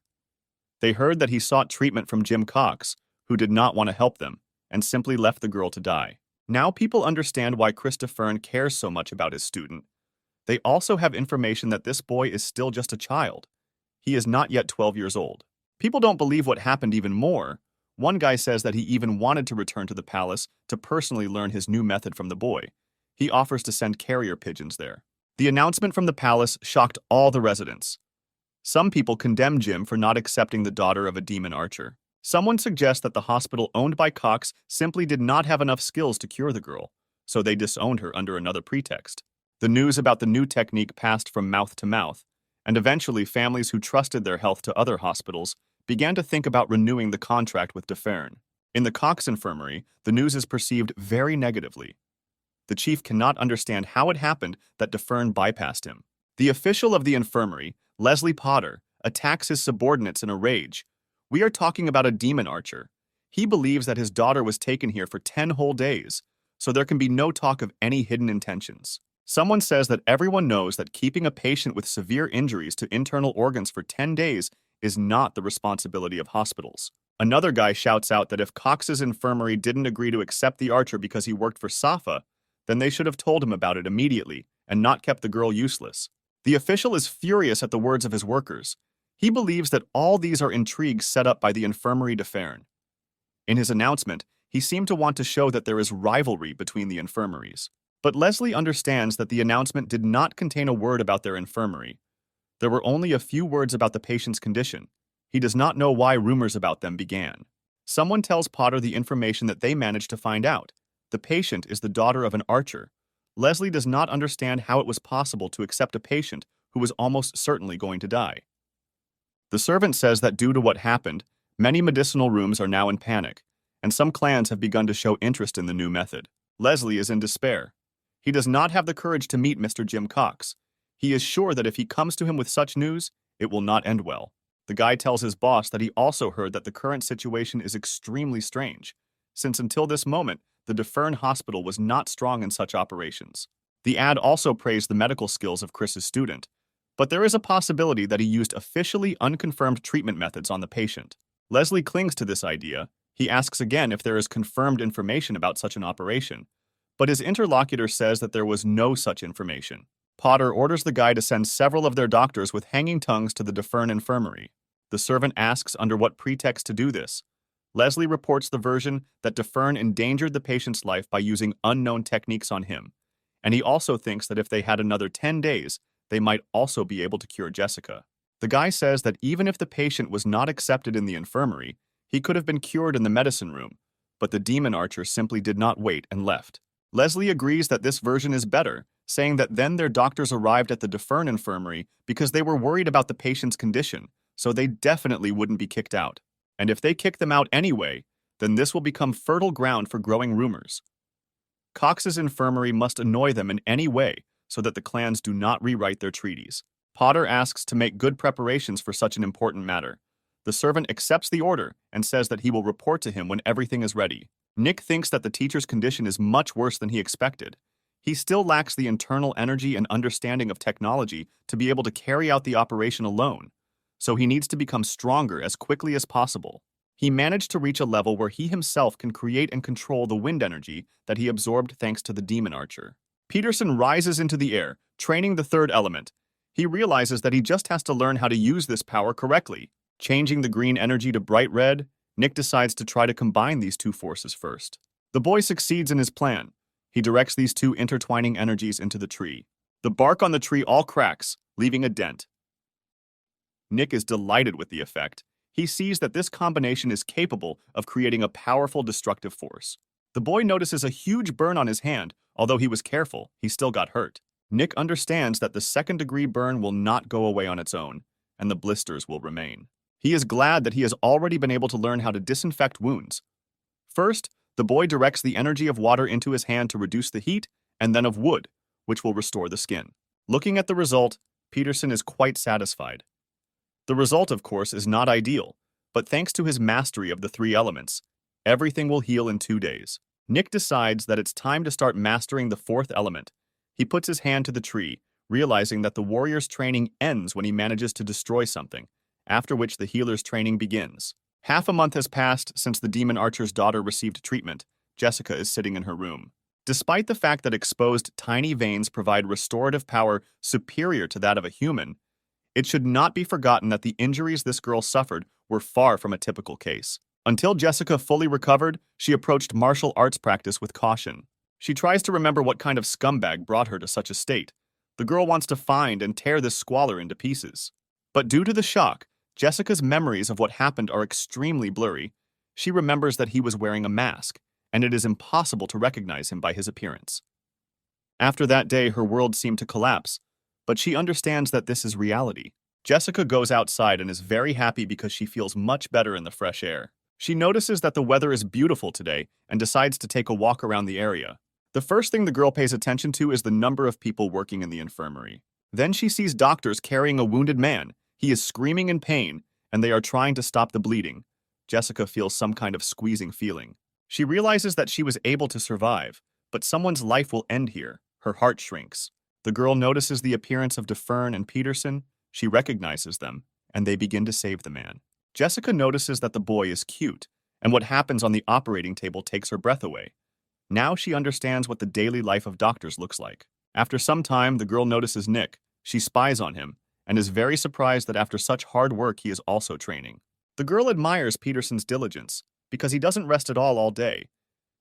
They heard that he sought treatment from Jim Cox, who did not want to help them, and simply left the girl to die. Now people understand why Christopher cares so much about his student. They also have information that this boy is still just a child. He is not yet 12 years old. People don't believe what happened even more. One guy says that he even wanted to return to the palace to personally learn his new method from the boy. He offers to send carrier pigeons there. The announcement from the palace shocked all the residents. Some people condemn Jim for not accepting the daughter of a demon archer. Someone suggests that the hospital owned by Cox simply did not have enough skills to cure the girl, so they disowned her under another pretext. The news about the new technique passed from mouth to mouth, and eventually families who trusted their health to other hospitals began to think about renewing the contract with Defern. In the Cox infirmary, the news is perceived very negatively. The chief cannot understand how it happened that Defern bypassed him. The official of the infirmary, Leslie Potter, attacks his subordinates in a rage. We are talking about a demon archer. He believes that his daughter was taken here for 10 whole days, so there can be no talk of any hidden intentions. Someone says that everyone knows that keeping a patient with severe injuries to internal organs for 10 days is not the responsibility of hospitals. Another guy shouts out that if Cox's infirmary didn't agree to accept the archer because he worked for Safa, then they should have told him about it immediately and not kept the girl useless. The official is furious at the words of his workers. He believes that all these are intrigues set up by the infirmary Defern. In his announcement, he seemed to want to show that there is rivalry between the infirmaries. But Leslie understands that the announcement did not contain a word about their infirmary. There were only a few words about the patient's condition. He does not know why rumors about them began. Someone tells Potter the information that they managed to find out. The patient is the daughter of an archer. Leslie does not understand how it was possible to accept a patient who was almost certainly going to die. The servant says that due to what happened, many medicinal rooms are now in panic, and some clans have begun to show interest in the new method. Leslie is in despair. He does not have the courage to meet Mr. Jim Cox. He is sure that if he comes to him with such news, it will not end well. The guy tells his boss that he also heard that the current situation is extremely strange, since until this moment, the Defern hospital was not strong in such operations. The ad also praised the medical skills of Chris's student, but there is a possibility that he used officially unconfirmed treatment methods on the patient. Leslie clings to this idea. He asks again if there is confirmed information about such an operation, but his interlocutor says that there was no such information. Potter orders the guy to send several of their doctors with hanging tongues to the Defern infirmary. The servant asks under what pretext to do this, Leslie reports the version that Dufresne endangered the patient's life by using unknown techniques on him, and he also thinks that if they had another 10 days, they might also be able to cure Jessica. The guy says that even if the patient was not accepted in the infirmary, he could have been cured in the medicine room, but the demon archer simply did not wait and left. Leslie agrees that this version is better, saying that then their doctors arrived at the Dufresne infirmary because they were worried about the patient's condition, so they definitely wouldn't be kicked out. And if they kick them out anyway, then this will become fertile ground for growing rumors. Cox's infirmary must annoy them in any way so that the clans do not rewrite their treaties. Potter asks to make good preparations for such an important matter. The servant accepts the order and says that he will report to him when everything is ready. Nick thinks that the teacher's condition is much worse than he expected. He still lacks the internal energy and understanding of technology to be able to carry out the operation alone, so he needs to become stronger as quickly as possible. He managed to reach a level where he himself can create and control the wind energy that he absorbed thanks to the demon archer. Peterson rises into the air, training the third element. He realizes that he just has to learn how to use this power correctly. Changing the green energy to bright red, Nick decides to try to combine these two forces first. The boy succeeds in his plan. He directs these two intertwining energies into the tree. The bark on the tree all cracks, leaving a dent. Nick is delighted with the effect. He sees that this combination is capable of creating a powerful destructive force. The boy notices a huge burn on his hand. Although he was careful, he still got hurt. Nick understands that the second-degree burn will not go away on its own, and the blisters will remain. He is glad that he has already been able to learn how to disinfect wounds. First, the boy directs the energy of water into his hand to reduce the heat, and then of wood, which will restore the skin. Looking at the result, Peterson is quite satisfied. The result, of course, is not ideal, but thanks to his mastery of the three elements, everything will heal in 2 days. Nick decides that it's time to start mastering the fourth element. He puts his hand to the tree, realizing that the warrior's training ends when he manages to destroy something, after which the healer's training begins. Half a month has passed since the demon archer's daughter received treatment. Jessica is sitting in her room. Despite the fact that exposed tiny veins provide restorative power superior to that of a human, it should not be forgotten that the injuries this girl suffered were far from a typical case. Until Jessica fully recovered, she approached martial arts practice with caution. She tries to remember what kind of scumbag brought her to such a state. The girl wants to find and tear this squalor into pieces. But due to the shock, Jessica's memories of what happened are extremely blurry. She remembers that he was wearing a mask, and it is impossible to recognize him by his appearance. After that day, her world seemed to collapse, but she understands that this is reality. Jessica goes outside and is very happy because she feels much better in the fresh air. She notices that the weather is beautiful today and decides to take a walk around the area. The first thing the girl pays attention to is the number of people working in the infirmary. Then she sees doctors carrying a wounded man. He is screaming in pain, and they are trying to stop the bleeding. Jessica feels some kind of squeezing feeling. She realizes that she was able to survive, but someone's life will end here. Her heart shrinks. The girl notices the appearance of Dufresne and Peterson. She recognizes them, and they begin to save the man. Jessica notices that the boy is cute, and what happens on the operating table takes her breath away. Now she understands what the daily life of doctors looks like. After some time, the girl notices Nick. She spies on him, and is very surprised that after such hard work he is also training. The girl admires Peterson's diligence, because he doesn't rest at all day.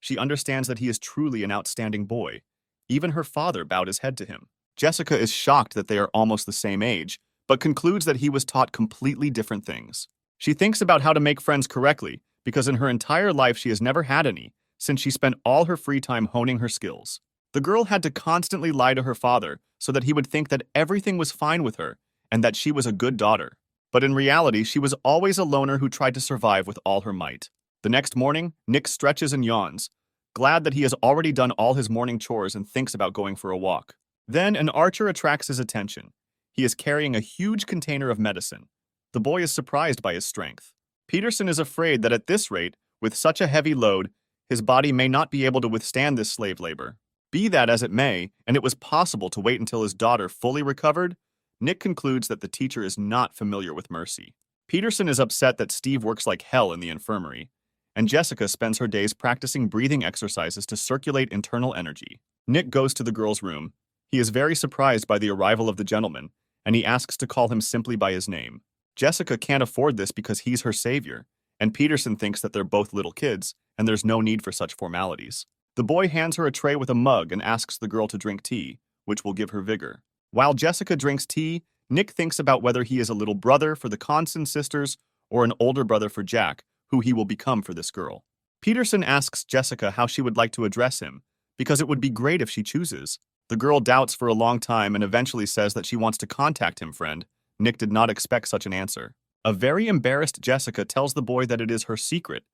She understands that he is truly an outstanding boy. Even her father bowed his head to him. Jessica is shocked that they are almost the same age, but concludes that he was taught completely different things. She thinks about how to make friends correctly, because in her entire life she has never had any, since she spent all her free time honing her skills. The girl had to constantly lie to her father so that he would think that everything was fine with her and that she was a good daughter. But in reality, she was always a loner who tried to survive with all her might. The next morning, Nick stretches and yawns, glad that he has already done all his morning chores and thinks about going for a walk. Then an archer attracts his attention. He is carrying a huge container of medicine. The boy is surprised by his strength. Peterson is afraid that at this rate, with such a heavy load, his body may not be able to withstand this slave labor. Be that as it may, and it was possible to wait until his daughter fully recovered, Nick concludes that the teacher is not familiar with mercy. Peterson is upset that Steve works like hell in the infirmary, and Jessica spends her days practicing breathing exercises to circulate internal energy. Nick goes to the girl's room. He is very surprised by the arrival of the gentleman, and he asks to call him simply by his name. Jessica can't afford this because he's her savior, and Peterson thinks that they're both little kids, and there's no need for such formalities. The boy hands her a tray with a mug and asks the girl to drink tea, which will give her vigor. While Jessica drinks tea, Nick thinks about whether he is a little brother for the Constant sisters or an older brother for Jack, who he will become for this girl. Peterson asks Jessica how she would like to address him, because it would be great if she chooses. The girl doubts for a long time and eventually says that she wants to contact him, friend. Nick did not expect such an answer. A very embarrassed Jessica tells the boy that it is her secret,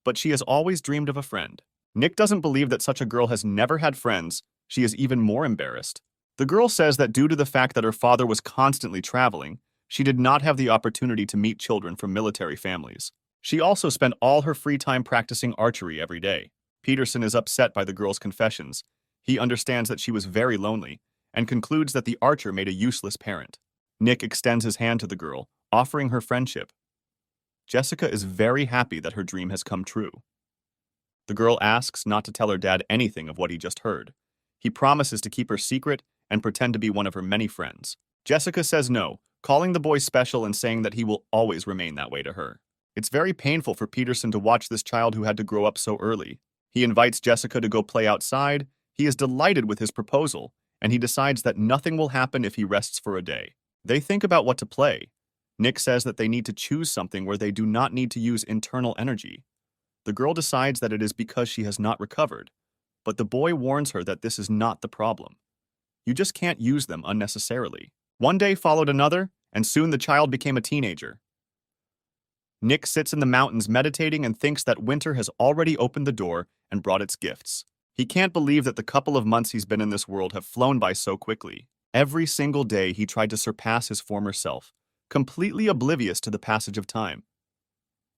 but she has always dreamed of a friend. Nick doesn't believe that such a girl has never had friends. She is even more embarrassed. The girl says that due to the fact that her father was constantly traveling, she did not have the opportunity to meet children from military families. She also spent all her free time practicing archery every day. Peterson is upset by the girl's confessions. He understands that she was very lonely and concludes that the archer made a useless parent. Nick extends his hand to the girl, offering her friendship. Jessica is very happy that her dream has come true. The girl asks not to tell her dad anything of what he just heard. He promises to keep her secret and pretend to be one of her many friends. Jessica says no, calling the boy special and saying that he will always remain that way to her. It's very painful for Peterson to watch this child who had to grow up so early. He invites Jessica to go play outside. He is delighted with his proposal, and he decides that nothing will happen if he rests for a day. They think about what to play. Nick says that they need to choose something where they do not need to use internal energy. The girl decides that it is because she has not recovered, but the boy warns her that this is not the problem. You just can't use them unnecessarily. One day followed another, and soon the child became a teenager. Nick sits in the mountains meditating and thinks that winter has already opened the door and brought its gifts. He can't believe that the couple of months he's been in this world have flown by so quickly. Every single day he tried to surpass his former self, completely oblivious to the passage of time.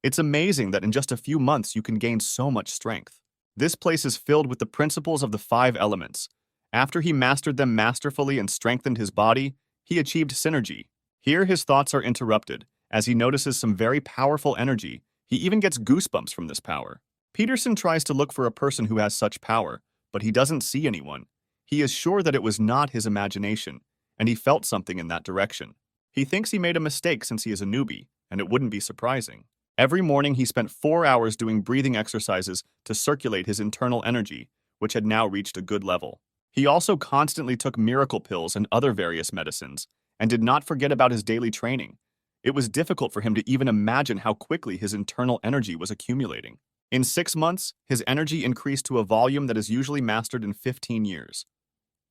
It's amazing that in just a few months you can gain so much strength. This place is filled with the principles of the 5 elements. After he mastered them masterfully and strengthened his body, he achieved synergy. Here his thoughts are interrupted, as he notices some very powerful energy. He even gets goosebumps from this power. Peterson tries to look for a person who has such power, but he doesn't see anyone. He is sure that it was not his imagination, and he felt something in that direction. He thinks he made a mistake since he is a newbie, and it wouldn't be surprising. Every morning he spent 4 hours doing breathing exercises to circulate his internal energy, which had now reached a good level. He also constantly took miracle pills and other various medicines, and did not forget about his daily training. It was difficult for him to even imagine how quickly his internal energy was accumulating. In 6 months, his energy increased to a volume that is usually mastered in 15 years.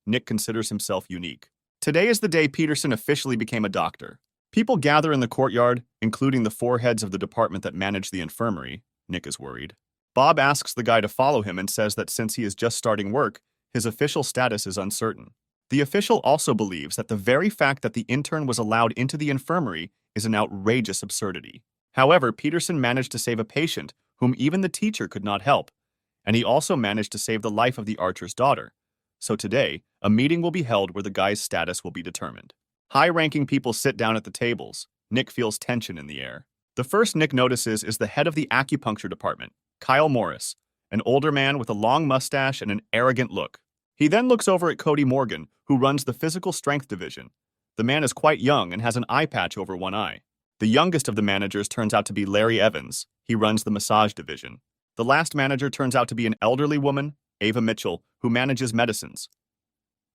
Nick considers himself unique. Today is the day Peterson officially became a doctor. People gather in the courtyard, including the 4 heads of the department that manage the infirmary. Nick is worried. Bob asks the guy to follow him and says that since he is just starting work, his official status is uncertain. The official also believes that the very fact that the intern was allowed into the infirmary is an outrageous absurdity. However, Peterson managed to save a patient whom even the teacher could not help, and he also managed to save the life of the archer's daughter. So today, a meeting will be held where the guy's status will be determined. High-ranking people sit down at the tables. Nick feels tension in the air. The first Nick notices is the head of the acupuncture department, Kyle Morris, an older man with a long mustache and an arrogant look. He then looks over at Cody Morgan, who runs the physical strength division. The man is quite young and has an eye patch over one eye. The youngest of the managers turns out to be Larry Evans. He runs the massage division. The last manager turns out to be an elderly woman, Ava Mitchell, who manages medicines.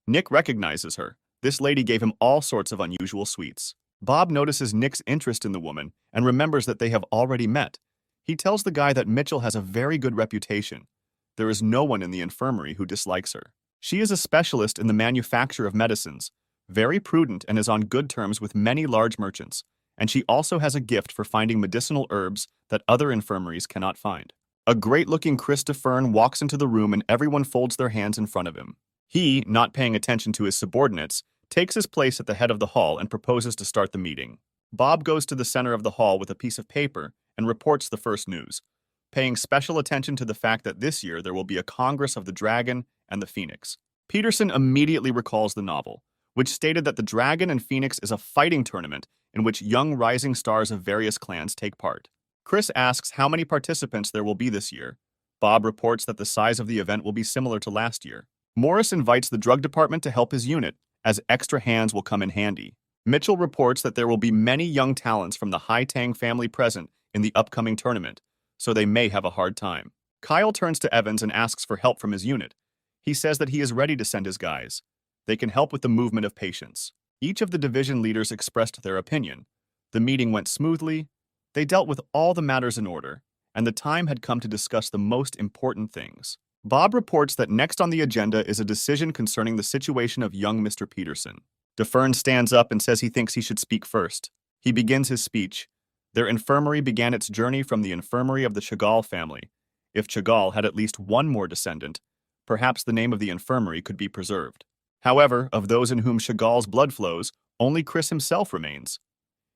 Nick recognizes her. This lady gave him all sorts of unusual sweets. Bob notices Nick's interest in the woman and remembers that they have already met. He tells the guy that Mitchell has a very good reputation. There is no one in the infirmary who dislikes her. She is a specialist in the manufacture of medicines, very prudent and is on good terms with many large merchants, and she also has a gift for finding medicinal herbs that other infirmaries cannot find. A great-looking Chris DeFern walks into the room and everyone folds their hands in front of him. He, not paying attention to his subordinates, takes his place at the head of the hall and proposes to start the meeting. Bob goes to the center of the hall with a piece of paper and reports the first news, paying special attention to the fact that this year there will be a Congress of the Dragon and the Phoenix. Peterson immediately recalls the novel, which stated that the Dragon and Phoenix is a fighting tournament in which young rising stars of various clans take part. Chris asks how many participants there will be this year. Bob reports that the size of the event will be similar to last year. Morris invites the drug department to help his unit, as extra hands will come in handy. Mitchell reports that there will be many young talents from the Hai Tang family present in the upcoming tournament, so they may have a hard time. Kyle turns to Evans and asks for help from his unit. He says that he is ready to send his guys. They can help with the movement of patients. Each of the division leaders expressed their opinion. The meeting went smoothly. They dealt with all the matters in order, and the time had come to discuss the most important things. Bob reports that next on the agenda is a decision concerning the situation of young Mr. Peterson. DeFern stands up and says he thinks he should speak first. He begins his speech. Their infirmary began its journey from the infirmary of the Chagall family. If Chagall had at least one more descendant, perhaps the name of the infirmary could be preserved. However, of those in whom Chagall's blood flows, only Chris himself remains.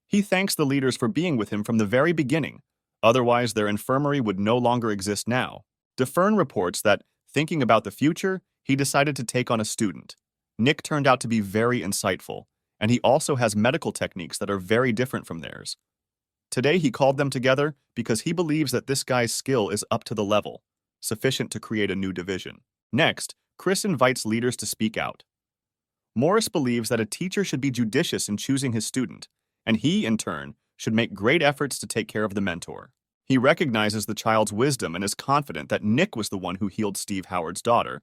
He thanks the leaders for being with him from the very beginning, otherwise their infirmary would no longer exist now. DeFern reports that, thinking about the future, he decided to take on a student. Nick turned out to be very insightful, and he also has medical techniques that are very different from theirs. Today he called them together because he believes that this guy's skill is up to the level, sufficient to create a new division. Next, Chris invites leaders to speak out. Morris believes that a teacher should be judicious in choosing his student, and he, in turn, should make great efforts to take care of the mentor. He recognizes the child's wisdom and is confident that Nick was the one who healed Steve Howard's daughter,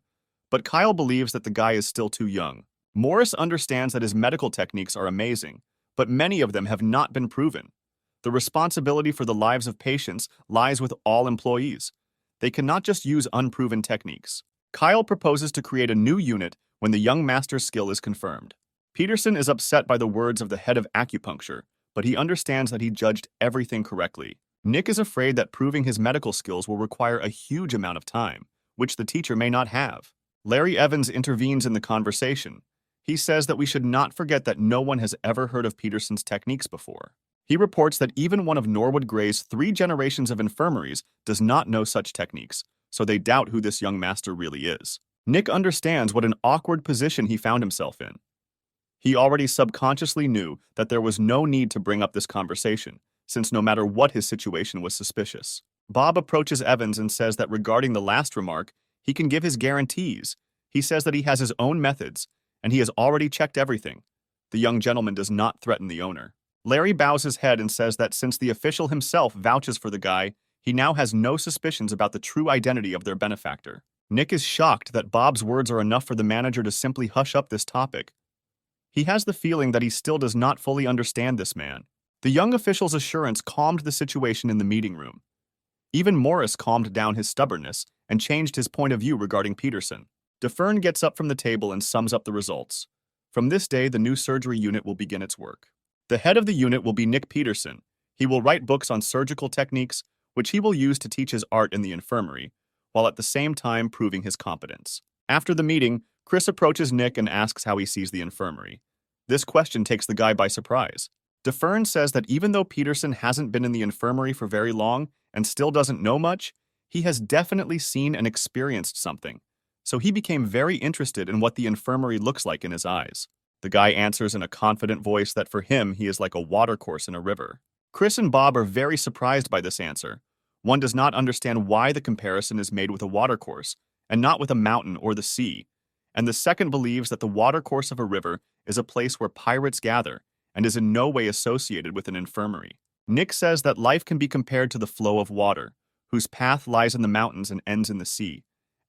but Kyle believes that the guy is still too young. Morris understands that his medical techniques are amazing, but many of them have not been proven. The responsibility for the lives of patients lies with all employees. They cannot just use unproven techniques. Kyle proposes to create a new unit when the young master's skill is confirmed. Peterson is upset by the words of the head of acupuncture, but he understands that he judged everything correctly. Nick is afraid that proving his medical skills will require a huge amount of time, which the teacher may not have. Larry Evans intervenes in the conversation. He says that we should not forget that no one has ever heard of Peterson's techniques before. He reports that even one of Norwood Gray's 3 generations of infirmaries does not know such techniques, so they doubt who this young master really is. Nick understands what an awkward position he found himself in. He already subconsciously knew that there was no need to bring up this conversation, since no matter what his situation was suspicious. Bob approaches Evans and says that regarding the last remark, he can give his guarantees. He says that he has his own methods, and he has already checked everything. The young gentleman does not threaten the owner. Larry bows his head and says that since the official himself vouches for the guy, he now has no suspicions about the true identity of their benefactor. Nick is shocked that Bob's words are enough for the manager to simply hush up this topic. He has the feeling that he still does not fully understand this man. The young official's assurance calmed the situation in the meeting room. Even Morris calmed down his stubbornness and changed his point of view regarding Peterson. DeFern gets up from the table and sums up the results. From this day, the new surgery unit will begin its work. The head of the unit will be Nick Peterson. He will write books on surgical techniques, which he will use to teach his art in the infirmary, while at the same time proving his competence. After the meeting, Chris approaches Nick and asks how he sees the infirmary. This question takes the guy by surprise. DeFern says that even though Peterson hasn't been in the infirmary for very long and still doesn't know much, he has definitely seen and experienced something. So he became very interested in what the infirmary looks like in his eyes. The guy answers in a confident voice that for him, he is like a watercourse in a river. Chris and Bob are very surprised by this answer. One does not understand why the comparison is made with a watercourse, and not with a mountain or the sea. And the second believes that the watercourse of a river is a place where pirates gather, and is in no way associated with an infirmary. Nick says that life can be compared to the flow of water, whose path lies in the mountains and ends in the sea,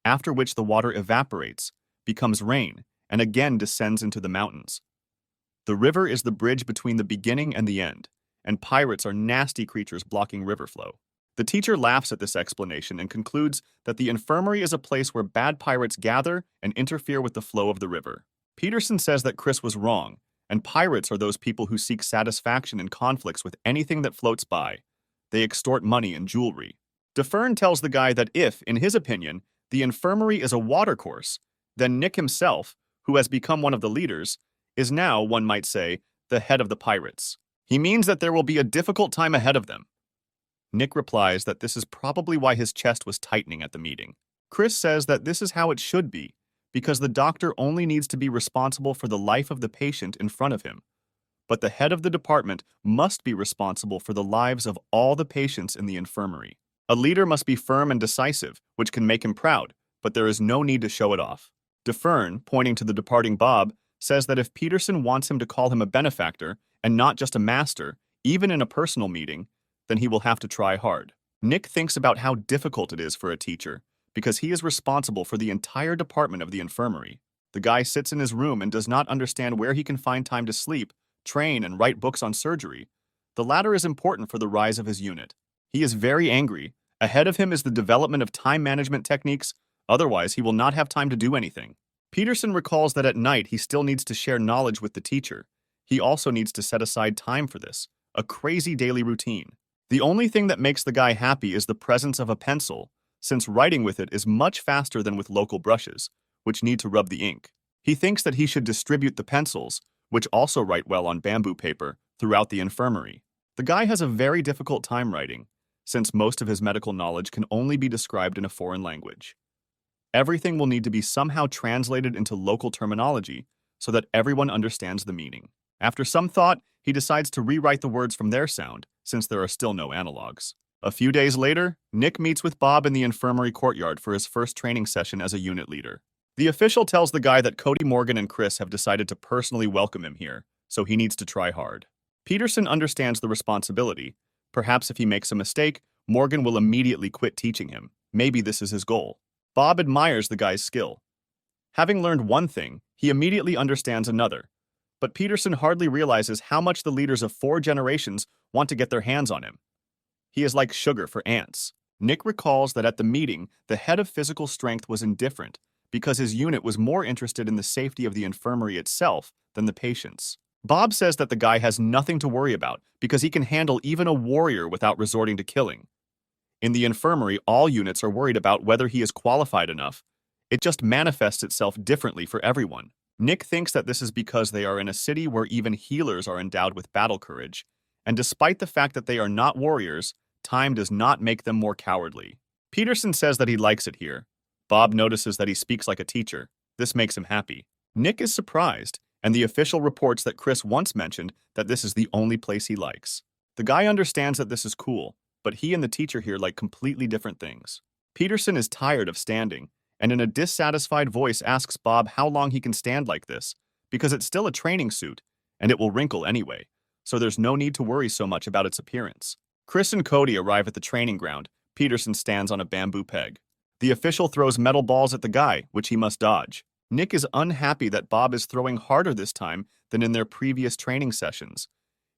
after which the water evaporates, becomes rain, and again descends into the mountains. The river is the bridge between the beginning and the end, and pirates are nasty creatures blocking river flow. The teacher laughs at this explanation and concludes that the infirmary is a place where bad pirates gather and interfere with the flow of the river. Peterson says that Chris was wrong, and pirates are those people who seek satisfaction in conflicts with anything that floats by. They extort money and jewelry. DeFern tells the guy that if, in his opinion, the infirmary is a watercourse, then Nick himself, who has become one of the leaders, is now, one might say, the head of the pirates. He means that there will be a difficult time ahead of them. Nick replies that this is probably why his chest was tightening at the meeting. Chris says that this is how it should be, because the doctor only needs to be responsible for the life of the patient in front of him. But the head of the department must be responsible for the lives of all the patients in the infirmary. A leader must be firm and decisive, which can make him proud, but there is no need to show it off. DeFern, pointing to the departing Bob, says that if Peterson wants him to call him a benefactor and not just a master, even in a personal meeting, then he will have to try hard. Nick thinks about how difficult it is for a teacher, because he is responsible for the entire department of the infirmary. The guy sits in his room and does not understand where he can find time to sleep, train, and write books on surgery. The latter is important for the rise of his unit. He is very angry. Ahead of him is the development of time management techniques, otherwise he will not have time to do anything. Peterson recalls that at night he still needs to share knowledge with the teacher. He also needs to set aside time for this, a crazy daily routine. The only thing that makes the guy happy is the presence of a pencil, since writing with it is much faster than with local brushes, which need to rub the ink. He thinks that he should distribute the pencils, which also write well on bamboo paper, throughout the infirmary. The guy has a very difficult time writing, since most of his medical knowledge can only be described in a foreign language. Everything will need to be somehow translated into local terminology so that everyone understands the meaning. After some thought, he decides to rewrite the words from their sound, since there are still no analogs. A few days later, Nick meets with Bob in the infirmary courtyard for his first training session as a unit leader. The official tells the guy that Cody, Morgan, and Chris have decided to personally welcome him here, so he needs to try hard. Peterson understands the responsibility. Perhaps if he makes a mistake, Morgan will immediately quit teaching him. Maybe this is his goal. Bob admires the guy's skill. Having learned one thing, he immediately understands another. But Peterson hardly realizes how much the leaders of 4 generations want to get their hands on him. He is like sugar for ants. Nick recalls that at the meeting, the head of physical strength was indifferent because his unit was more interested in the safety of the infirmary itself than the patients. Bob says that the guy has nothing to worry about because he can handle even a warrior without resorting to killing. In the infirmary, all units are worried about whether he is qualified enough. It just manifests itself differently for everyone. Nick thinks that this is because they are in a city where even healers are endowed with battle courage, and despite the fact that they are not warriors, time does not make them more cowardly. Peterson says that he likes it here. Bob notices that he speaks like a teacher. This makes him happy. Nick is surprised, and the official reports that Chris once mentioned that this is the only place he likes. The guy understands that this is cool, but he and the teacher here like completely different things. Peterson is tired of standing, and in a dissatisfied voice asks Bob how long he can stand like this, because it's still a training suit, and it will wrinkle anyway, so there's no need to worry so much about its appearance. Chris and Cody arrive at the training ground. Peterson stands on a bamboo peg. The official throws metal balls at the guy, which he must dodge. Nick is unhappy that Bob is throwing harder this time than in their previous training sessions.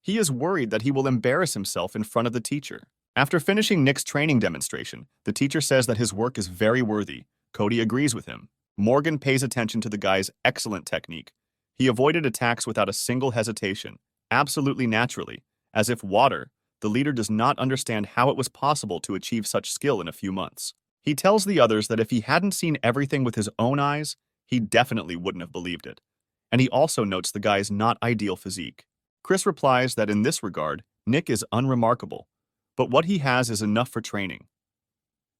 He is worried that he will embarrass himself in front of the teacher. After finishing Nick's training demonstration, the teacher says that his work is very worthy. Cody agrees with him. Morgan pays attention to the guy's excellent technique. He avoided attacks without a single hesitation, absolutely naturally, as if water. The leader does not understand how it was possible to achieve such skill in a few months. He tells the others that if he hadn't seen everything with his own eyes, he definitely wouldn't have believed it. And he also notes the guy's not ideal physique. Chris replies that in this regard, Nick is unremarkable, but what he has is enough for training.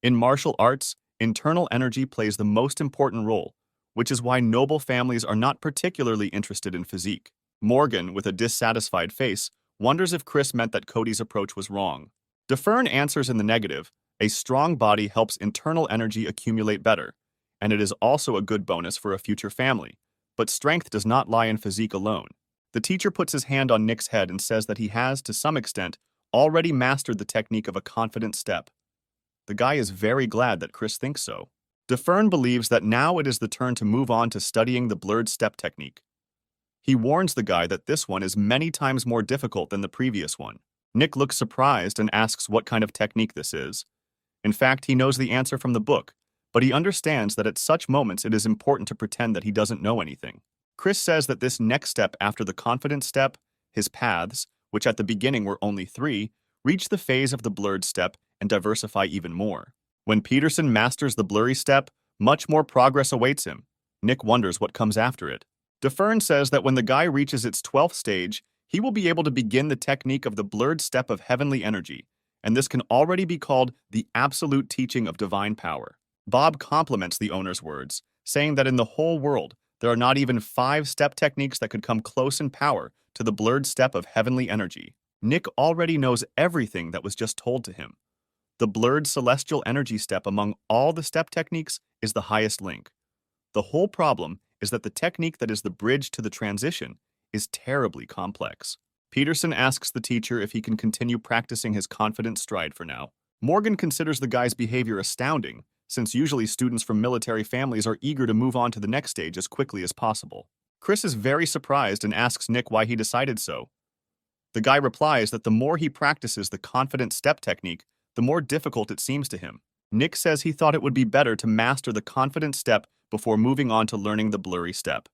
In martial arts, internal energy plays the most important role, which is why noble families are not particularly interested in physique. Morgan, with a dissatisfied face, wonders if Chris meant that Cody's approach was wrong. DeFern answers in the negative. A strong body helps internal energy accumulate better, and it is also a good bonus for a future family. But strength does not lie in physique alone. The teacher puts his hand on Nick's head and says that he has, to some extent, already mastered the technique of a confident step. The guy is very glad that Chris thinks so. DeFern believes that now it is the turn to move on to studying the blurred step technique. He warns the guy that this one is many times more difficult than the previous one. Nick looks surprised and asks what kind of technique this is. In fact, he knows the answer from the book, but he understands that at such moments it is important to pretend that he doesn't know anything. Chris says that this next step after the confident step, his paths, which at the beginning were only 3, reach the phase of the blurred step and diversify even more. When Peterson masters the blurry step, much more progress awaits him. Nick wonders what comes after it. DeFern says that when the guy reaches its 12th stage, he will be able to begin the technique of the blurred step of heavenly energy, and this can already be called the absolute teaching of divine power. Bob compliments the owner's words, saying that in the whole world, there are not even 5 step techniques that could come close in power to the blurred step of heavenly energy. Nick already knows everything that was just told to him. The blurred celestial energy step among all the step techniques is the highest link. The whole problem is that the technique that is the bridge to the transition is terribly complex. Peterson asks the teacher if he can continue practicing his confident stride for now. Morgan considers the guy's behavior astounding, since usually students from military families are eager to move on to the next stage as quickly as possible. Chris is very surprised and asks Nick why he decided so. The guy replies that the more he practices the confident step technique, the more difficult it seems to him. Nick says he thought it would be better to master the confident step before moving on to learning the blurry step.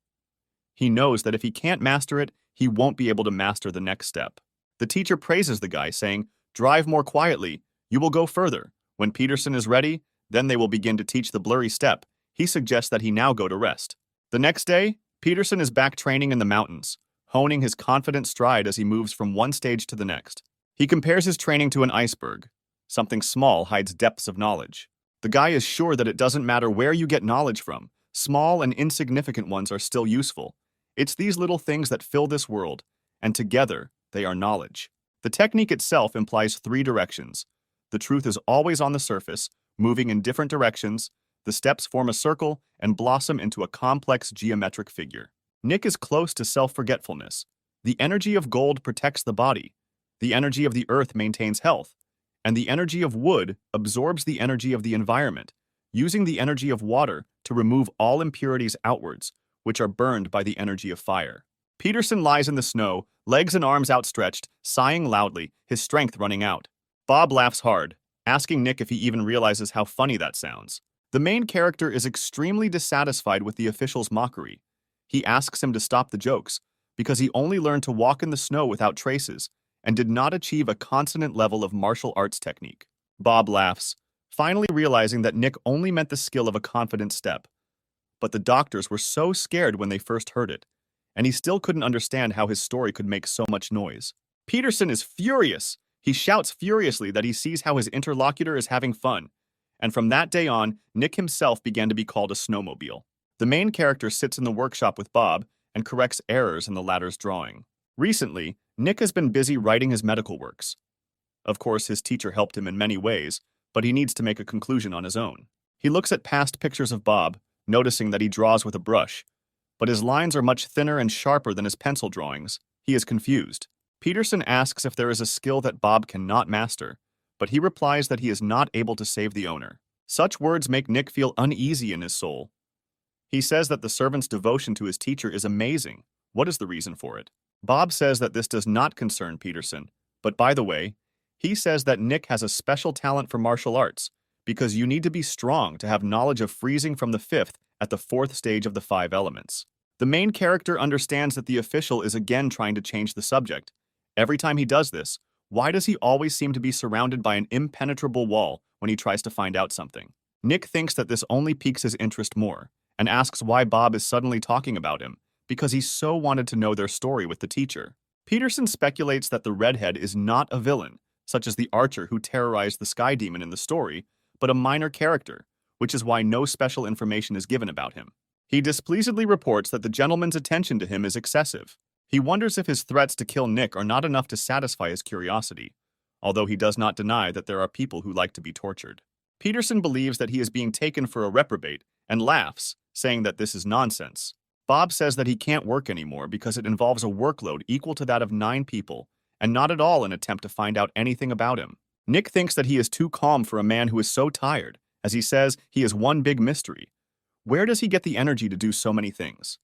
He knows that if he can't master it, he won't be able to master the next step. The teacher praises the guy, saying, "Drive more quietly, you will go further." When Peterson is ready, then they will begin to teach the blurry step. He suggests that he now go to rest. The next day, Peterson is back training in the mountains, honing his confident stride as he moves from one stage to the next. He compares his training to an iceberg. Something small hides depths of knowledge. The guy is sure that it doesn't matter where you get knowledge from. Small and insignificant ones are still useful. It's these little things that fill this world, and together, they are knowledge. The technique itself implies 3 directions. The truth is always on the surface, moving in different directions. The steps form a circle and blossom into a complex geometric figure. Nick is close to self-forgetfulness. The energy of gold protects the body. The energy of the earth maintains health. And the energy of wood absorbs the energy of the environment, using the energy of water to remove all impurities outwards, which are burned by the energy of fire. Peterson lies in the snow, legs and arms outstretched, sighing loudly, his strength running out. Bob laughs hard, asking Nick if he even realizes how funny that sounds. The main character is extremely dissatisfied with the official's mockery. He asks him to stop the jokes, because he only learned to walk in the snow without traces, and did not achieve a consonant level of martial arts technique. Bob laughs, finally realizing that Nick only meant the skill of a confident step. But the doctors were so scared when they first heard it, and he still couldn't understand how his story could make so much noise. Peterson is furious. He shouts furiously that he sees how his interlocutor is having fun, and from that day on, Nick himself began to be called a snowmobile. The main character sits in the workshop with Bob and corrects errors in the latter's drawing. Recently, Nick has been busy writing his medical works. Of course, his teacher helped him in many ways, but he needs to make a conclusion on his own. He looks at past pictures of Bob, noticing that he draws with a brush, but his lines are much thinner and sharper than his pencil drawings. He is confused. Peterson asks if there is a skill that Bob cannot master, but he replies that he is not able to save the owner. Such words make Nick feel uneasy in his soul. He says that the servant's devotion to his teacher is amazing. What is the reason for it? Bob says that this does not concern Peterson, but by the way, he says that Nick has a special talent for martial arts, because you need to be strong to have knowledge of freezing from the 5th at the 4th stage of the 5 elements. The main character understands that the official is again trying to change the subject. Every time he does this, why does he always seem to be surrounded by an impenetrable wall when he tries to find out something? Nick thinks that this only piques his interest more, and asks why Bob is suddenly talking about him, because he so wanted to know their story with the teacher. Peterson speculates that the redhead is not a villain, such as the archer who terrorized the sky demon in the story, but a minor character, which is why no special information is given about him. He displeasedly reports that the gentleman's attention to him is excessive. He wonders if his threats to kill Nick are not enough to satisfy his curiosity, although he does not deny that there are people who like to be tortured. Peterson believes that he is being taken for a reprobate and laughs, saying that this is nonsense. Bob says that he can't work anymore because it involves a workload equal to that of 9 people, and not at all an attempt to find out anything about him. Nick thinks that he is too calm for a man who is so tired, as he says he is one big mystery. Where does he get the energy to do so many things?